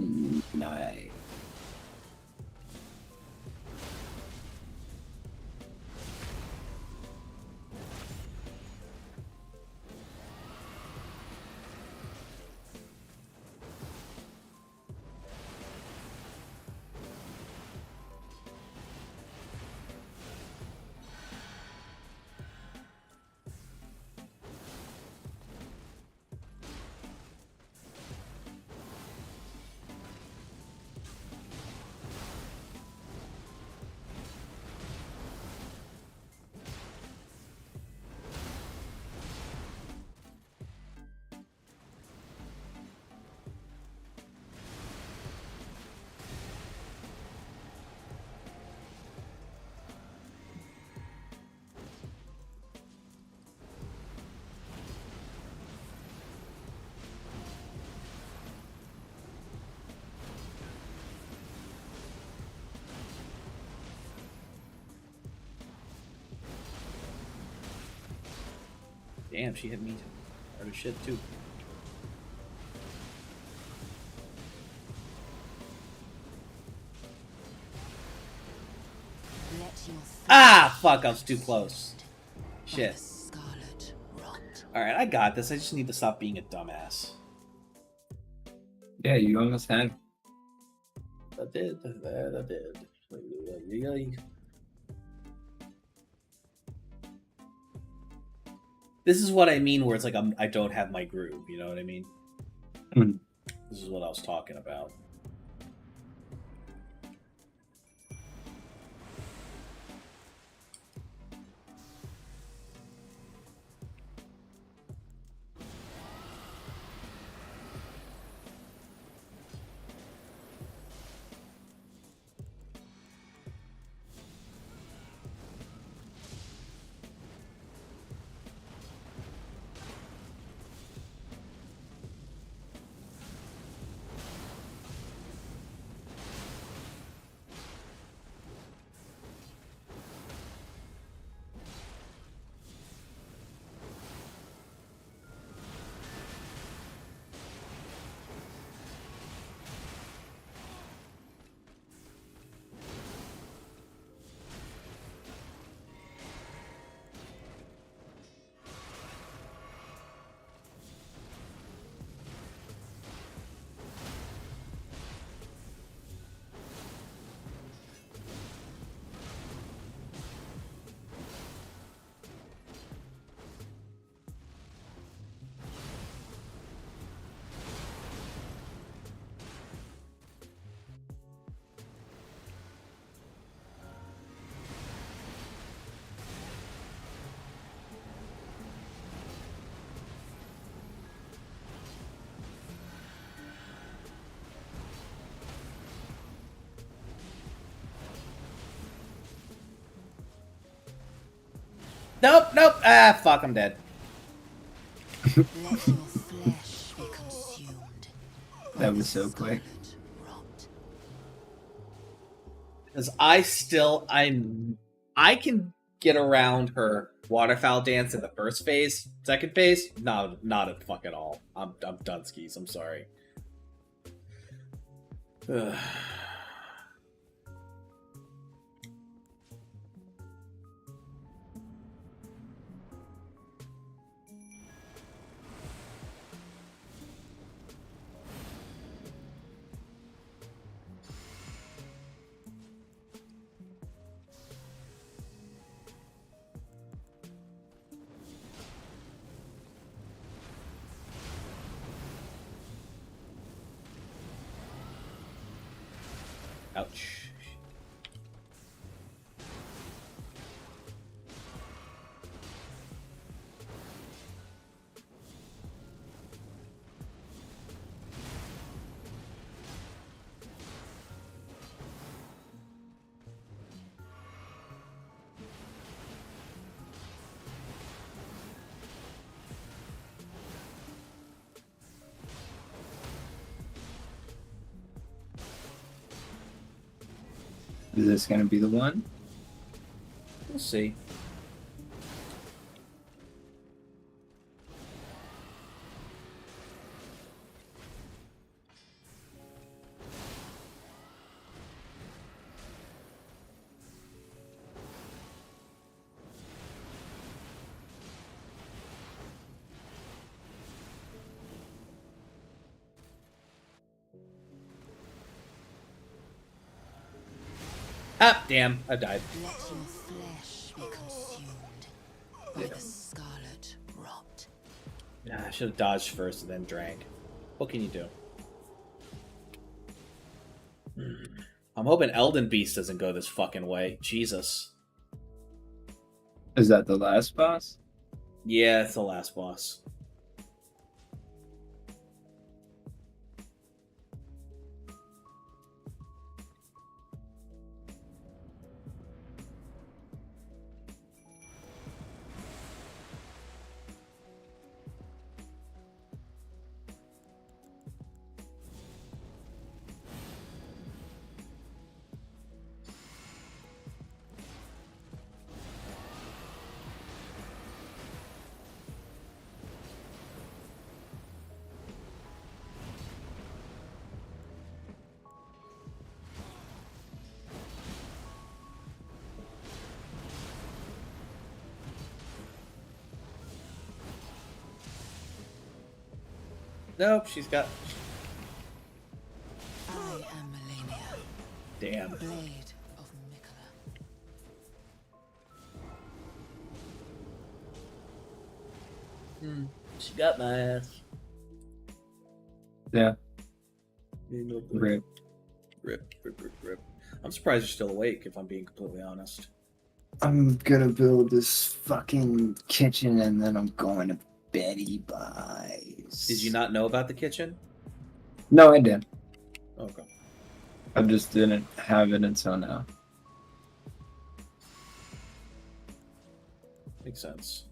night. Damn, she hit me hard as shit too. Ah, fuck! I was too close. Shit. All right, I got this. I just need to stop being a dumbass. Yeah, you almost had. I did. I did. Really. This is what I mean, where it's like I don't have my groove. You know what I mean? Mm. This is what I was talking about. Nope, nope. Ah, fuck, I'm dead. Let your flesh be consumed. That was so quick. Because I can get around her waterfowl dance in the first phase. Second phase, not a fuck at all. I'm done skis. I'm sorry. Ugh. Is this gonna be the one? We'll see. Ah, damn, I died. Let your flesh be consumed by the scarlet rot. Nah, I should have dodged first and then drank. What can you do? I'm hoping Elden Beast doesn't go this fucking way. Jesus. Is that the last boss? Yeah, it's the last boss. Nope, she's got... I am Malenia, Damn. blade of Mikola. She got my ass. Yeah. Rip. Rip. Rip. I'm surprised you're still awake, if I'm being completely honest. I'm gonna build this fucking kitchen and then I'm going to Betty Buys. Did you not know about the kitchen? No, I did. Okay. I just didn't have it until now. Makes sense.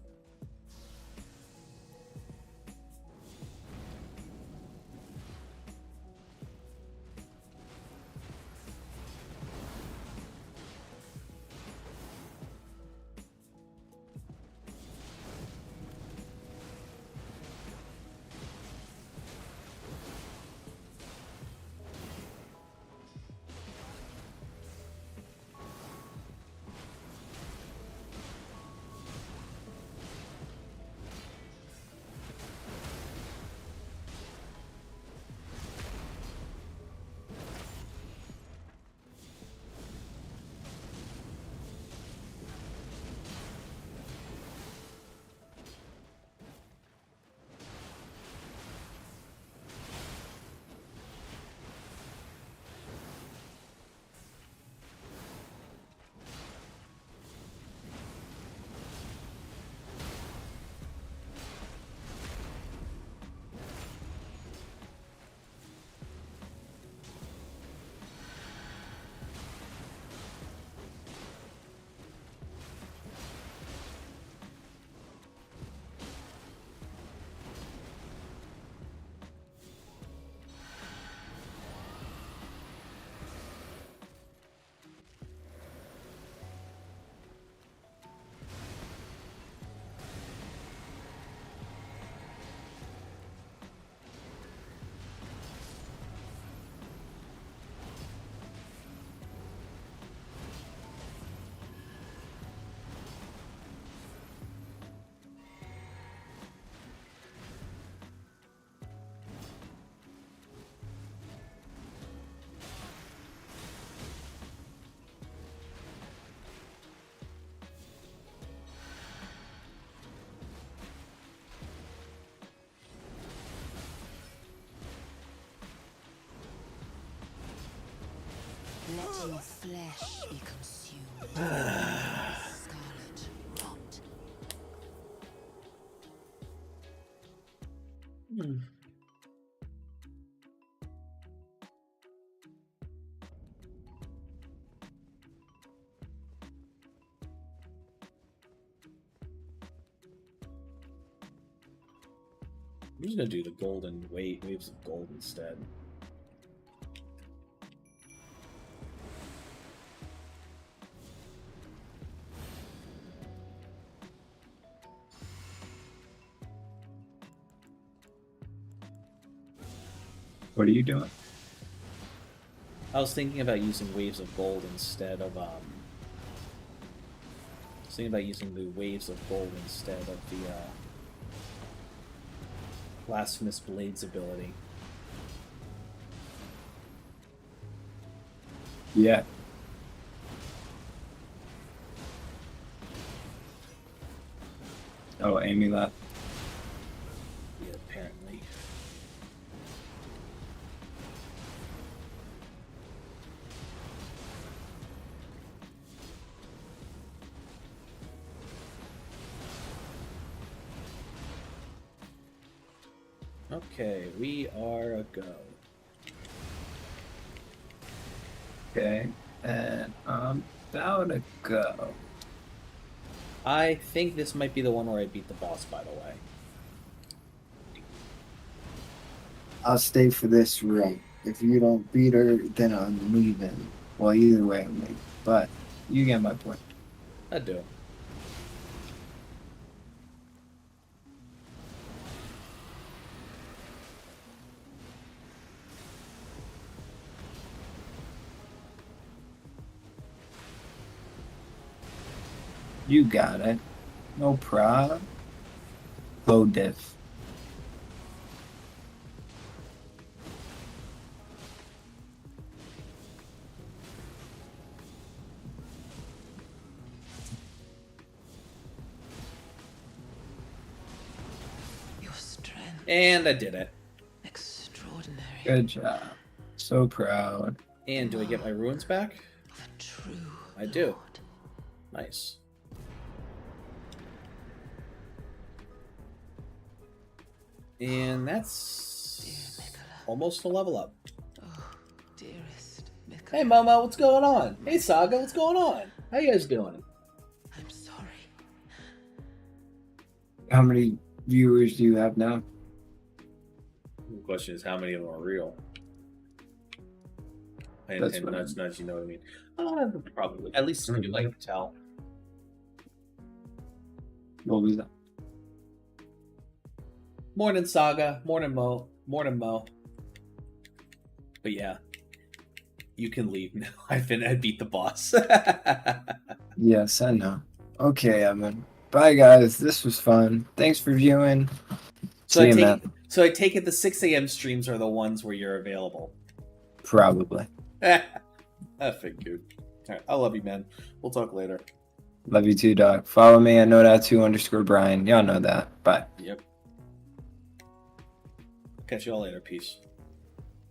Let your flesh be consumed by the scarlet rot. I'm just gonna do the golden waves of gold instead. What are you doing? I was thinking about using waves of gold instead of I was thinking about using the waves of gold instead of the blasphemous blades ability. Yeah. Oh, Amy left. Yeah, apparently. Okay, we are a go. Okay. And I'm about to go. I think this might be the one where I beat the boss, by the way. I'll stay for this run. If you don't beat her, then I'm leaving. Well, either way, I'm leaving. But you get my point. I do. You got it. No problem. Low diff. Your strength. And I did it. Extraordinary. Good job. So proud. And do I get my ruins back? Of a true I do. lord. Nice. And that's almost a level up. Oh, dearest Mika. Hey Momo, what's going on? Hey Saga, what's going on? How you guys doing? I'm sorry. How many viewers do you have now? The question is, how many of them are real? And, That's and what I nudge, you know what I mean? Probably. At least you like to tell. What was that? Morning Saga, morning Mo, morning Mo. But yeah, you can leave now. I beat the boss. Yes, I know. Okay, Evan. Bye, guys. This was fun. Thanks for viewing. So See you, man. I take it the 6 a.m. streams are the ones where you're available. Probably. I figured. All right, I love you, man. We'll talk later. Love you too, dog. Follow me at no.2_Brian. Y'all know that. Bye. Yep. Catch you all later. Peace.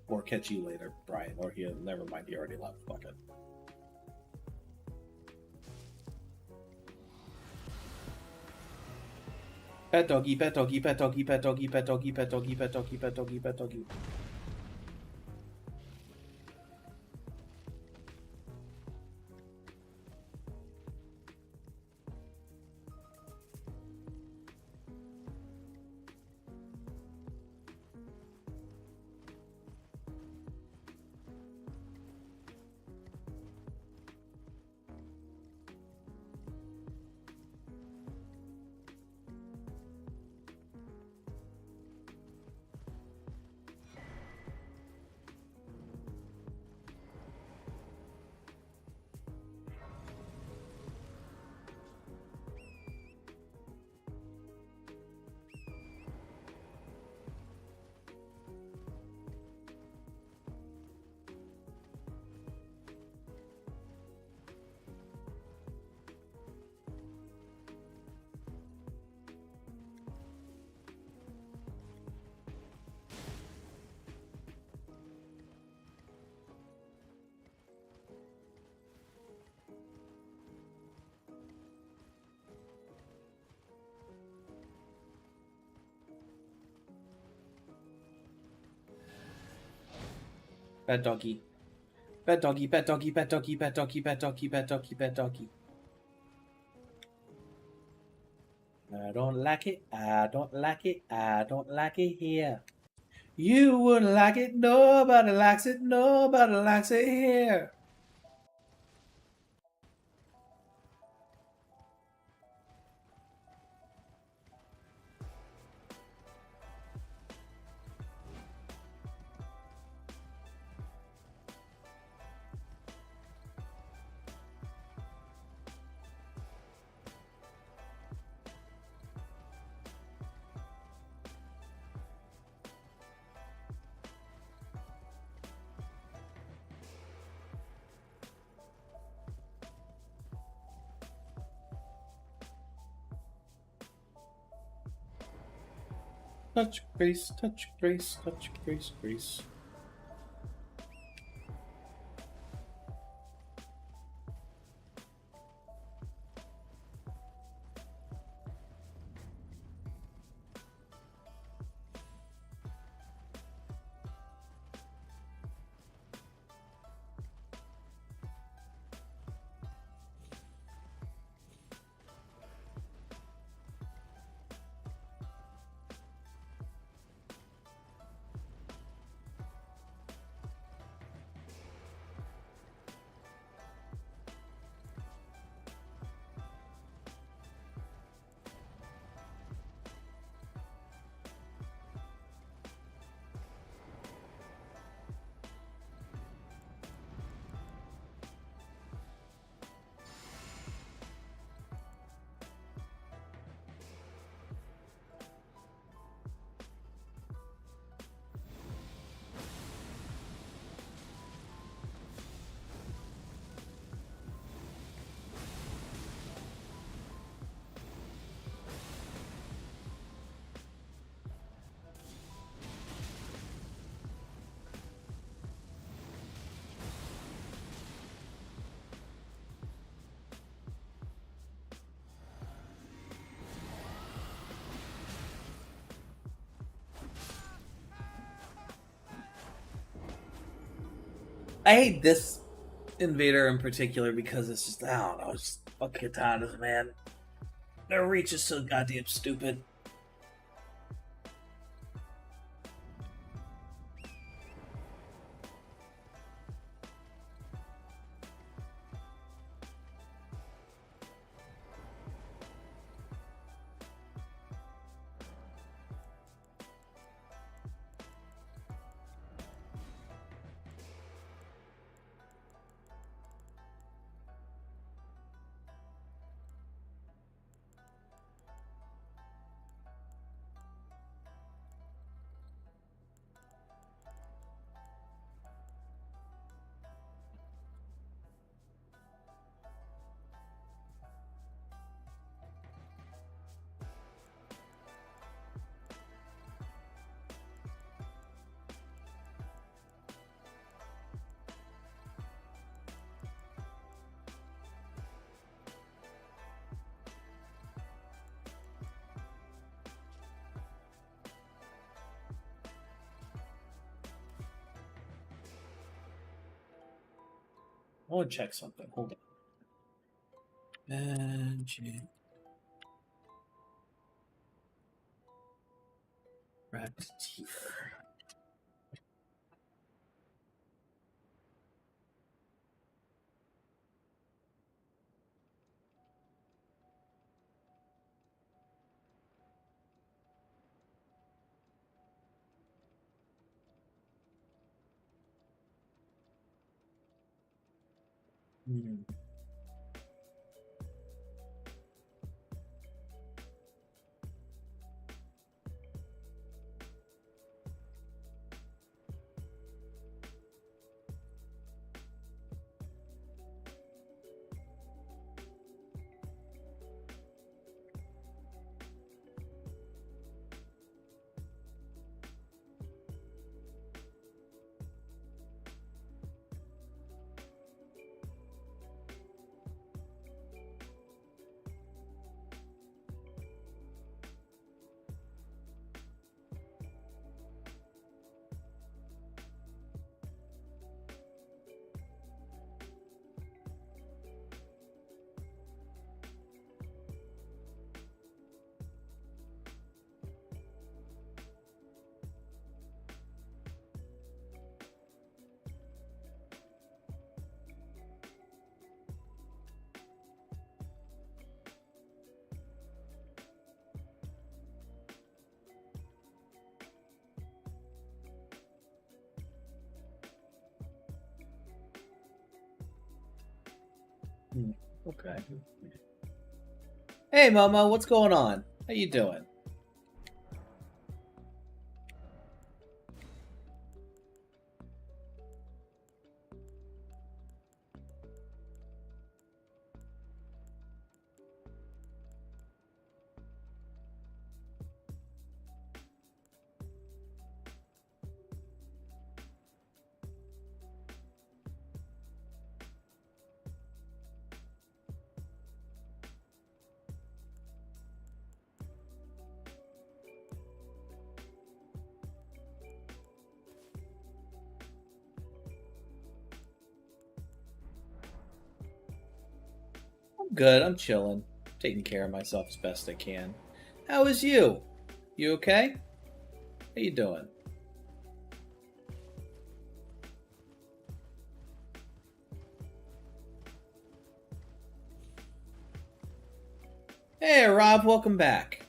Or catch you later, Brian. Or never mind. He already left. Fuck it. Pet doggy, pet doggy, pet doggy, pet doggy, pet doggy, pet doggy, pet doggy, pet doggy, pet doggy. Bad doggy. Bad doggy, bad doggy, bad doggy, bad doggy, bad doggy, bad doggy, bad doggy. I don't like it, I don't like it, I don't like it here. You wouldn't like it, nobody likes it here. Touch grace, touch grace, touch grace, grace. I hate this invader in particular because it's just, I don't know, it's just fucking katanas, man. Their reach is so goddamn stupid. I want to check something. Hold on. Magic. Rabbit teeth. Hmm. Okay. Hey, Momo, what's going on? How you doing? Good, I'm chilling. Taking care of myself as best I can. How is you? You okay? How you doing? Hey, Rob, welcome back.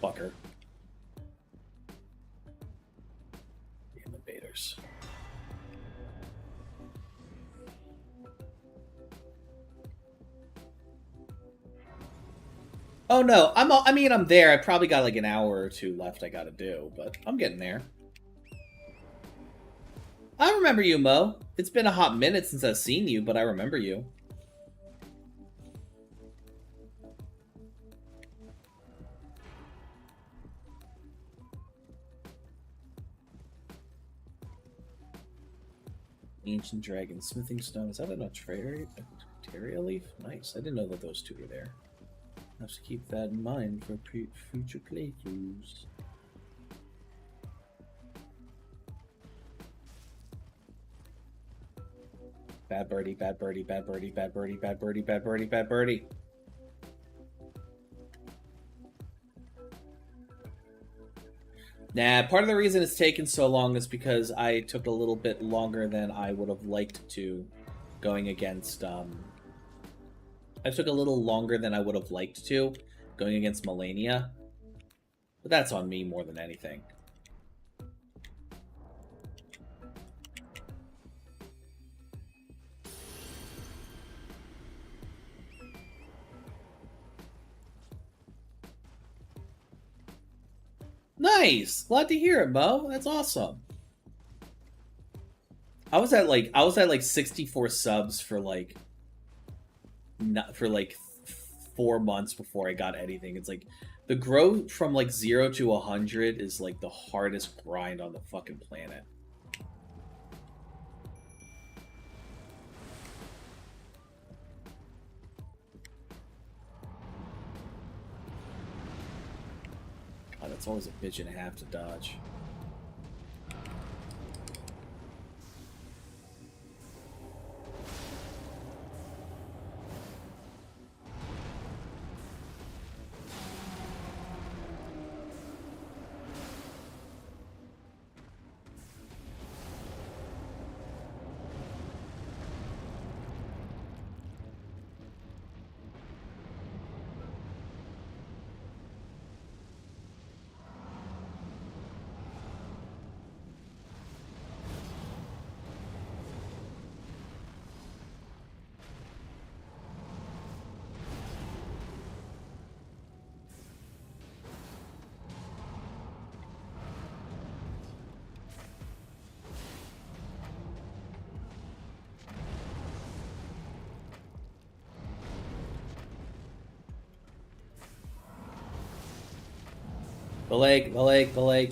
Fucker. Damn invaders. Oh no, I'm there. I probably got like an hour or two left I gotta do, but I'm getting there. I remember you, Mo. It's been a hot minute since I've seen you, but I remember you. Ancient Dragon, Smithing Stone. Is that an Terria Leaf? Nice. I didn't know that those two were there. I have to keep that in mind for future playthroughs. Bad birdie, bad birdie, bad birdie, bad birdie, bad birdie, bad birdie, bad birdie. Nah, part of the reason it's taken so long is because I took a little bit longer than I would have liked to going against, I took a little longer than I would have liked to going against Malenia. But that's on me more than anything. Nice! Glad to hear it, Mo. That's awesome. I was at like 64 subs for like 4 months before I got anything. It's like the growth from like 0 to 100 is like the hardest grind on the fucking planet. God, that's always a bitch and a half to dodge. The leg,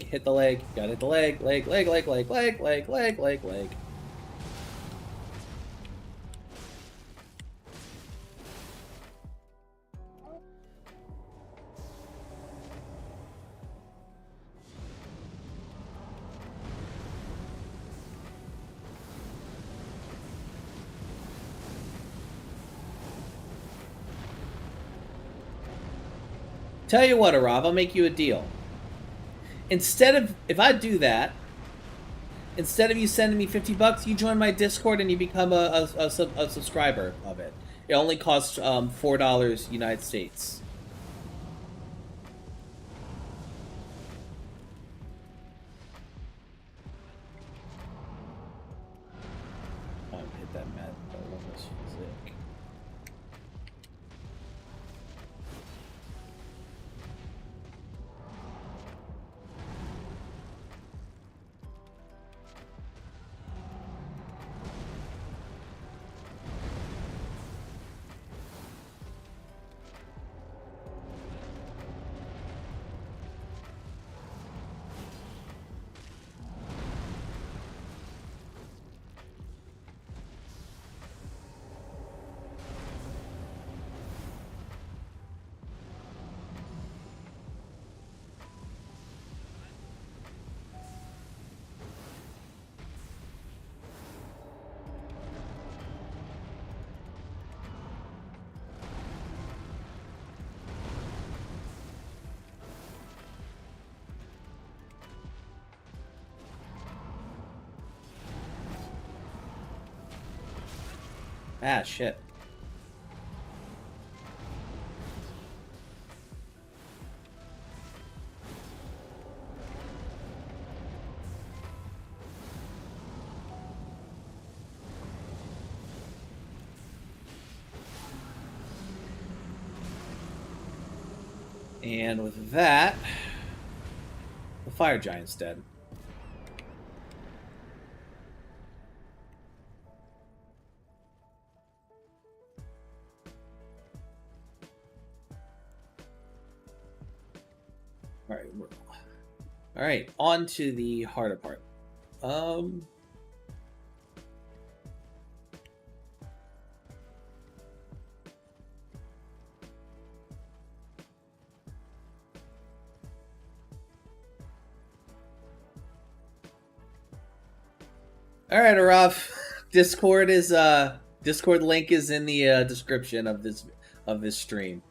hit the leg, gotta hit the leg, leg. Tell you what, Arav, I'll make you a deal. Instead of, if I do that, instead of you sending me $50, you join my Discord and you become a subscriber of it. It only costs $4 United States. Hit that mat. That one was sick. Ah, shit. And with that, the fire giant's dead. All right, on to the harder part. All right, Araf. Discord link is in the description of this stream.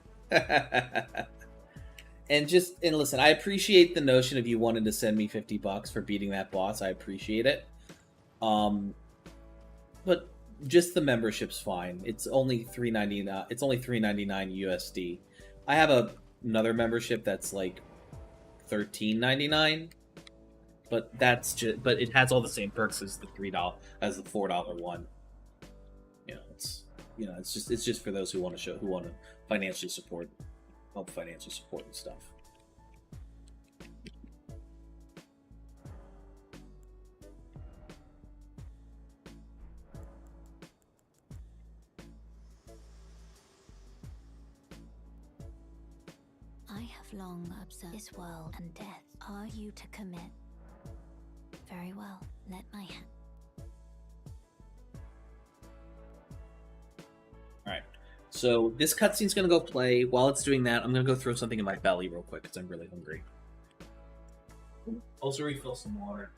And listen, I appreciate the notion of you wanting to send me $50 for beating that boss. I appreciate it. But just the membership's fine. It's only $3.99. It's only $3.99 USD. I have another membership that's like $13.99. But but it has all the same perks as the $4 one. It's just for those who want to financially support, help financially support and stuff. I have long observed this world and death. Are you to commit? Very well, let my hand. Alright, so this cutscene's gonna go play. While it's doing that, I'm gonna go throw something in my belly real quick because I'm really hungry. Also refill some water.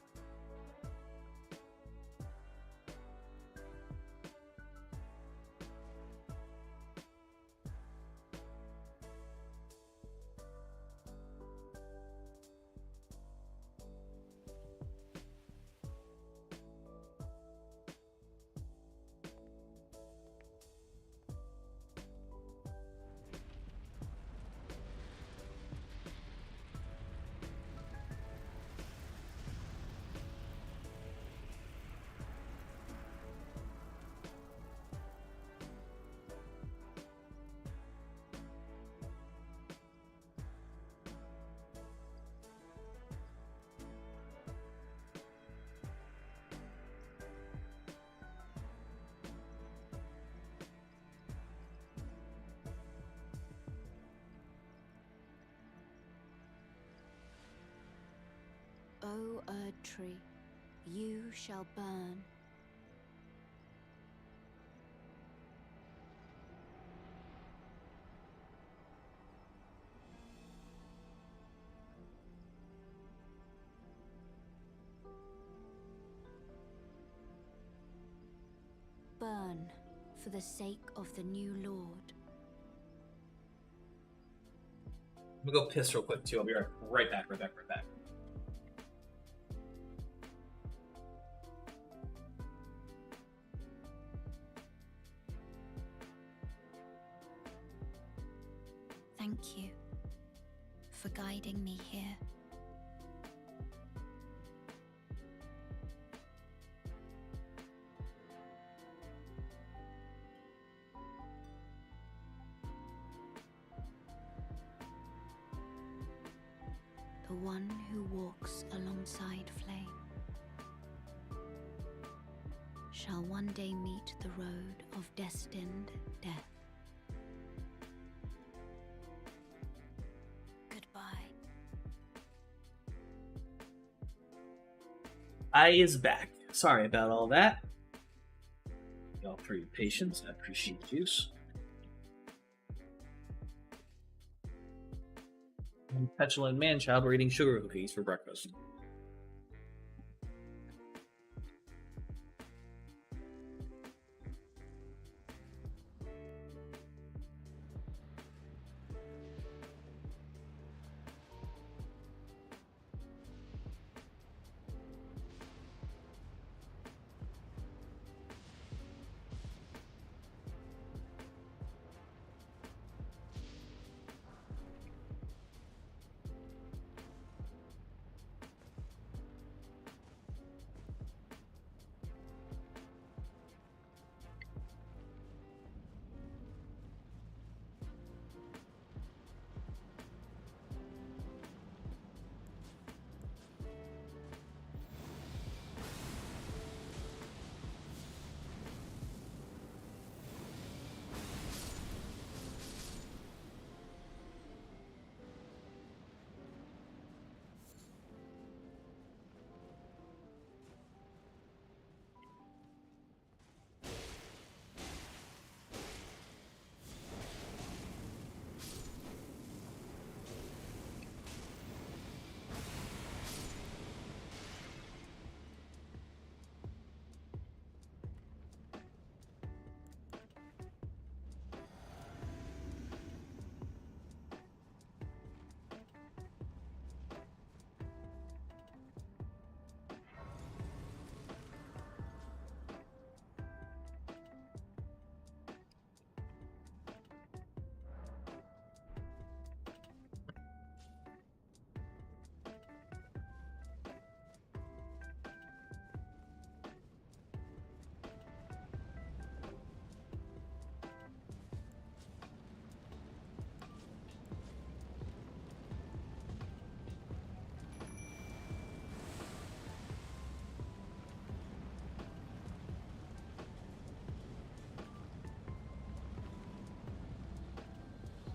O Erd tree, you shall burn. Burn for the sake of the new Lord. I'm gonna go piss real quick too. I'll be right back. Thank you for guiding me here. The one who walks alongside flame shall one day meet the road of destined death. Goodbye. I is back. Sorry about all that. Y'all for your patience. I appreciate you. Petulant man-child were eating sugar cookies for breakfast.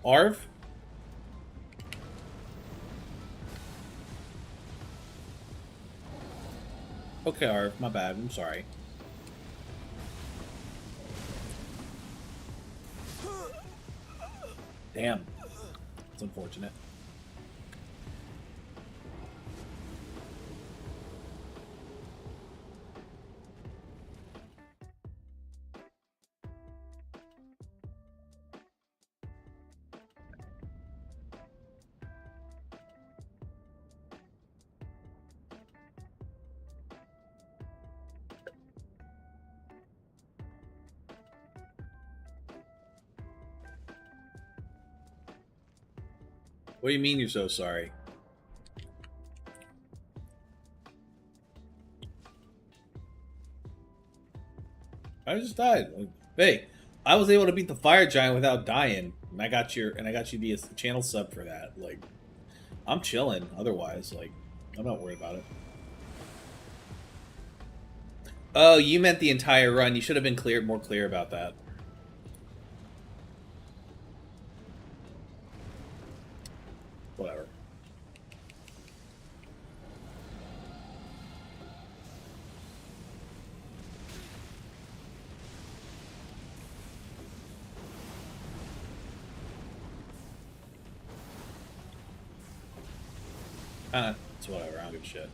Arv? Okay, Arv, my bad. I'm sorry. Damn. It's unfortunate. What do you mean you're so sorry? I just died. Hey, I was able to beat the fire giant without dying, and I got you the channel sub for that. Like, I'm chilling. Otherwise, like, I'm not worried about it. Oh, you meant the entire run. You should have been more clear about that. Whatever. It's whatever. I don't give a shit.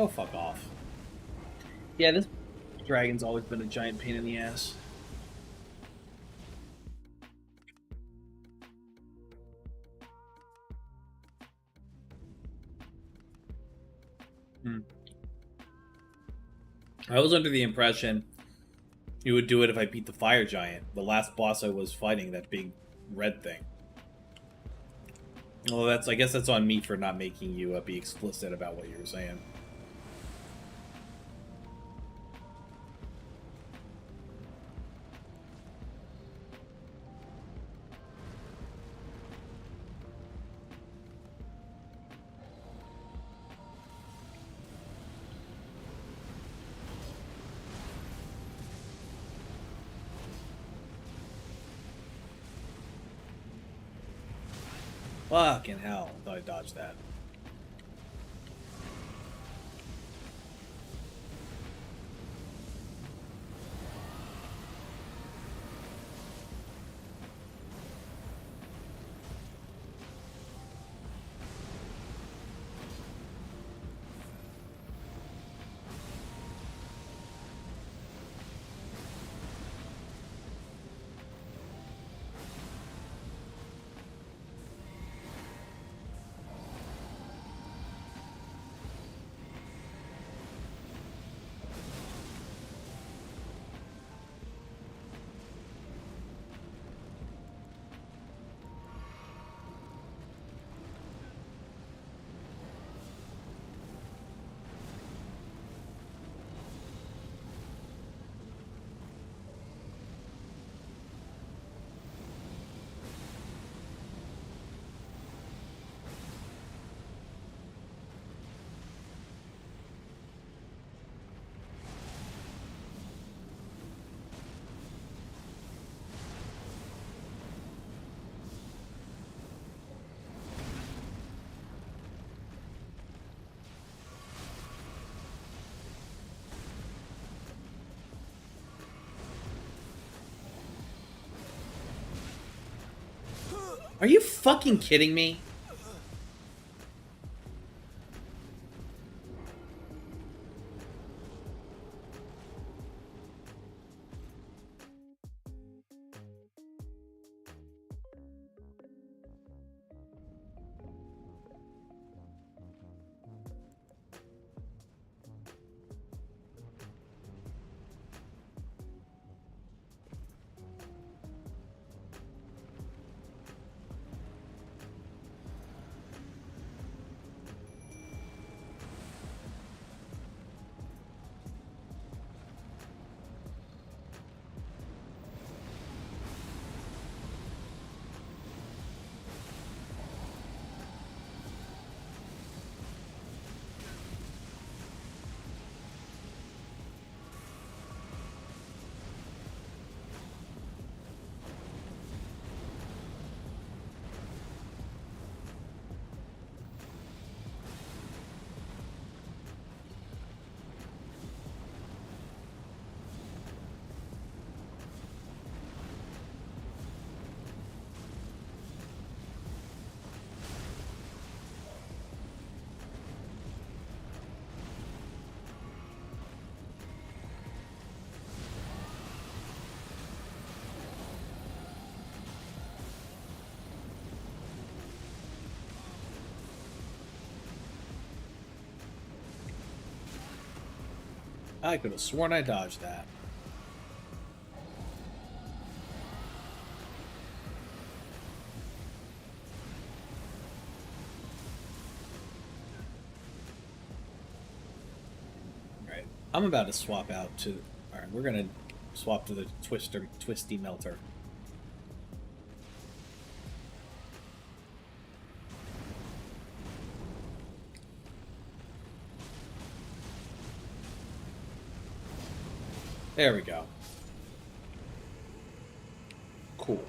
Oh, fuck off. Yeah, this Dragon's always been a giant pain in the ass. I was under the impression you would do it if I beat the fire giant, the last boss I was fighting, that big red thing. Well, I guess that's on me for not making you be explicit about what you were saying. Fucking hell, I thought I dodged that. Are you fucking kidding me? I could have sworn I dodged that. Alright, I'm about to swap out to... Alright, we're gonna swap to the Twisty Melter. There we go. Cool.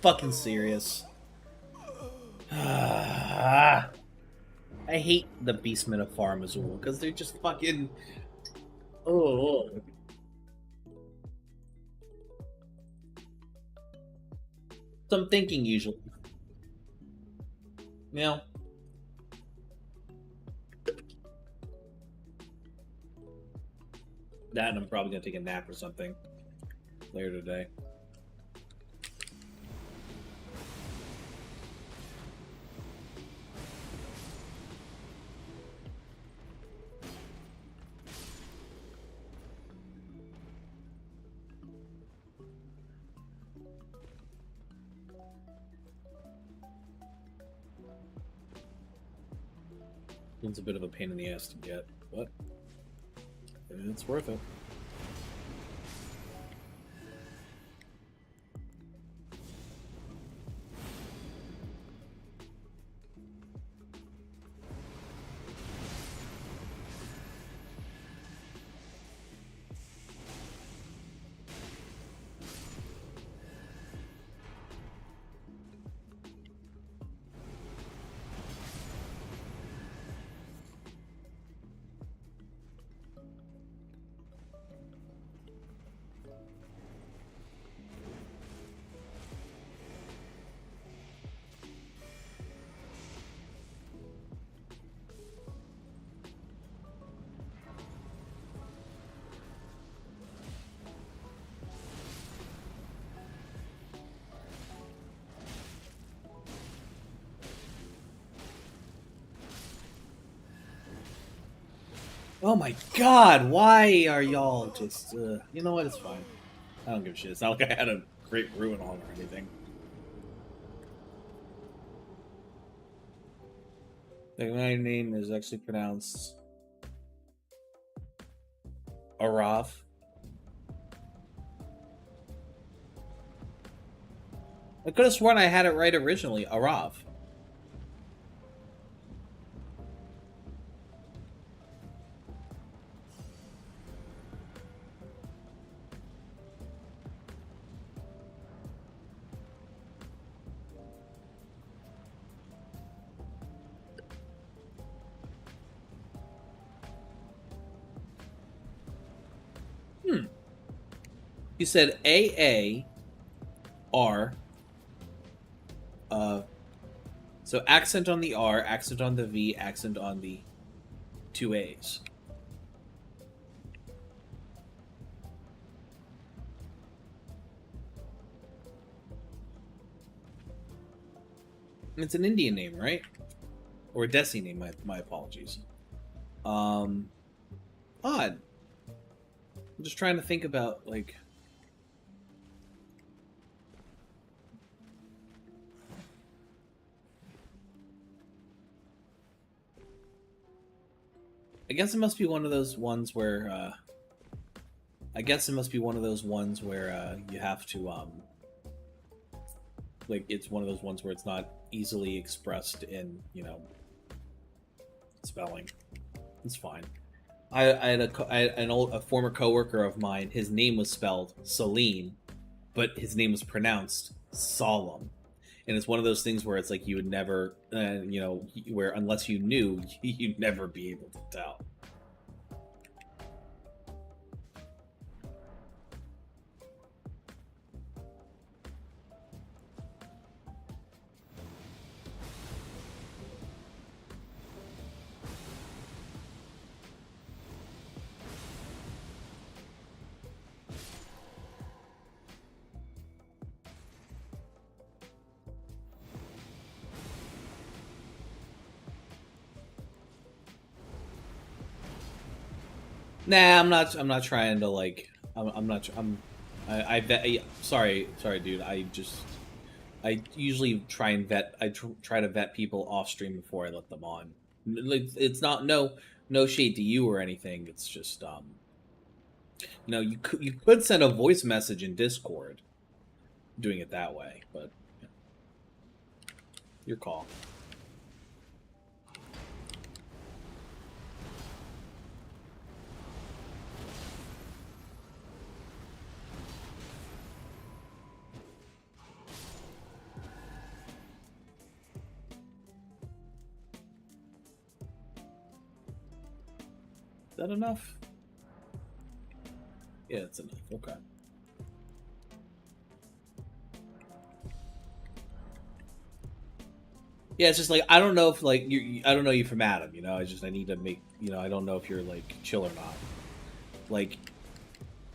fucking serious? I hate the Beastmen of Farm Azul because they're just fucking. Oh. So I'm thinking usually. You know? That and I'm probably gonna take a nap or something later today. It's a bit of a pain in the ass to get, but it's worth it. Oh my god, why are y'all just, you know what, it's fine. I don't give a shit. It's not like I had a great ruin on or anything. My name is actually pronounced Arav. I could have sworn I had it right originally, Arav. You said A-A-R. So accent on the R, accent on the V, accent on the two A's. It's an Indian name, right? Or a Desi name, my apologies. Odd. I'm just trying to think about, like... I guess it must be one of those ones where, you have to, like, it's one of those ones where it's not easily expressed in, you know, spelling. It's fine. I had a former coworker of mine. His name was spelled Salim, but his name was pronounced Solemn. And it's one of those things where it's like you would never, you know, where unless you knew, you'd never be able to tell. Nah, I'm not trying to like. Sorry, dude. I usually try and vet. Try to vet people off stream before I let them on. Like, it's not no shade to you or anything. It's just you know, you could send a voice message in Discord, doing it that way, but yeah. Your call. Is that enough? Yeah, it's enough. Okay. Yeah, it's just like I don't know if like I don't know you from Adam, you know. I need to make, you know, I don't know if you're like chill or not. Like,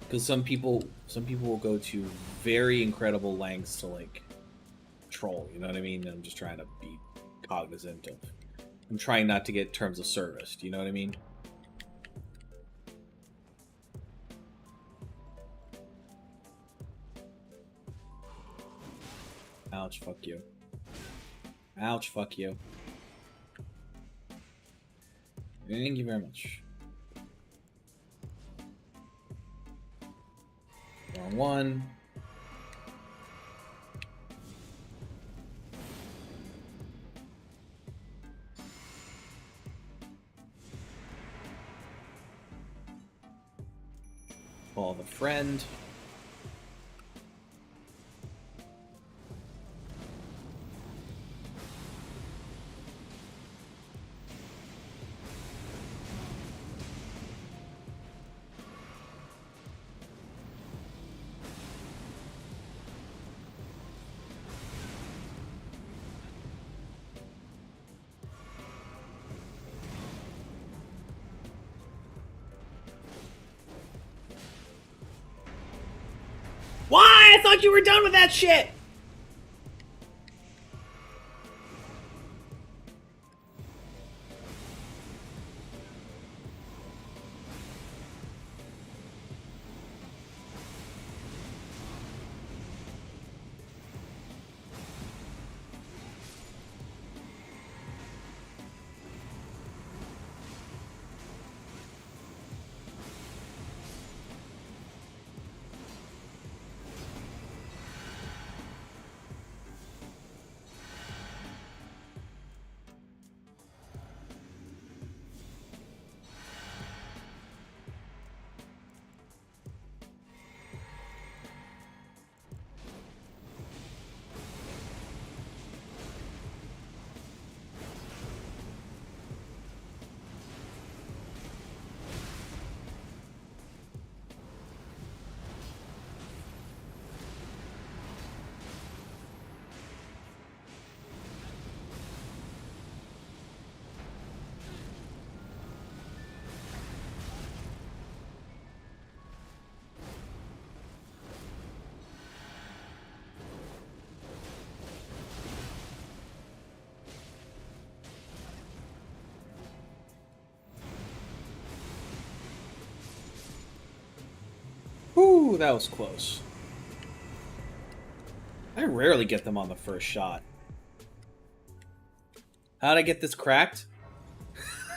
because some people will go to very incredible lengths to like troll. You know what I mean? I'm just trying to be cognizant of. I'm trying not to get terms of service. Do you know what I mean? Ouch! Fuck you. Ouch! Fuck you. Thank you very much. Wrong one. Call the friend. Why? I thought you were done with that shit! Whew, that was close. I rarely get them on the first shot. How'd I get this cracked?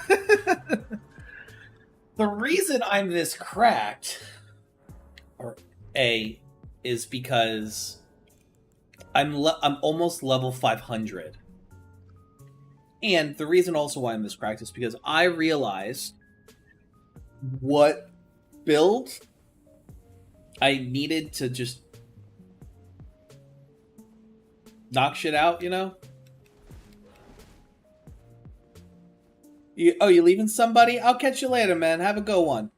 The reason I'm this cracked, or A, is because I'm almost level 500. And the reason also why I'm this cracked is because I realized what build I needed to just knock shit out, you know? You leaving somebody? I'll catch you later, man. Have a good one.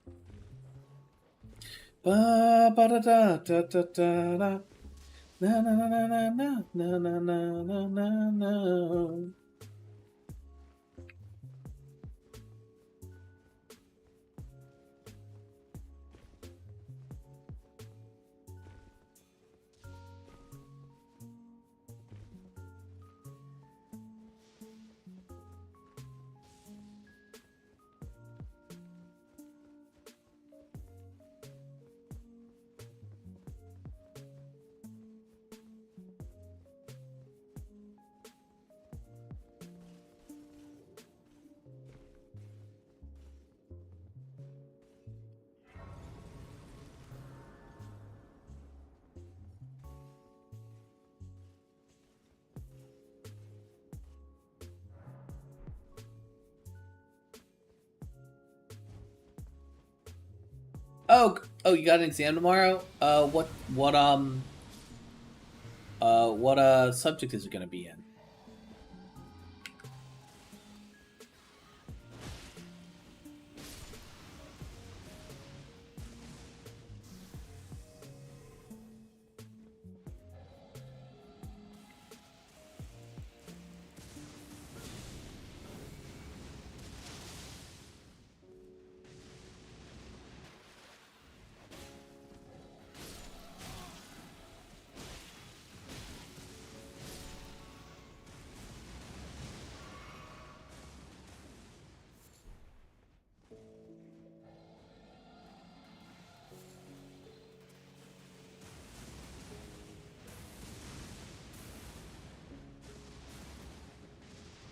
Ba ba da da da da da. Na na na na na na na na na na na. Oh, you got an exam tomorrow? What subject is it gonna be in?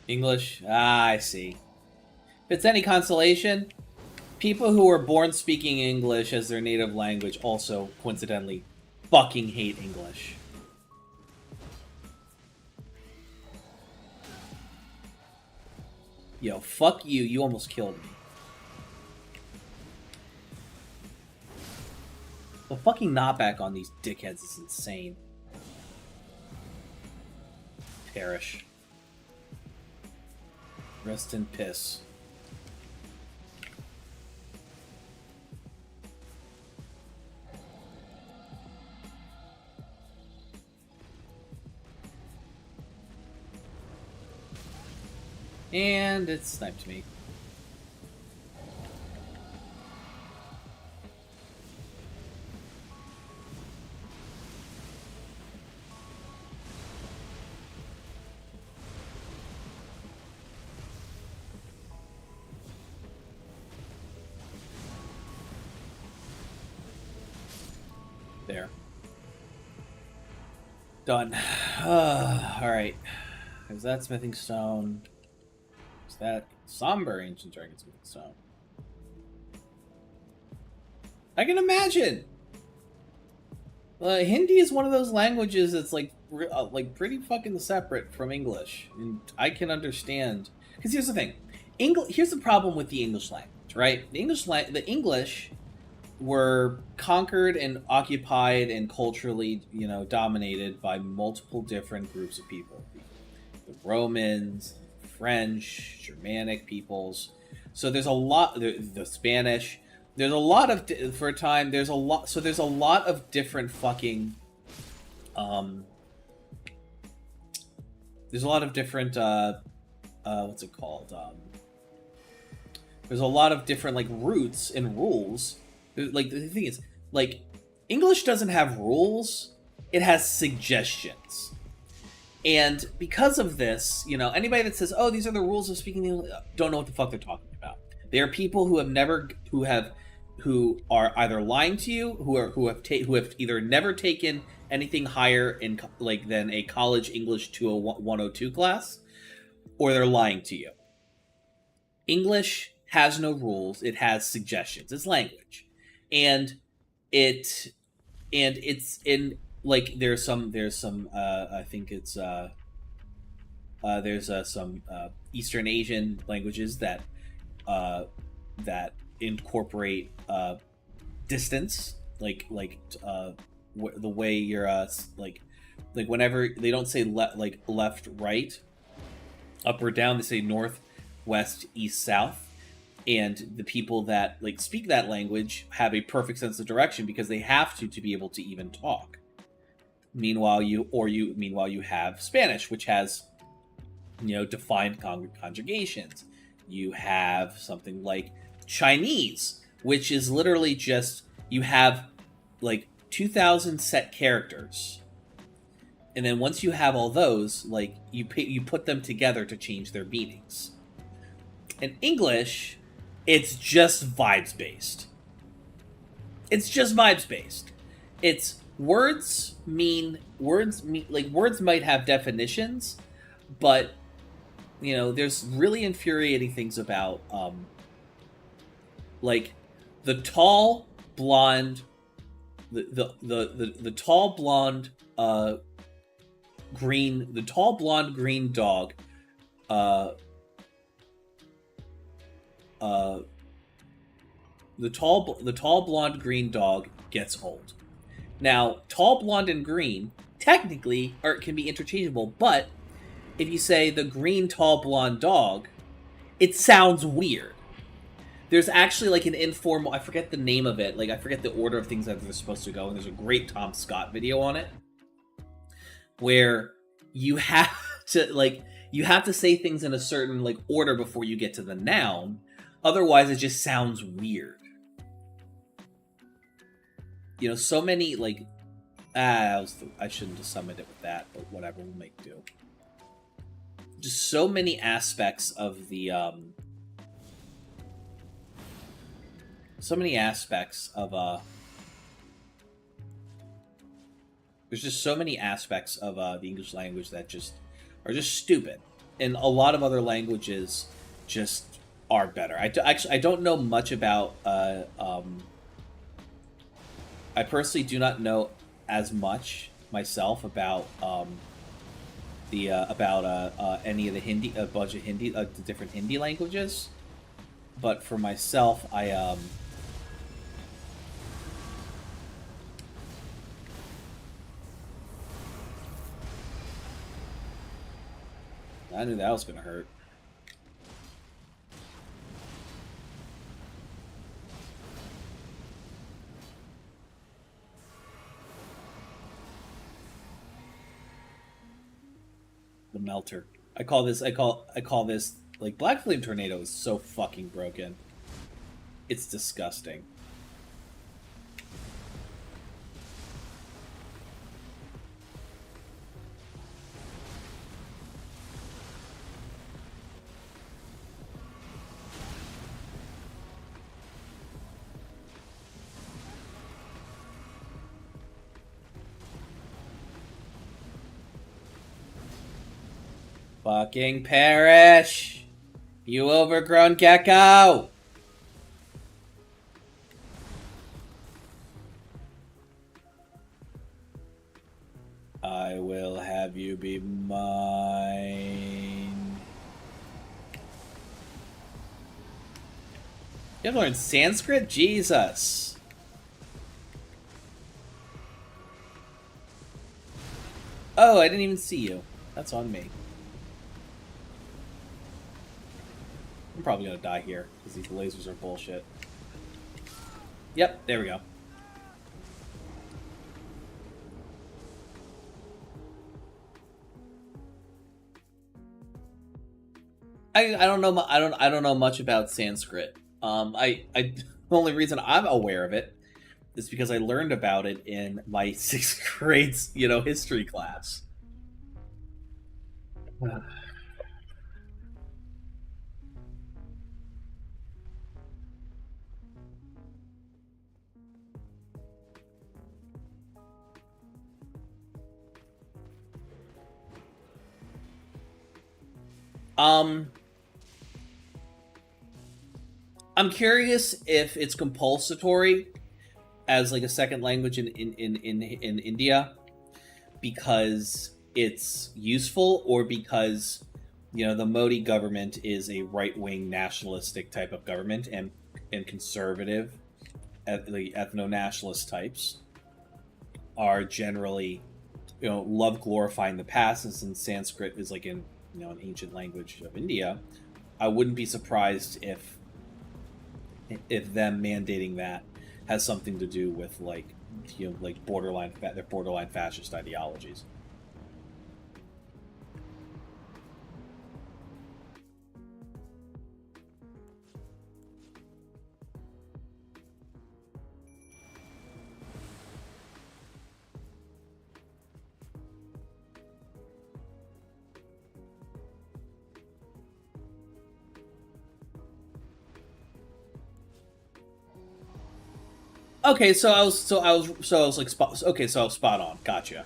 English? Ah, I see. If it's any consolation, people who are born speaking English as their native language also, coincidentally, fucking hate English. Yo, fuck you. You almost killed me. The fucking knockback on these dickheads is insane. Perish. Rest in piss. And it sniped me. There. Done. Alright. Is that smithing stone? Is that somber ancient dragon smithing stone? I can imagine! Hindi is one of those languages that's like pretty fucking separate from English. And I can understand. Because here's the thing. Here's the problem with the English language, right? The English were conquered and occupied and culturally, dominated by multiple different groups of people. The Romans, French, Germanic peoples. So there's a lot, the Spanish. There's a lot of, for a time, there's a lot of different fucking, there's a lot of different, what's it called? There's a lot of different, roots and rules. The thing is, English doesn't have rules, it has suggestions. And because of this, anybody that says, oh, these are the rules of speaking English, don't know what the fuck they're talking about. They are people who are either lying to you, who have either never taken anything higher in than a college English 102 class, or they're lying to you. English has no rules, it has suggestions. It's language. And it's in there's some I think it's there's some Eastern Asian languages that incorporate distance, the way you're whenever they don't say left right, up or down, they say north, west, east, south. And the people that speak that language have a perfect sense of direction because they have to be able to even talk. Meanwhile, you have Spanish, which has defined conjugations. You have something like Chinese, which is literally just you have 2,000 set characters, and then once you have all those, you put them together to change their meanings. In English, it's just vibes based. It's words might have definitions, but there's really infuriating things about the tall blonde green dog the tall blonde green dog gets old. Now, tall blonde and green technically can be interchangeable, but if you say the green tall blonde dog, it sounds weird. There's actually an informal, I forget the name of it, I forget the order of things that they're supposed to go, and there's a great Tom Scott video on it where you have to say things in a certain order before you get to the noun. Otherwise, it just sounds weird. So many I shouldn't have summoned it with that, but whatever, we'll make do. Just so many aspects of the there's just so many aspects of the English language that just are just stupid. and a lot of other languages just are better. Actually, I don't know much about. I personally do not know as much myself about any of the Hindi, a bunch of Hindi, the different Hindi languages. But for myself, I knew that was gonna hurt. The melter. I call this like Black Flame Tornado is so fucking broken. It's disgusting. Fucking perish! You overgrown gecko! I will have you be mine. You have to learn Sanskrit? Jesus! Oh, I didn't even see you. That's on me. I'm probably gonna die here, because these lasers are bullshit. Yep, there we go. I don't know much about Sanskrit. The only reason I'm aware of it is because I learned about it in my 6th grade, history class. I'm curious if it's compulsory as like a second language in India because it's useful, or because the Modi government is a right-wing nationalistic type of government, and conservative the ethno-nationalist types are generally love glorifying the past, and since Sanskrit is like an ancient language of India, I wouldn't be surprised if them mandating that has something to do with their borderline fascist ideologies. Okay, so I was spot on. Gotcha.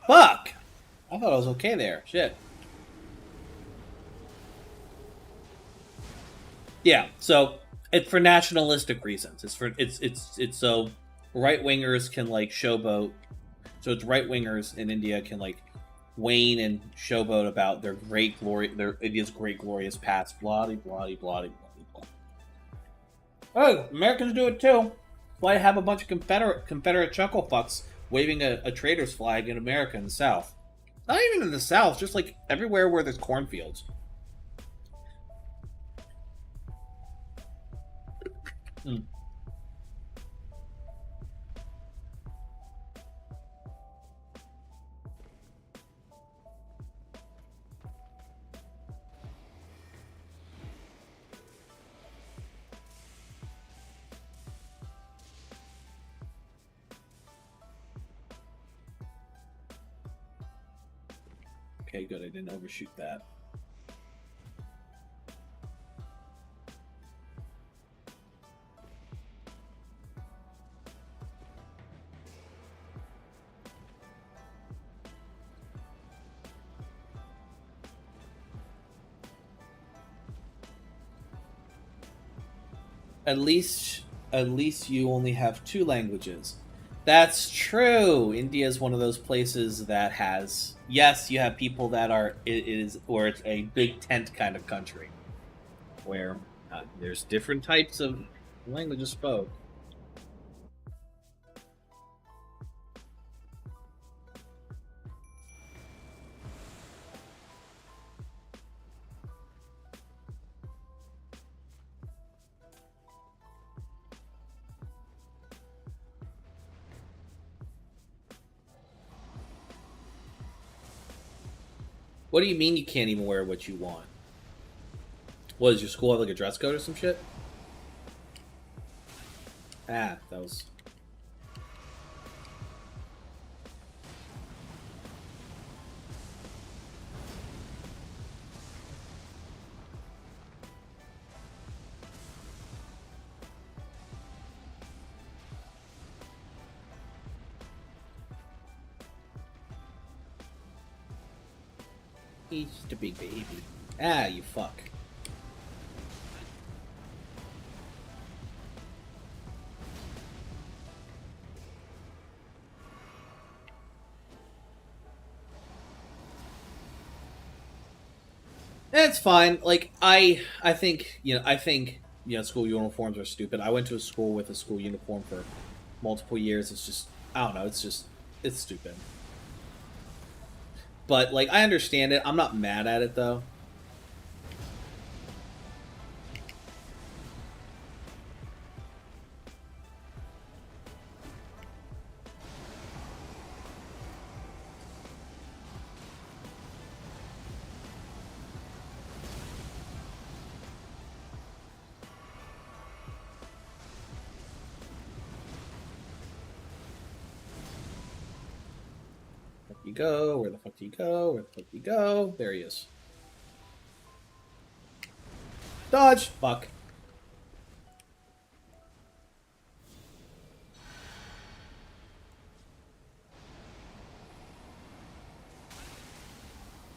Fuck! I thought I was okay there. Shit. Yeah, so it's for nationalistic reasons. It's so right wingers can showboat. So it's right wingers in India can wane and showboat about their great glory, their India's great glorious past. Bloody, bloody, bloody, bloody, bloody. Oh, Americans do it too. Why have a bunch of Confederate chuckle fucks waving a traitor's flag in America in the South? Not even in the South, just like everywhere where there's cornfields. Hmm. Okay, good. I didn't overshoot that. At least you only have 2 languages. That's true. India is one of those places that has, yes, you have people that are, or it's a big tent kind of country where there's different types of languages spoke. What do you mean you can't even wear what you want? What, does your school have like a dress code or some shit? Ah, that was... He's just a big baby. Ah, you fuck. It's fine. Like I think school uniforms are stupid. I went to a school with a school uniform for multiple years. It's just, I don't know. It's stupid. But like I understand it. I'm not mad at it though. You go? Where the fuck do you go? Where the fuck do you go? There he is. Dodge! Fuck.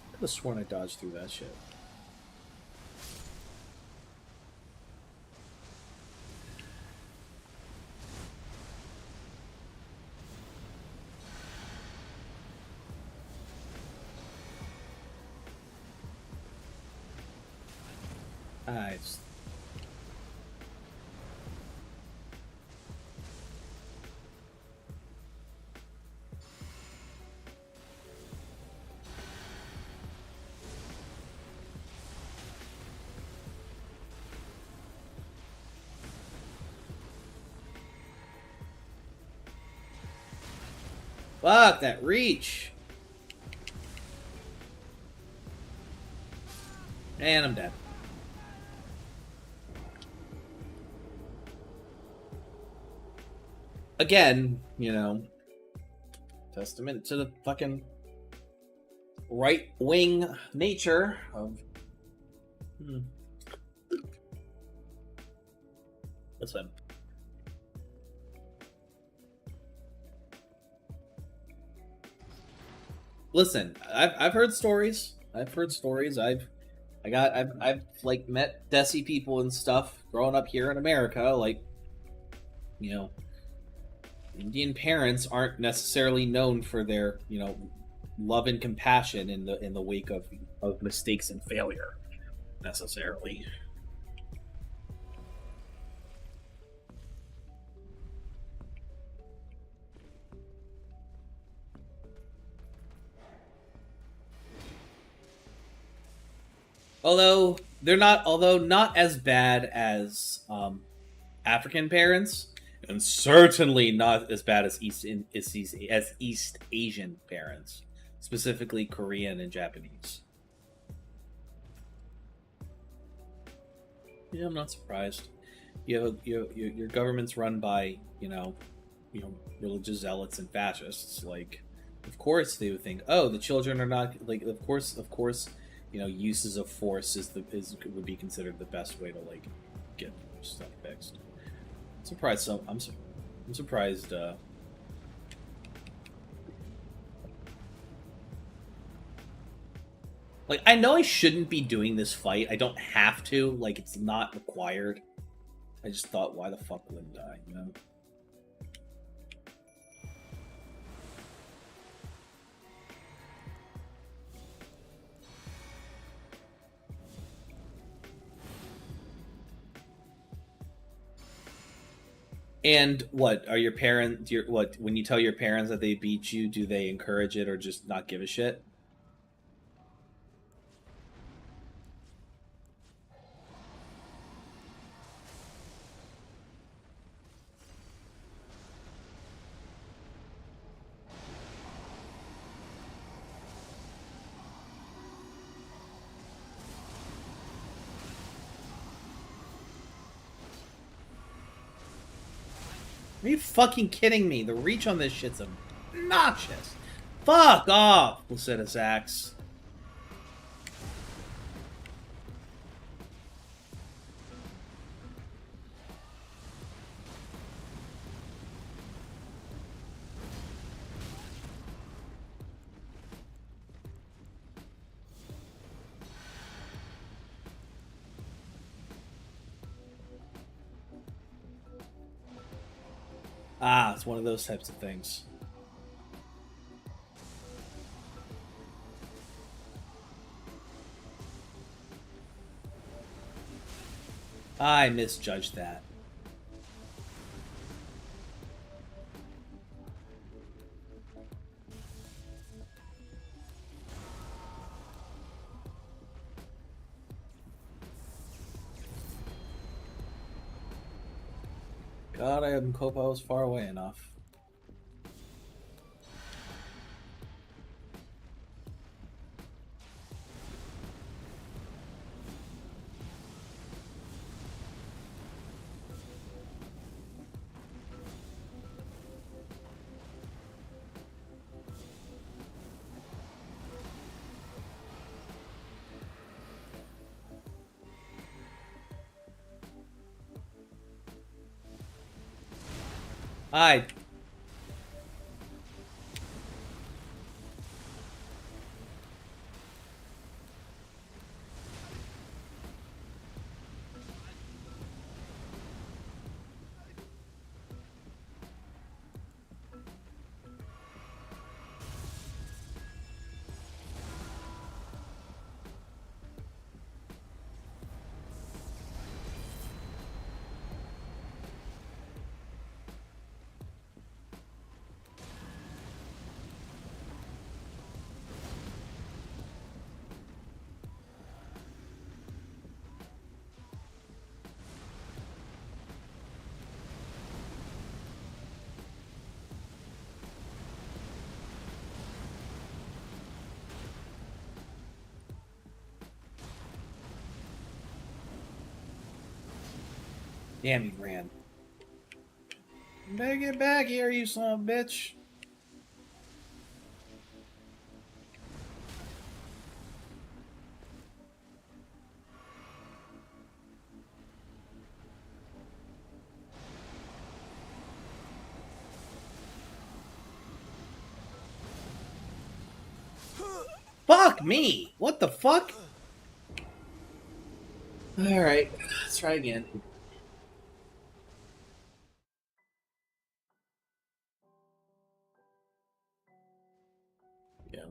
I could have sworn I dodged through that shit. Nice. Fuck, that reach. And I'm dead. Again, testament to the fucking right-wing nature of... Listen. Listen, I've heard stories. I've like met Desi people and stuff growing up here in America. Like, Indian parents aren't necessarily known for their, love and compassion in the wake of mistakes and failure, necessarily. Although they're not, although not as bad as African parents, and certainly not as bad as East Asian parents, specifically Korean and Japanese. Yeah, I'm not surprised. Your government's run by religious zealots and fascists. Like, of course they would think, oh, the children are not like. Of course, uses of force would be considered the best way to like get stuff fixed. I'm surprised. I'm surprised. Like, I know I shouldn't be doing this fight. I don't have to. Like, it's not required. I just thought, why the fuck wouldn't I? You know. And what are your parents? When you tell your parents that they beat you, do they encourage it or just not give a shit? Are you fucking kidding me? The reach on this shit's obnoxious. Fuck off, Placidus Axe. Ah, it's one of those types of things. I misjudged that. God, I didn't hope I was far away enough. Hi. Damn, he ran. You better get back here, you son of a bitch. Fuck me! What the fuck? Alright, let's try again. Yeah.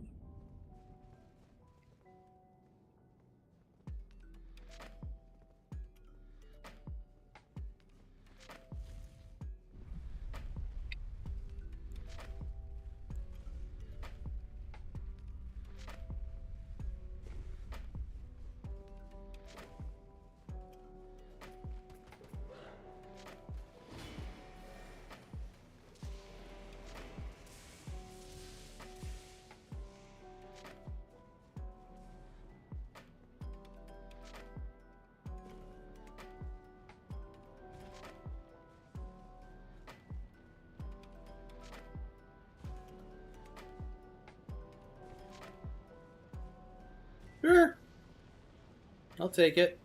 I'll take it.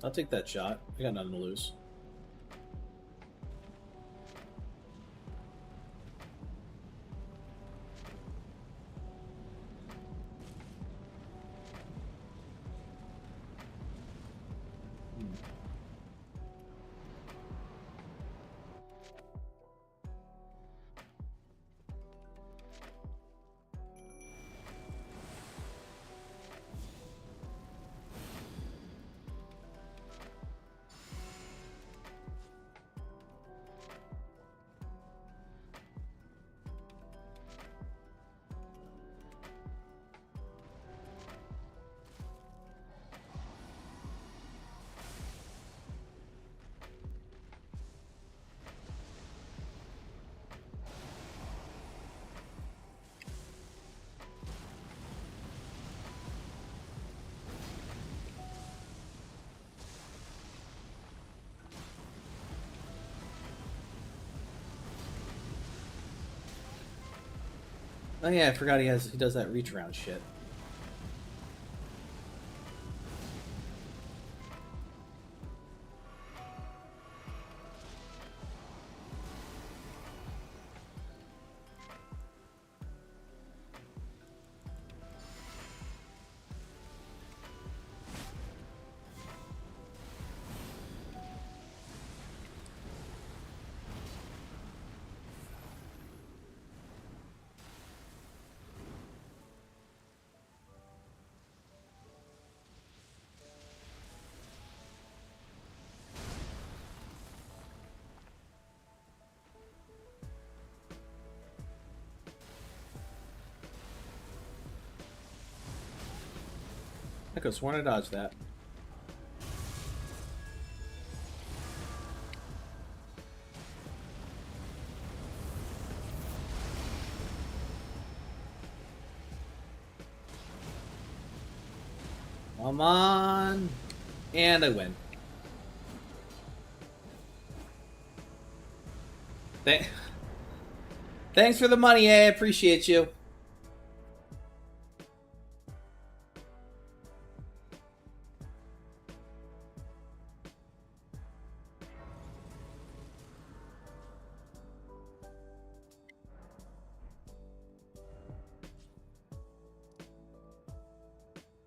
I'll take that shot. I got nothing to lose. Oh yeah, I forgot he does that reach around shit. I could have sworn I dodged that. Come on. And I win. Thanks for the money, I appreciate you.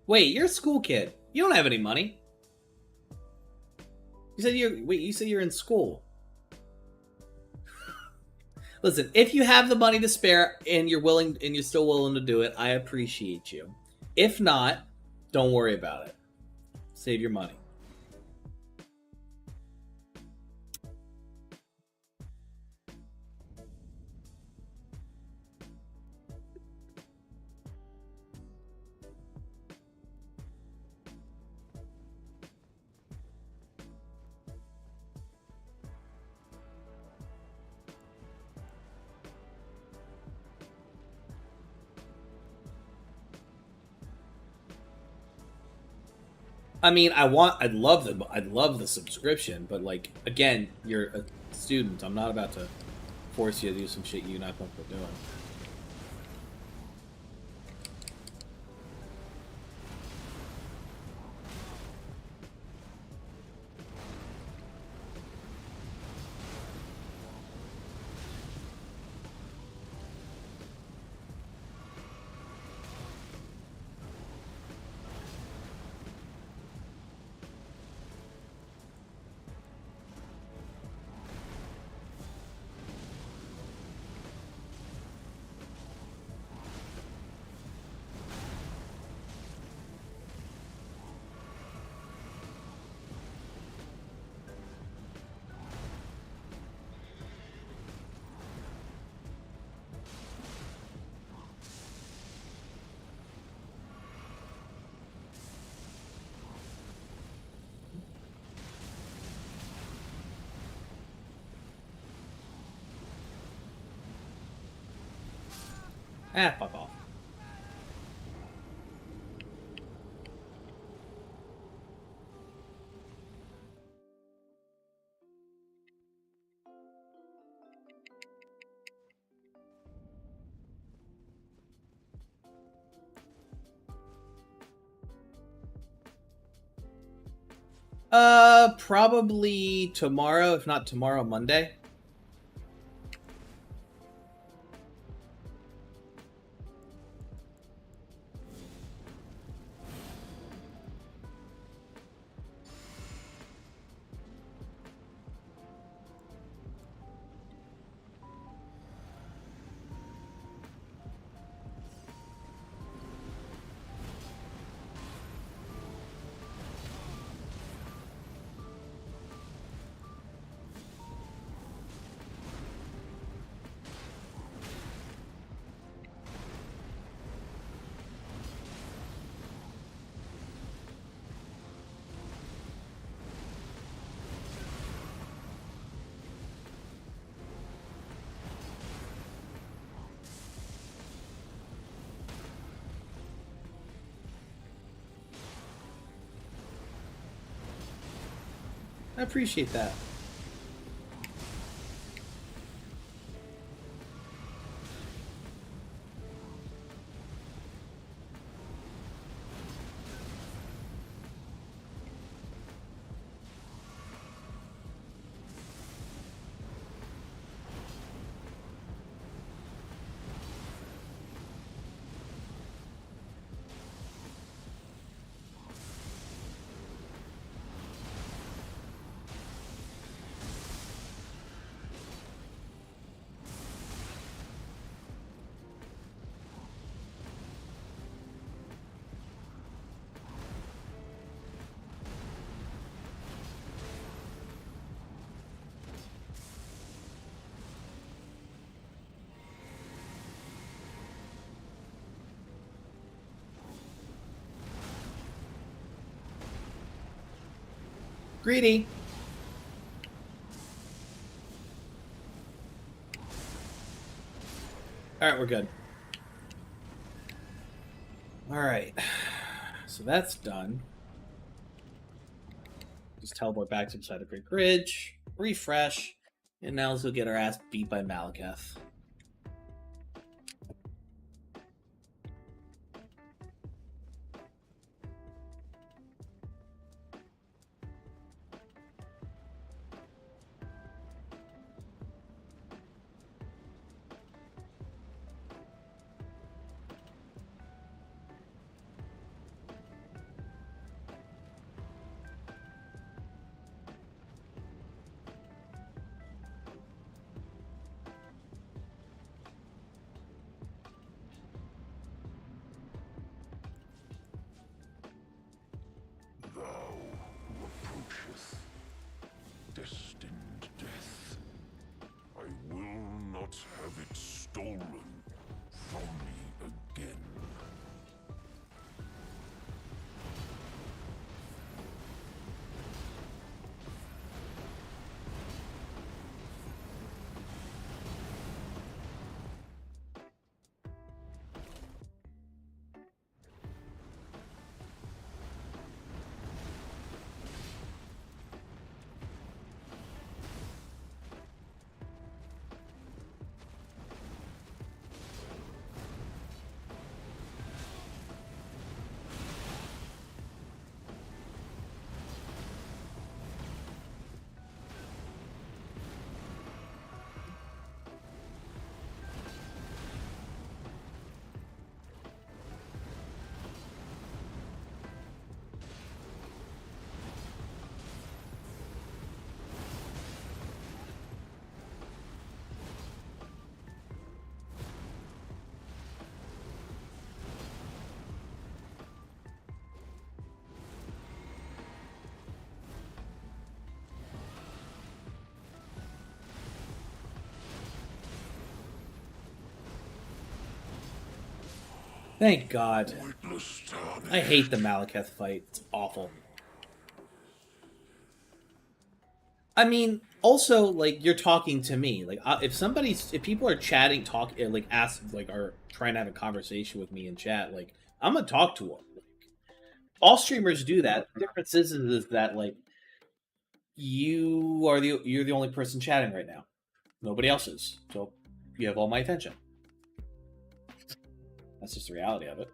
Wait, you're a school kid. You don't have any money. You said you said you're in school. Listen, if you have the money to spare and you're still willing to do it, I appreciate you. If not, don't worry about it. Save your money. I mean, I'd love the subscription, but like, again, you're a student. I'm not about to force you to do some shit you're not comfortable doing. Fuck off. Probably tomorrow, if not tomorrow, Monday. I appreciate that. Greedy. All right, we're good. All right, so that's done. Just teleport back to beside the Great Bridge, refresh, and now let's go get our ass beat by Malekith. Thou who approacheth destined death, I will not have it stolen from me again. Thank God. Witness tarnish. I hate the Malekith fight. It's awful. I mean, also, like, you're talking to me. Like, if people are chatting, are trying to have a conversation with me in chat, like, I'm gonna talk to them. Like, all streamers do that. The difference is that, like, you're the only person chatting right now. Nobody else is. So you have all my attention. That's just the reality of it.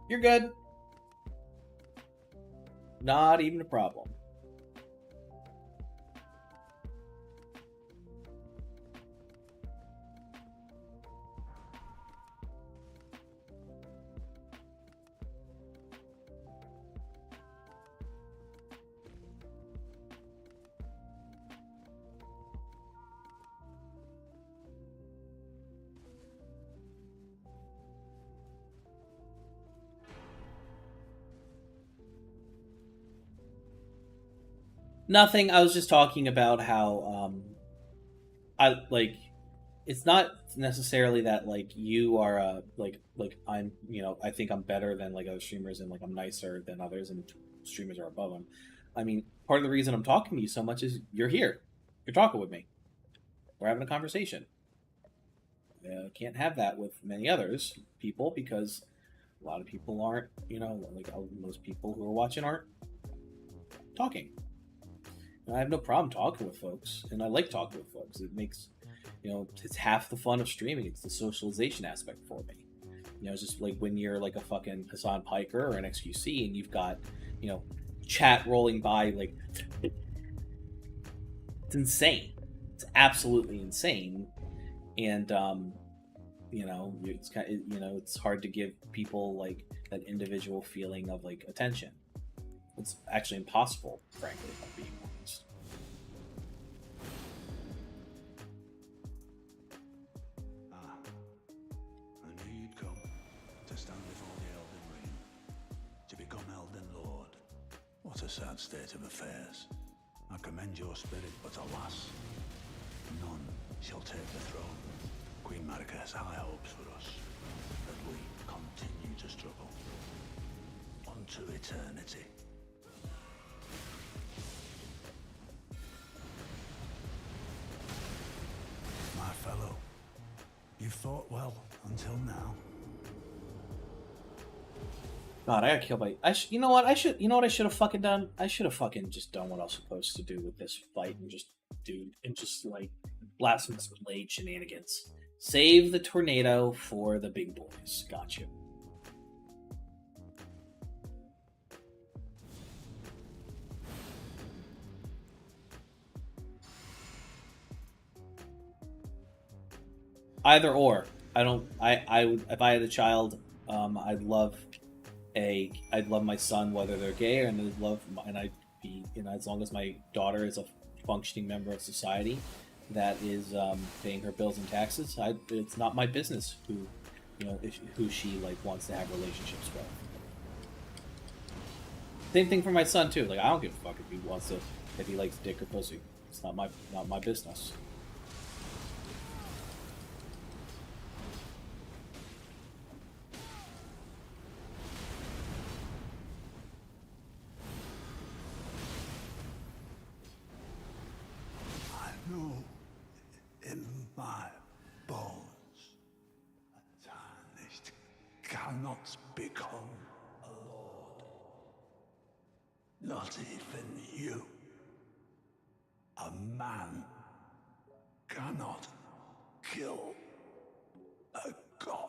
You're good. Not even a problem. Nothing. I was just talking about how I like. It's not necessarily that like you are like I'm, you know, I think I'm better than like other streamers and like I'm nicer than others and streamers are above them. I mean, part of the reason I'm talking to you so much is you're here. You're talking with me. We're having a conversation. Can't have that with many others people because a lot of people aren't, you know, like most people who are watching aren't talking. And I have no problem talking with folks, and I like talking with folks. It makes, you know, it's half the fun of streaming. It's the socialization aspect for me. You know, it's just like when you're like a fucking Hassan Piker or an XQC and you've got, you know, chat rolling by, like, it's insane. It's absolutely insane. And, you know, it's kind of, you know, it's hard to give people like that individual feeling of like attention. It's actually impossible, frankly, if I'm being honest. I knew you'd come to stand before the Elden Ring, to become Elden Lord. What a sad state of affairs. I commend your spirit, but alas, none shall take the throne. Queen Marika has high hopes for us, that we continue to struggle unto eternity. My fellow, you've fought well until now. God, I got killed by. You know what? I should. You know what I should have fucking done? I should have fucking just done what I was supposed to do with this fight and just like blast some blade shenanigans. Save the tornado for the big boys. Got you. Either or. I don't. I would, if I had a child, I'd love my son, whether they're gay, and I'd be, you know, as long as my daughter is a functioning member of society that is paying her bills and taxes. It's not my business who, you know, who she like wants to have relationships with. Same thing for my son too. Like, I don't give a fuck if he likes dick or pussy. It's not my business. I know in my bones, a tarnished cannot become a lord. Not even you. A man cannot kill a god.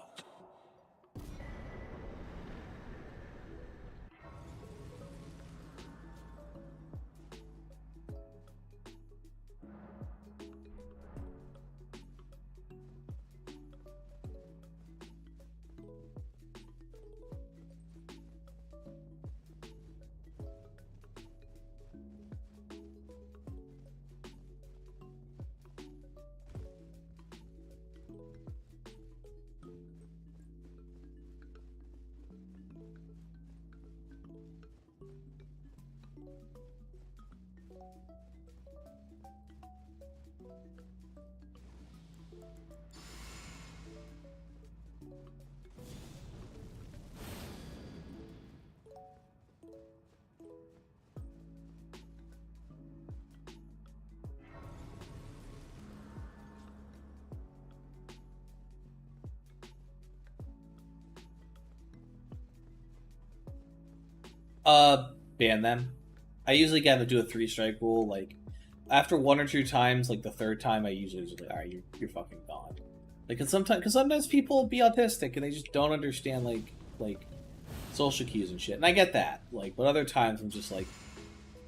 Ban them. I usually get them to do a 3-strike rule. Like, after 1 or 2 times, like the third time, I usually just like, alright, you're fucking gone. Like, cause sometimes people be autistic and they just don't understand like social cues and shit. And I get that. Like, but other times I'm just like,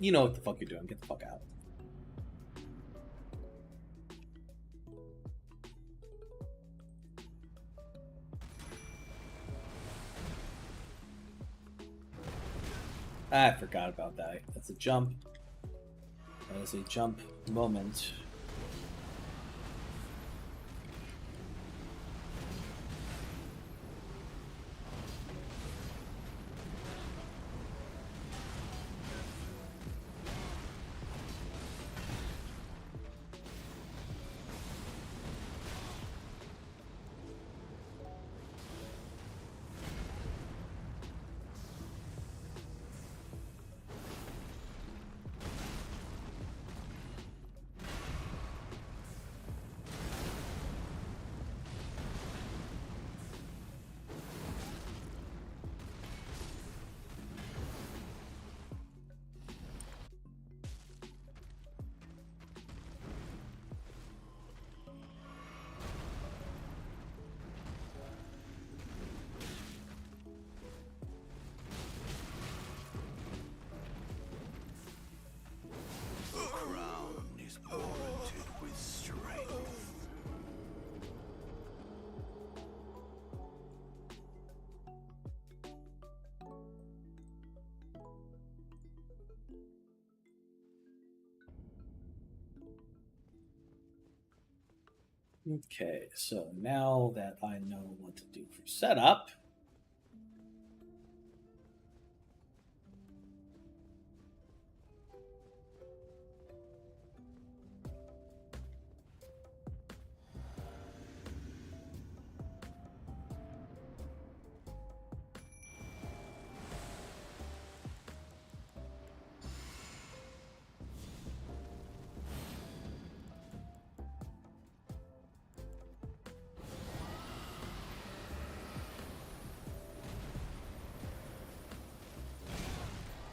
you know what the fuck you're doing. Get the fuck out. I forgot about that. That's a jump. That is a jump moment. Okay, so now that I know what to do for setup,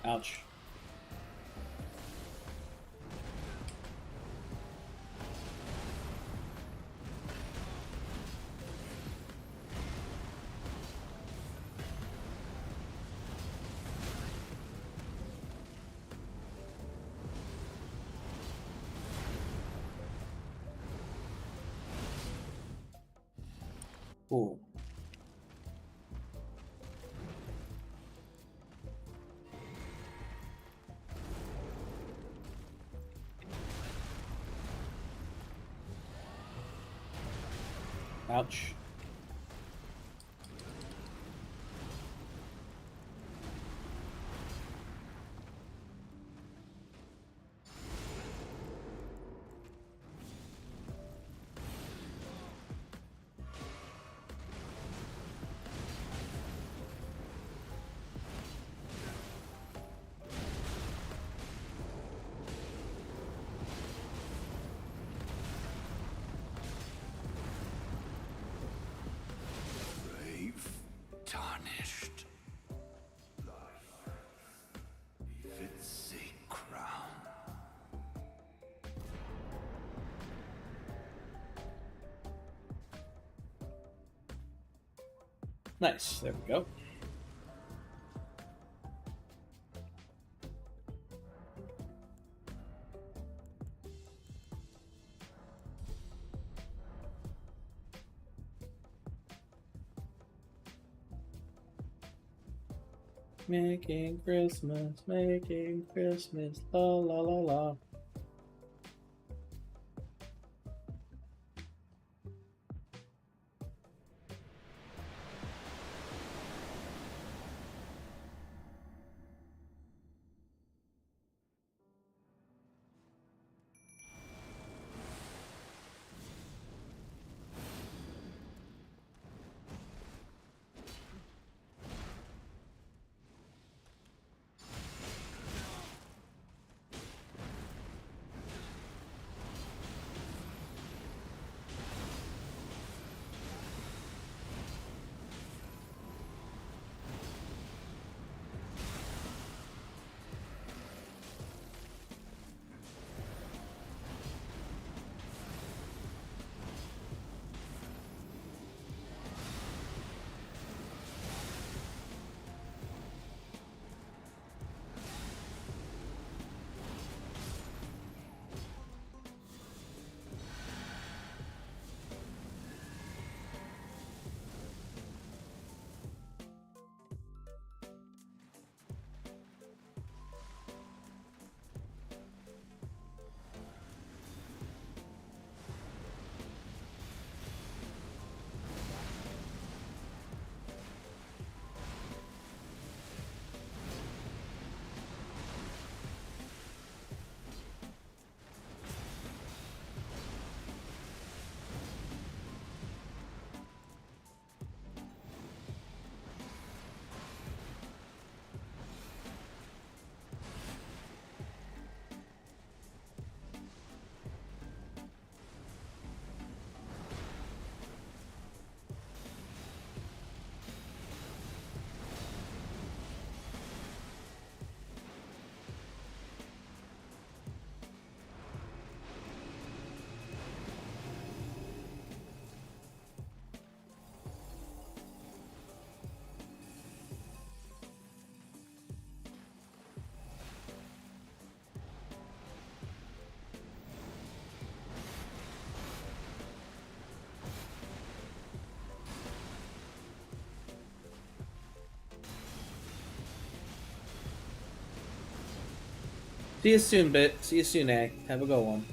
ouch. Ooh. Ouch. Tarnished. Life befits a crown. Nice. There we go. Making Christmas, la la la la. See you soon, Bit. See you soon, A. Have a good one.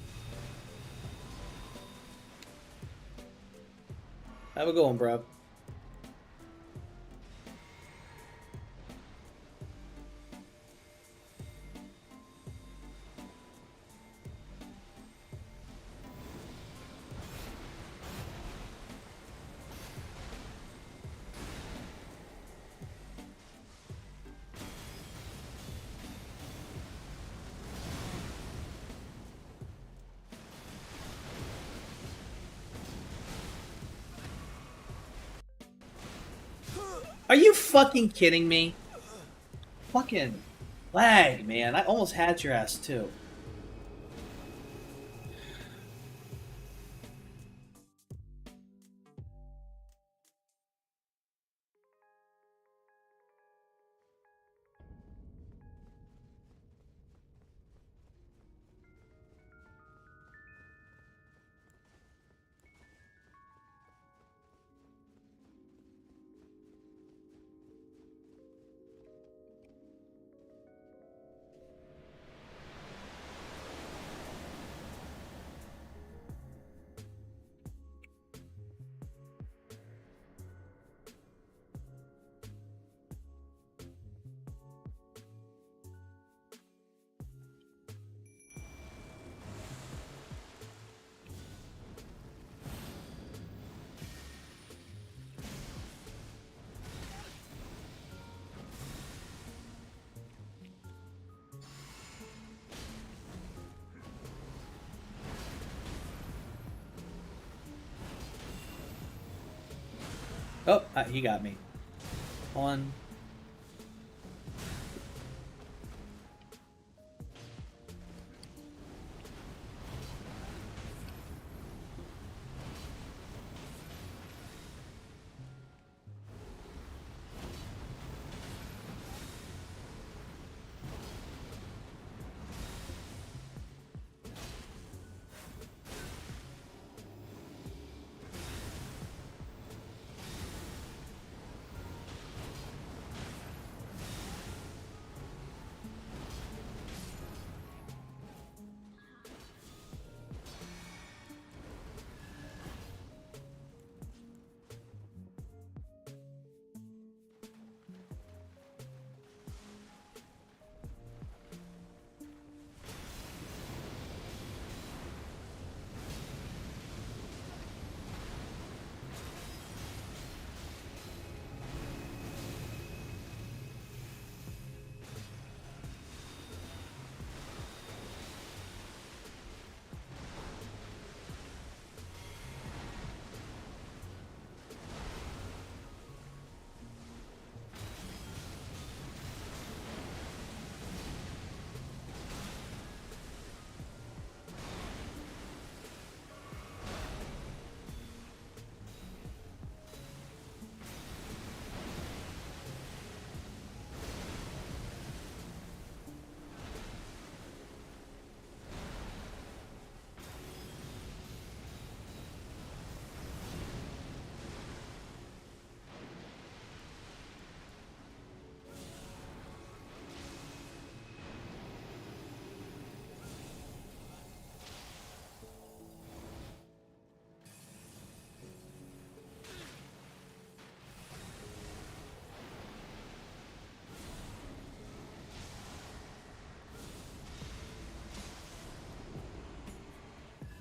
Have a good one, bro. Are you fucking kidding me? Fucking lag, man. I almost had your ass, too. Oh, he got me. One.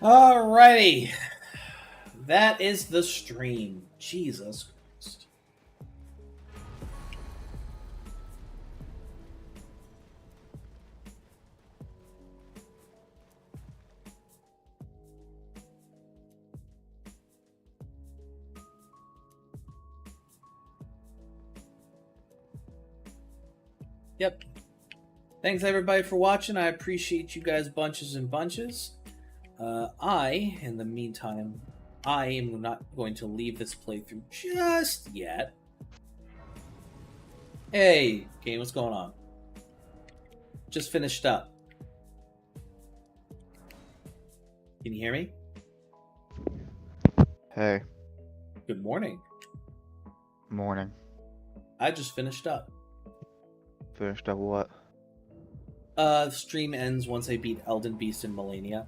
Alrighty. That is the stream. Jesus Christ. Yep. Thanks everybody for watching. I appreciate you guys bunches and bunches. In the meantime, I am not going to leave this playthrough just yet. Hey, game, what's going on? Just finished up. Can you hear me? Hey. Good morning. Morning. I just finished up. Finished up what? Stream ends once I beat Elden Beast and Malenia.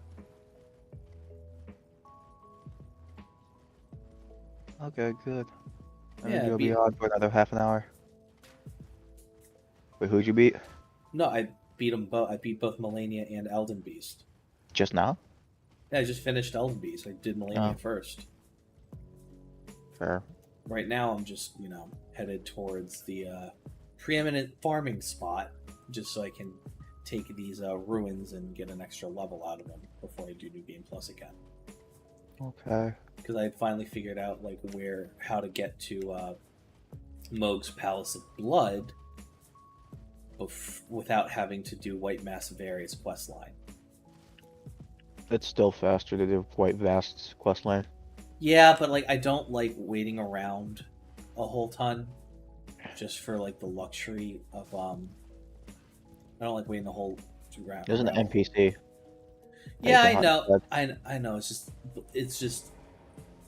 Okay, good. And Yeah, you'll be on for another half an hour. Wait, who'd you beat? No, I beat them both. I beat both Malenia and Elden Beast. Just now? Yeah, I just finished Elden Beast. I did Malenia Oh. first. Fair. Right now, I'm just, headed towards the preeminent farming spot, just so I can take these ruins and get an extra level out of them before I do New Game Plus again. Okay. Because I finally figured out how to get to Mohg's Palace of Blood without having to do White Mass of Various questline. It's still faster to do White Vast's questline. Yeah, but I don't like waiting around a whole ton just for the luxury of I don't like waiting the whole round. There's an NPC. Yeah, I can know. hunt. I know. It's just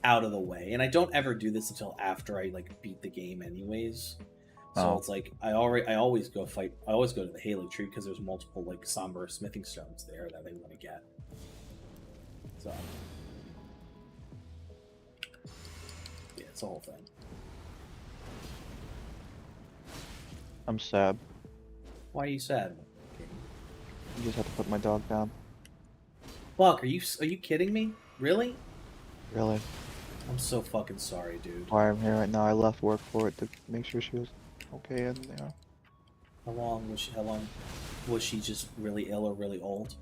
out of the way, and I don't ever do this until after I beat the game, anyways. So it's I always go fight. I always go to the Halo Tree because there's multiple somber smithing stones there that I want to get. So yeah, it's a whole thing. I'm sad. Why are you sad? I just have to put my dog down. Fuck, are you kidding me? Really? Really? I'm so fucking sorry, dude. Why I'm here right now. I left work for it to make sure she was okay and How long was she just really ill or really old?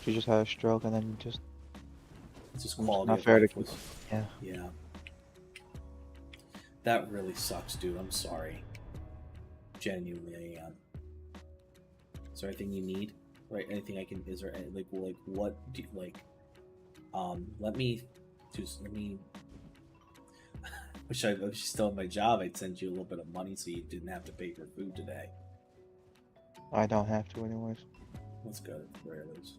she just had a stroke and then just It's just It's quality not of fair life to- was. yeah. Yeah. That really sucks, dude. I'm sorry. Genuinely, I am. Is there anything you need? Right? Anything I can? Is there what do you, let me. Wish I was still at my job. I'd send you a little bit of money so you didn't have to pay for food today. I don't have to anyways. That's good. At the very least.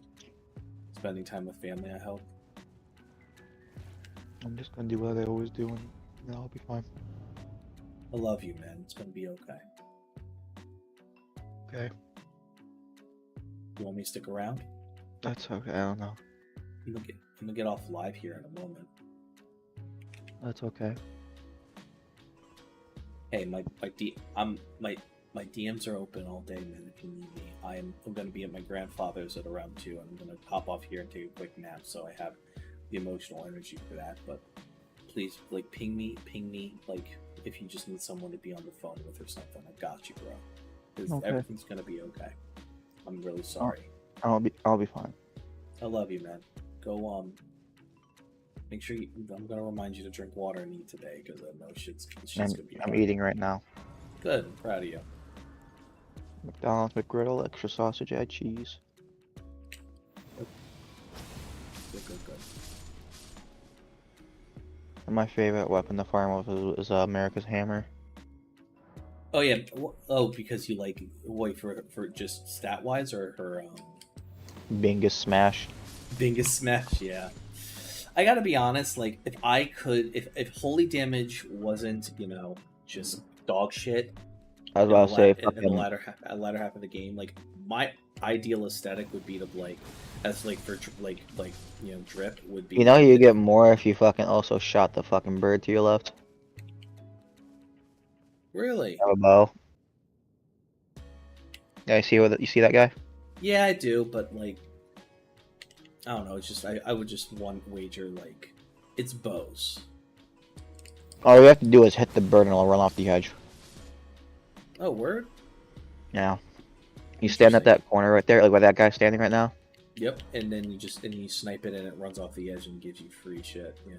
Spending time with family, I hope. I'm just gonna do what I always do and then I'll be fine. I love you, man. It's gonna be okay. Okay. You want me to stick around? That's okay, I don't know. I'm gonna get off live here in a moment. That's okay. Hey, my DMs are open all day, man. If you need me, I'm gonna be at my grandfather's at around 2, and I'm gonna hop off here and take a quick nap, so I have the emotional energy for that. But please, ping me, if you just need someone to be on the phone with or something. I got you, bro. Because Okay. everything's gonna be okay. I'm really sorry. I'll be fine. I love you, man. Go make sure I'm gonna remind you to drink water and eat today because I know shit's gonna be I'm hard. eating right now. Good. I'm proud of you. McDonald's McGriddle, extra sausage, add cheese. Good. And my favorite weapon to farm with is America's hammer. Oh yeah. Oh, because you wait for just stat wise or her Bingus smash. Bingus smash. Yeah. I gotta be honest. If I could, if holy damage wasn't just dog shit. I was about to say, in the fucking, latter half of the game, my ideal aesthetic would be to as for drip would be. you know you get more if you fucking also shot the fucking bird to your left. Really? Have a bow. Yeah, you see that guy? Yeah, I do, but I don't know. It's just I would just wager it's bows. All you have to do is hit the bird and it'll run off the edge. Oh, word. Yeah. You stand at that corner right there, like where that guy's standing right now. Yep, and then you snipe it and it runs off the edge and gives you free shit. Yeah.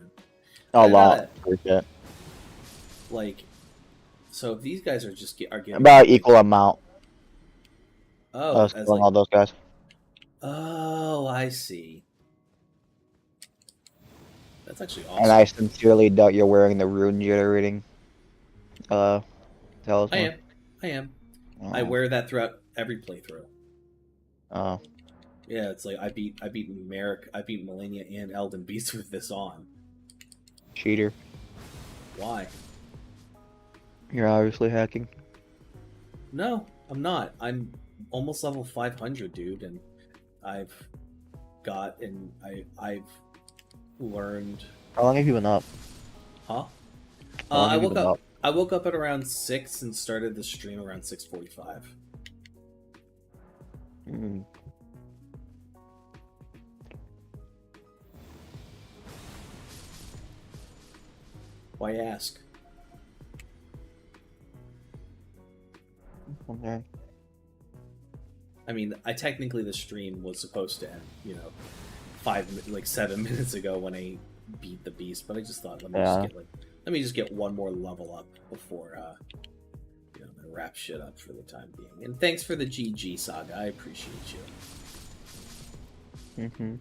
A lot. that. For shit. So if these guys are getting About equal amount. Oh, as killing all those guys. Oh, I see. That's actually awesome. And I sincerely doubt you're wearing the rune generating talisman. I am. I wear that throughout every playthrough. Oh. Yeah, it's I beat Malenia and Elden Beast with this on. Cheater. Why? You're obviously hacking. No, I'm not. I'm almost level 500, dude, and I've I've learned. How long have you been up? Huh? How long I have you woke been up. up? I woke up at around 6 and started the stream around 6:45. Mm. Why ask? Okay. I mean, technically the stream was supposed to end, 7 minutes ago when I beat the beast, but I just thought let me just get one more level up before I'm gonna wrap shit up for the time being. And thanks for the GG saga, I appreciate you. Mm-hmm.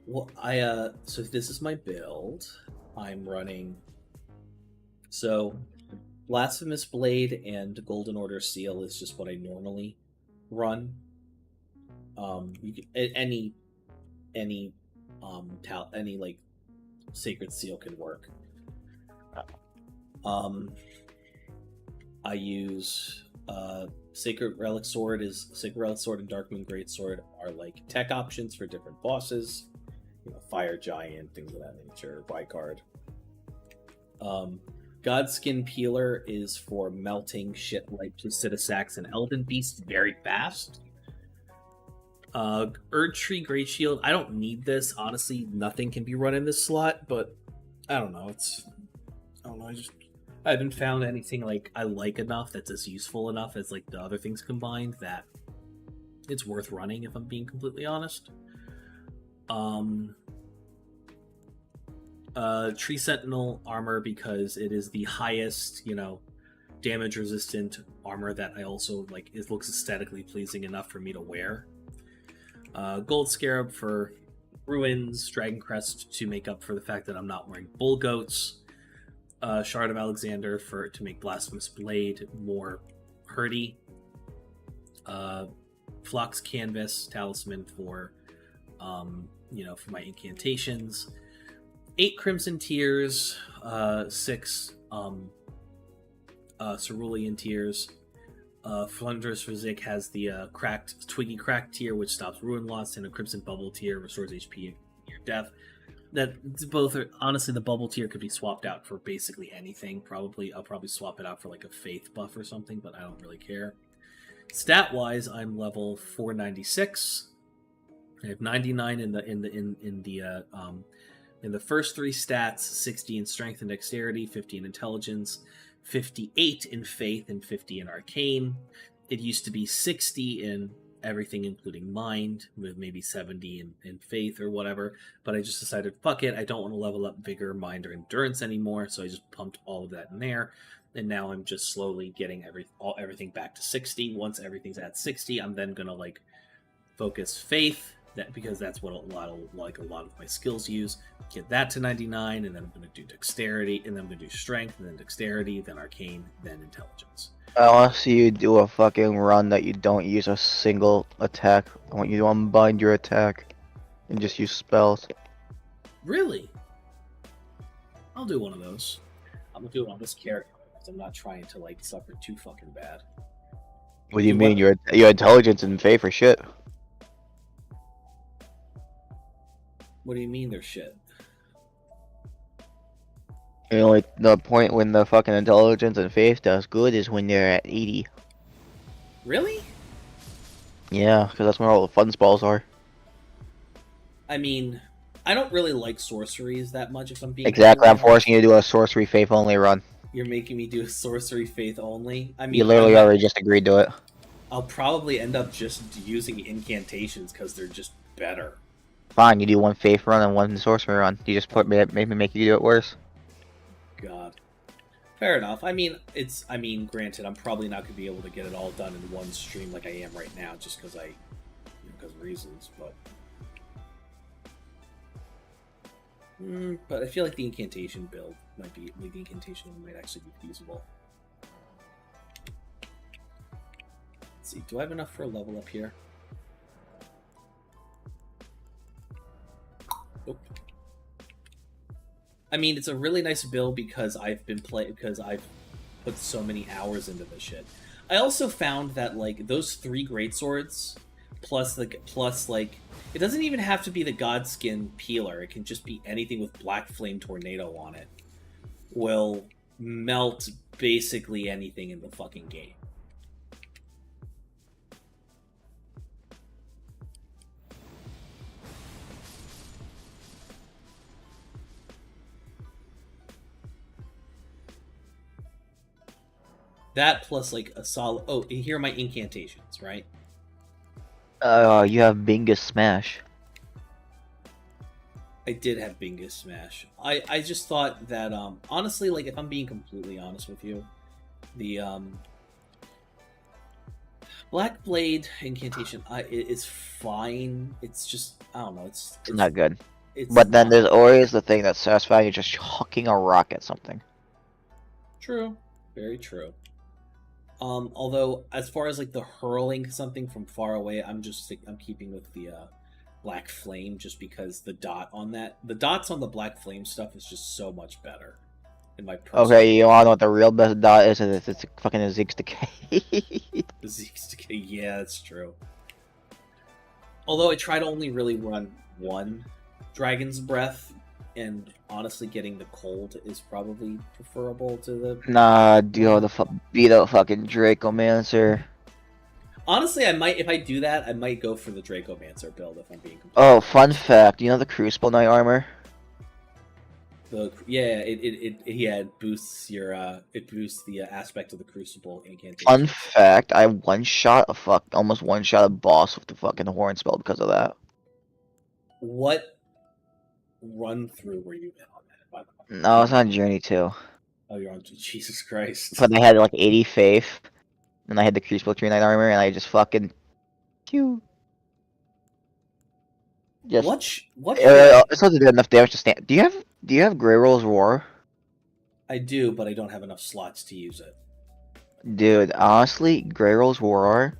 Well, so this is my build. I'm running. So, Blasphemous Blade and Golden Order Seal is just what I normally run. You can, any like Sacred Seal can work. I use Sacred Relic Sword and Darkmoon Greatsword are like tech options for different bosses. Fire Giant, things of that nature, Vicard. Godskin Peeler is for melting shit like Placidusax and Elden Beast very fast. Erdtree Great Shield, I don't need this. Honestly, nothing can be run in this slot, but I don't know. I haven't found anything like I like enough that's as useful enough as like the other things combined that it's worth running, if I'm being completely honest. Tree Sentinel armor because it is the highest, damage resistant armor that I also like. It looks aesthetically pleasing enough for me to wear. Gold Scarab for Ruins, Dragon Crest to make up for the fact that I'm not wearing Bull Goats. Shard of Alexander to make Blasphemous Blade more hurty. Phlox Canvas Talisman for for my incantations. 8 Crimson Tears, 6 Cerulean Tears. Flundrous Physic has the Twiggy Cracked tier, which stops Ruin Loss, and a Crimson Bubble tier, restores HP near death. That both are honestly, the Bubble tier could be swapped out for basically anything. I'll probably swap it out for like a Faith buff or something, but I don't really care. Stat wise, I'm level 496. I have 99 in the first 3 stats, 60 in Strength and Dexterity, 50 in Intelligence, 58 in Faith, and 50 in Arcane. It used to be 60 in everything, including Mind, with maybe 70 in Faith or whatever, but I just decided, fuck it, I don't want to level up Vigor, Mind, or Endurance anymore, so I just pumped all of that in there, and now I'm just slowly getting everything back to 60. Once everything's at 60, I'm then going to focus Faith, because that's what a lot of my skills use. Get that to 99, and then I'm going to do Dexterity, and then I'm going to do Strength, and then Dexterity, then Arcane, then Intelligence. I want to see you do a fucking run that you don't use a single attack. I want you to unbind your attack and just use spells. Really? I'll do one of those. I'm going to do it on this character, because I'm not trying to suffer too fucking bad. What do you mean? Your Intelligence and Faith for shit. What do you mean they're shit? The point when the fucking Intelligence and Faith does good is when they're at 80. Really? Yeah, because that's when all the fun spells are. I mean, I don't really like sorceries that much, if I'm being Exactly, I'm forcing you to do a Sorcery Faith only run. You're making me do a Sorcery Faith only? I mean, You literally already just agreed to it. I'll probably end up just using incantations because they're just better. Fine, you do one Faith run and one Sorcery run. You just maybe make you do it worse. God. Fair enough. I mean, granted, I'm probably not going to be able to get it all done in one stream like I am right now, just because because of reasons, but... but I feel like the incantation build might actually be feasible. Let's see. Do I have enough for a level up here? Nope. I mean, it's a really nice build because I've put so many hours into this shit. I also found that like those 3 greatswords plus it doesn't even have to be the Godskin peeler. It can just be anything with Black Flame Tornado on it. Will melt basically anything in the fucking game. That plus like a solid. Oh, and here are my incantations, right? You have Bingus Smash. I did have Bingus Smash. I just thought that honestly, like if I'm being completely honest with you, the Black Blade incantation is fine. It's just I don't know. It's Not good. It's But then not- there's always the thing that's satisfying. You're just hucking a rock at something. True, very true. Although as far as like the hurling something from far away, I'm keeping with the Black Flame just because the dots on the Black Flame stuff is just so much better. In my personal Okay, you wanna know what the real best dot is? It's fucking a Zeke's Decay. Zeke's Decay, yeah, that's true. Although I try to only really run one Dragon's Breath, and honestly, getting the cold is probably preferable to the. Nah, beat out fucking Dracomancer. Honestly, I might if I do that, I might go for the Dracomancer build if I'm being. Oh, fun fact! You know the Crucible Knight armor? It boosts your it boosts the aspect of the Crucible incantation. Fun fact! I almost one shot a boss with the fucking horn spell because of that. What run through were you in on that? By the way? No, it's on Journey 2. Oh, you're on Jesus Christ. But I had like 80 faith, and I had the Crucible Tree Knight armor, and I just fucking. Pew. Just. What? It's supposed to do enough damage to stand. Do you have Grey Roll's Roar? I do, but I don't have enough slots to use it. Dude, honestly, Grey Roll's Roar,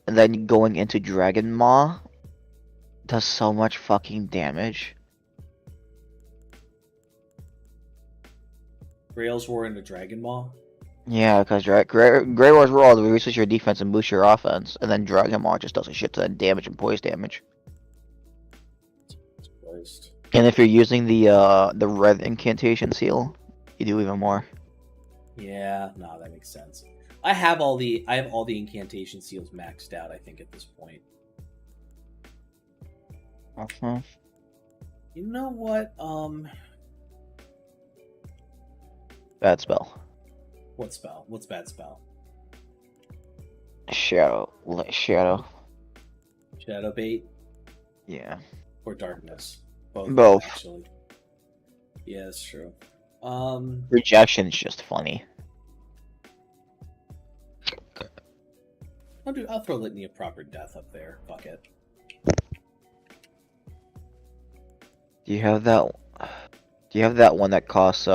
and then going into Dragon Maw does so much fucking damage. Rails War into Dragon Maw? Yeah, because Grey Roll's Roar reduces your defense and boosts your offense, and then Dragon Maw just does a shit ton of damage and poise damage. Christ. And if you're using the red incantation seal, you do even more. Yeah, no, that makes sense. I have all the incantation seals maxed out, I think, at this point. You know what? Bad spell. What spell? What's bad spell? Shadow. Shadow bait Yeah. or darkness? Both. Actually. Yeah, that's true. Rejection's just funny. I'll throw Litany of Proper Death up there. Fuck it. Do you have that one that costs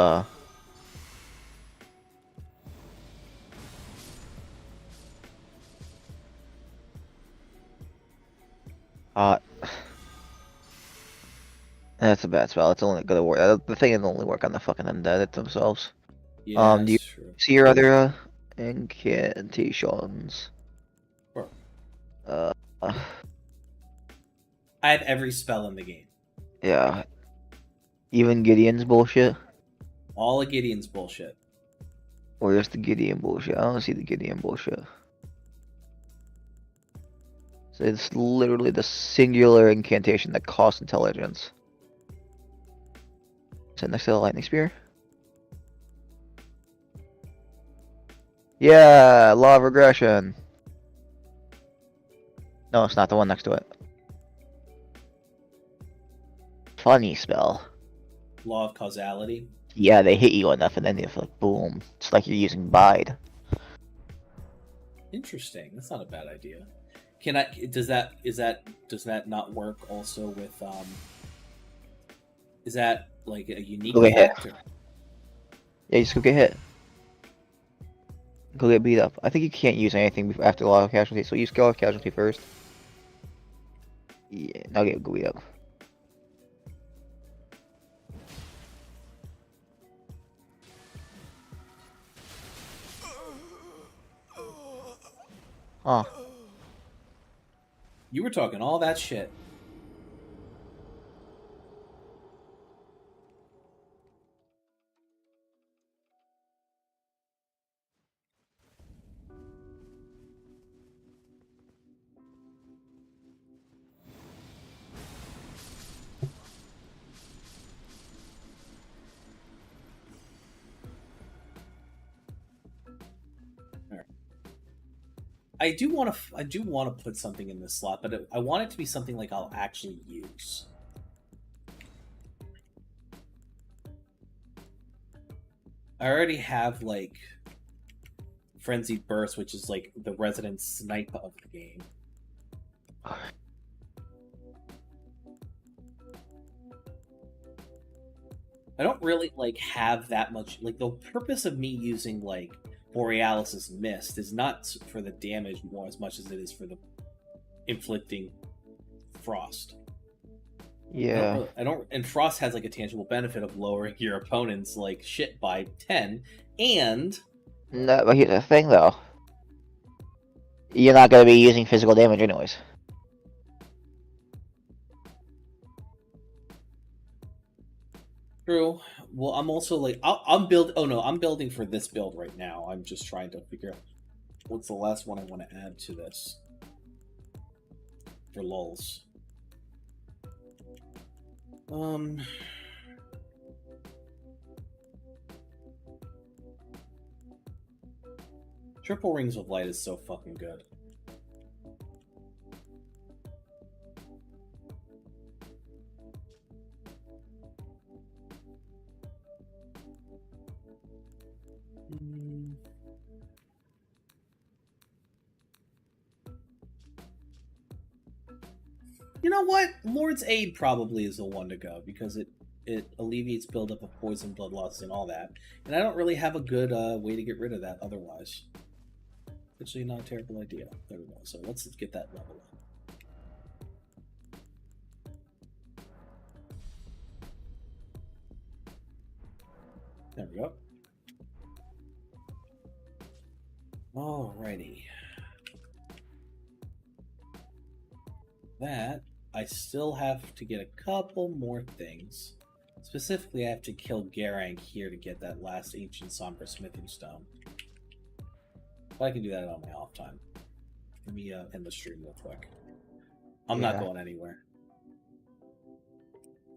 that's a bad spell. It's only gonna work. The thing is only work on the fucking undead themselves. Yeah, Do you that's true. see your other incantations? Sure. Uh, I have every spell in the game. yeah. Even Gideon's bullshit? All of Gideon's bullshit. Where's the Gideon bullshit? I don't see the Gideon bullshit. So it's literally the singular incantation that costs intelligence. Is it next to the lightning spear? Yeah, law of regression. No, it's not the one next to it. Funny spell. Law of Causality. Yeah, they hit you enough and then it's like boom. It's like you're using Bide. Interesting. That's not a bad idea. Does that not work also with is that like a unique Go get hit. effect? Yeah, you just go get hit. Go get beat up. I think you can't use anything after a lot of casualty, so use skill of casualty first. Yeah, now go beat up. Huh. You were talking all that shit. I do want to put something in this slot, but I want it to be something like I'll actually use. I already have like Frenzied Burst, which is like the resident snipe of the game. I don't really like have that much. Like the purpose of me using like Borealis' Mist is not for the damage more as much as it is for the inflicting frost. Yeah. I don't and frost has like a tangible benefit of lowering your opponent's like shit by 10, and No, but here's the thing though. You're not gonna be using physical damage anyways. true. Well, I'm also like I'm building for this build right now. I'm just trying to figure out what's the last one I want to add to this for lulz. Triple Rings of Light is so fucking good. You know what? Lord's Aid probably is the one to go because it alleviates buildup of poison, blood loss, and all that. And I don't really have a good way to get rid of that otherwise. Actually, not a terrible idea. There we go. So let's get that level up. There we go. Alrighty. That, I still have to get a couple more things. Specifically, I have to kill Garang here to get that last Ancient Somber Smithing Stone. But I can do that on my off time. Let me end the stream real quick. I'm not going anywhere.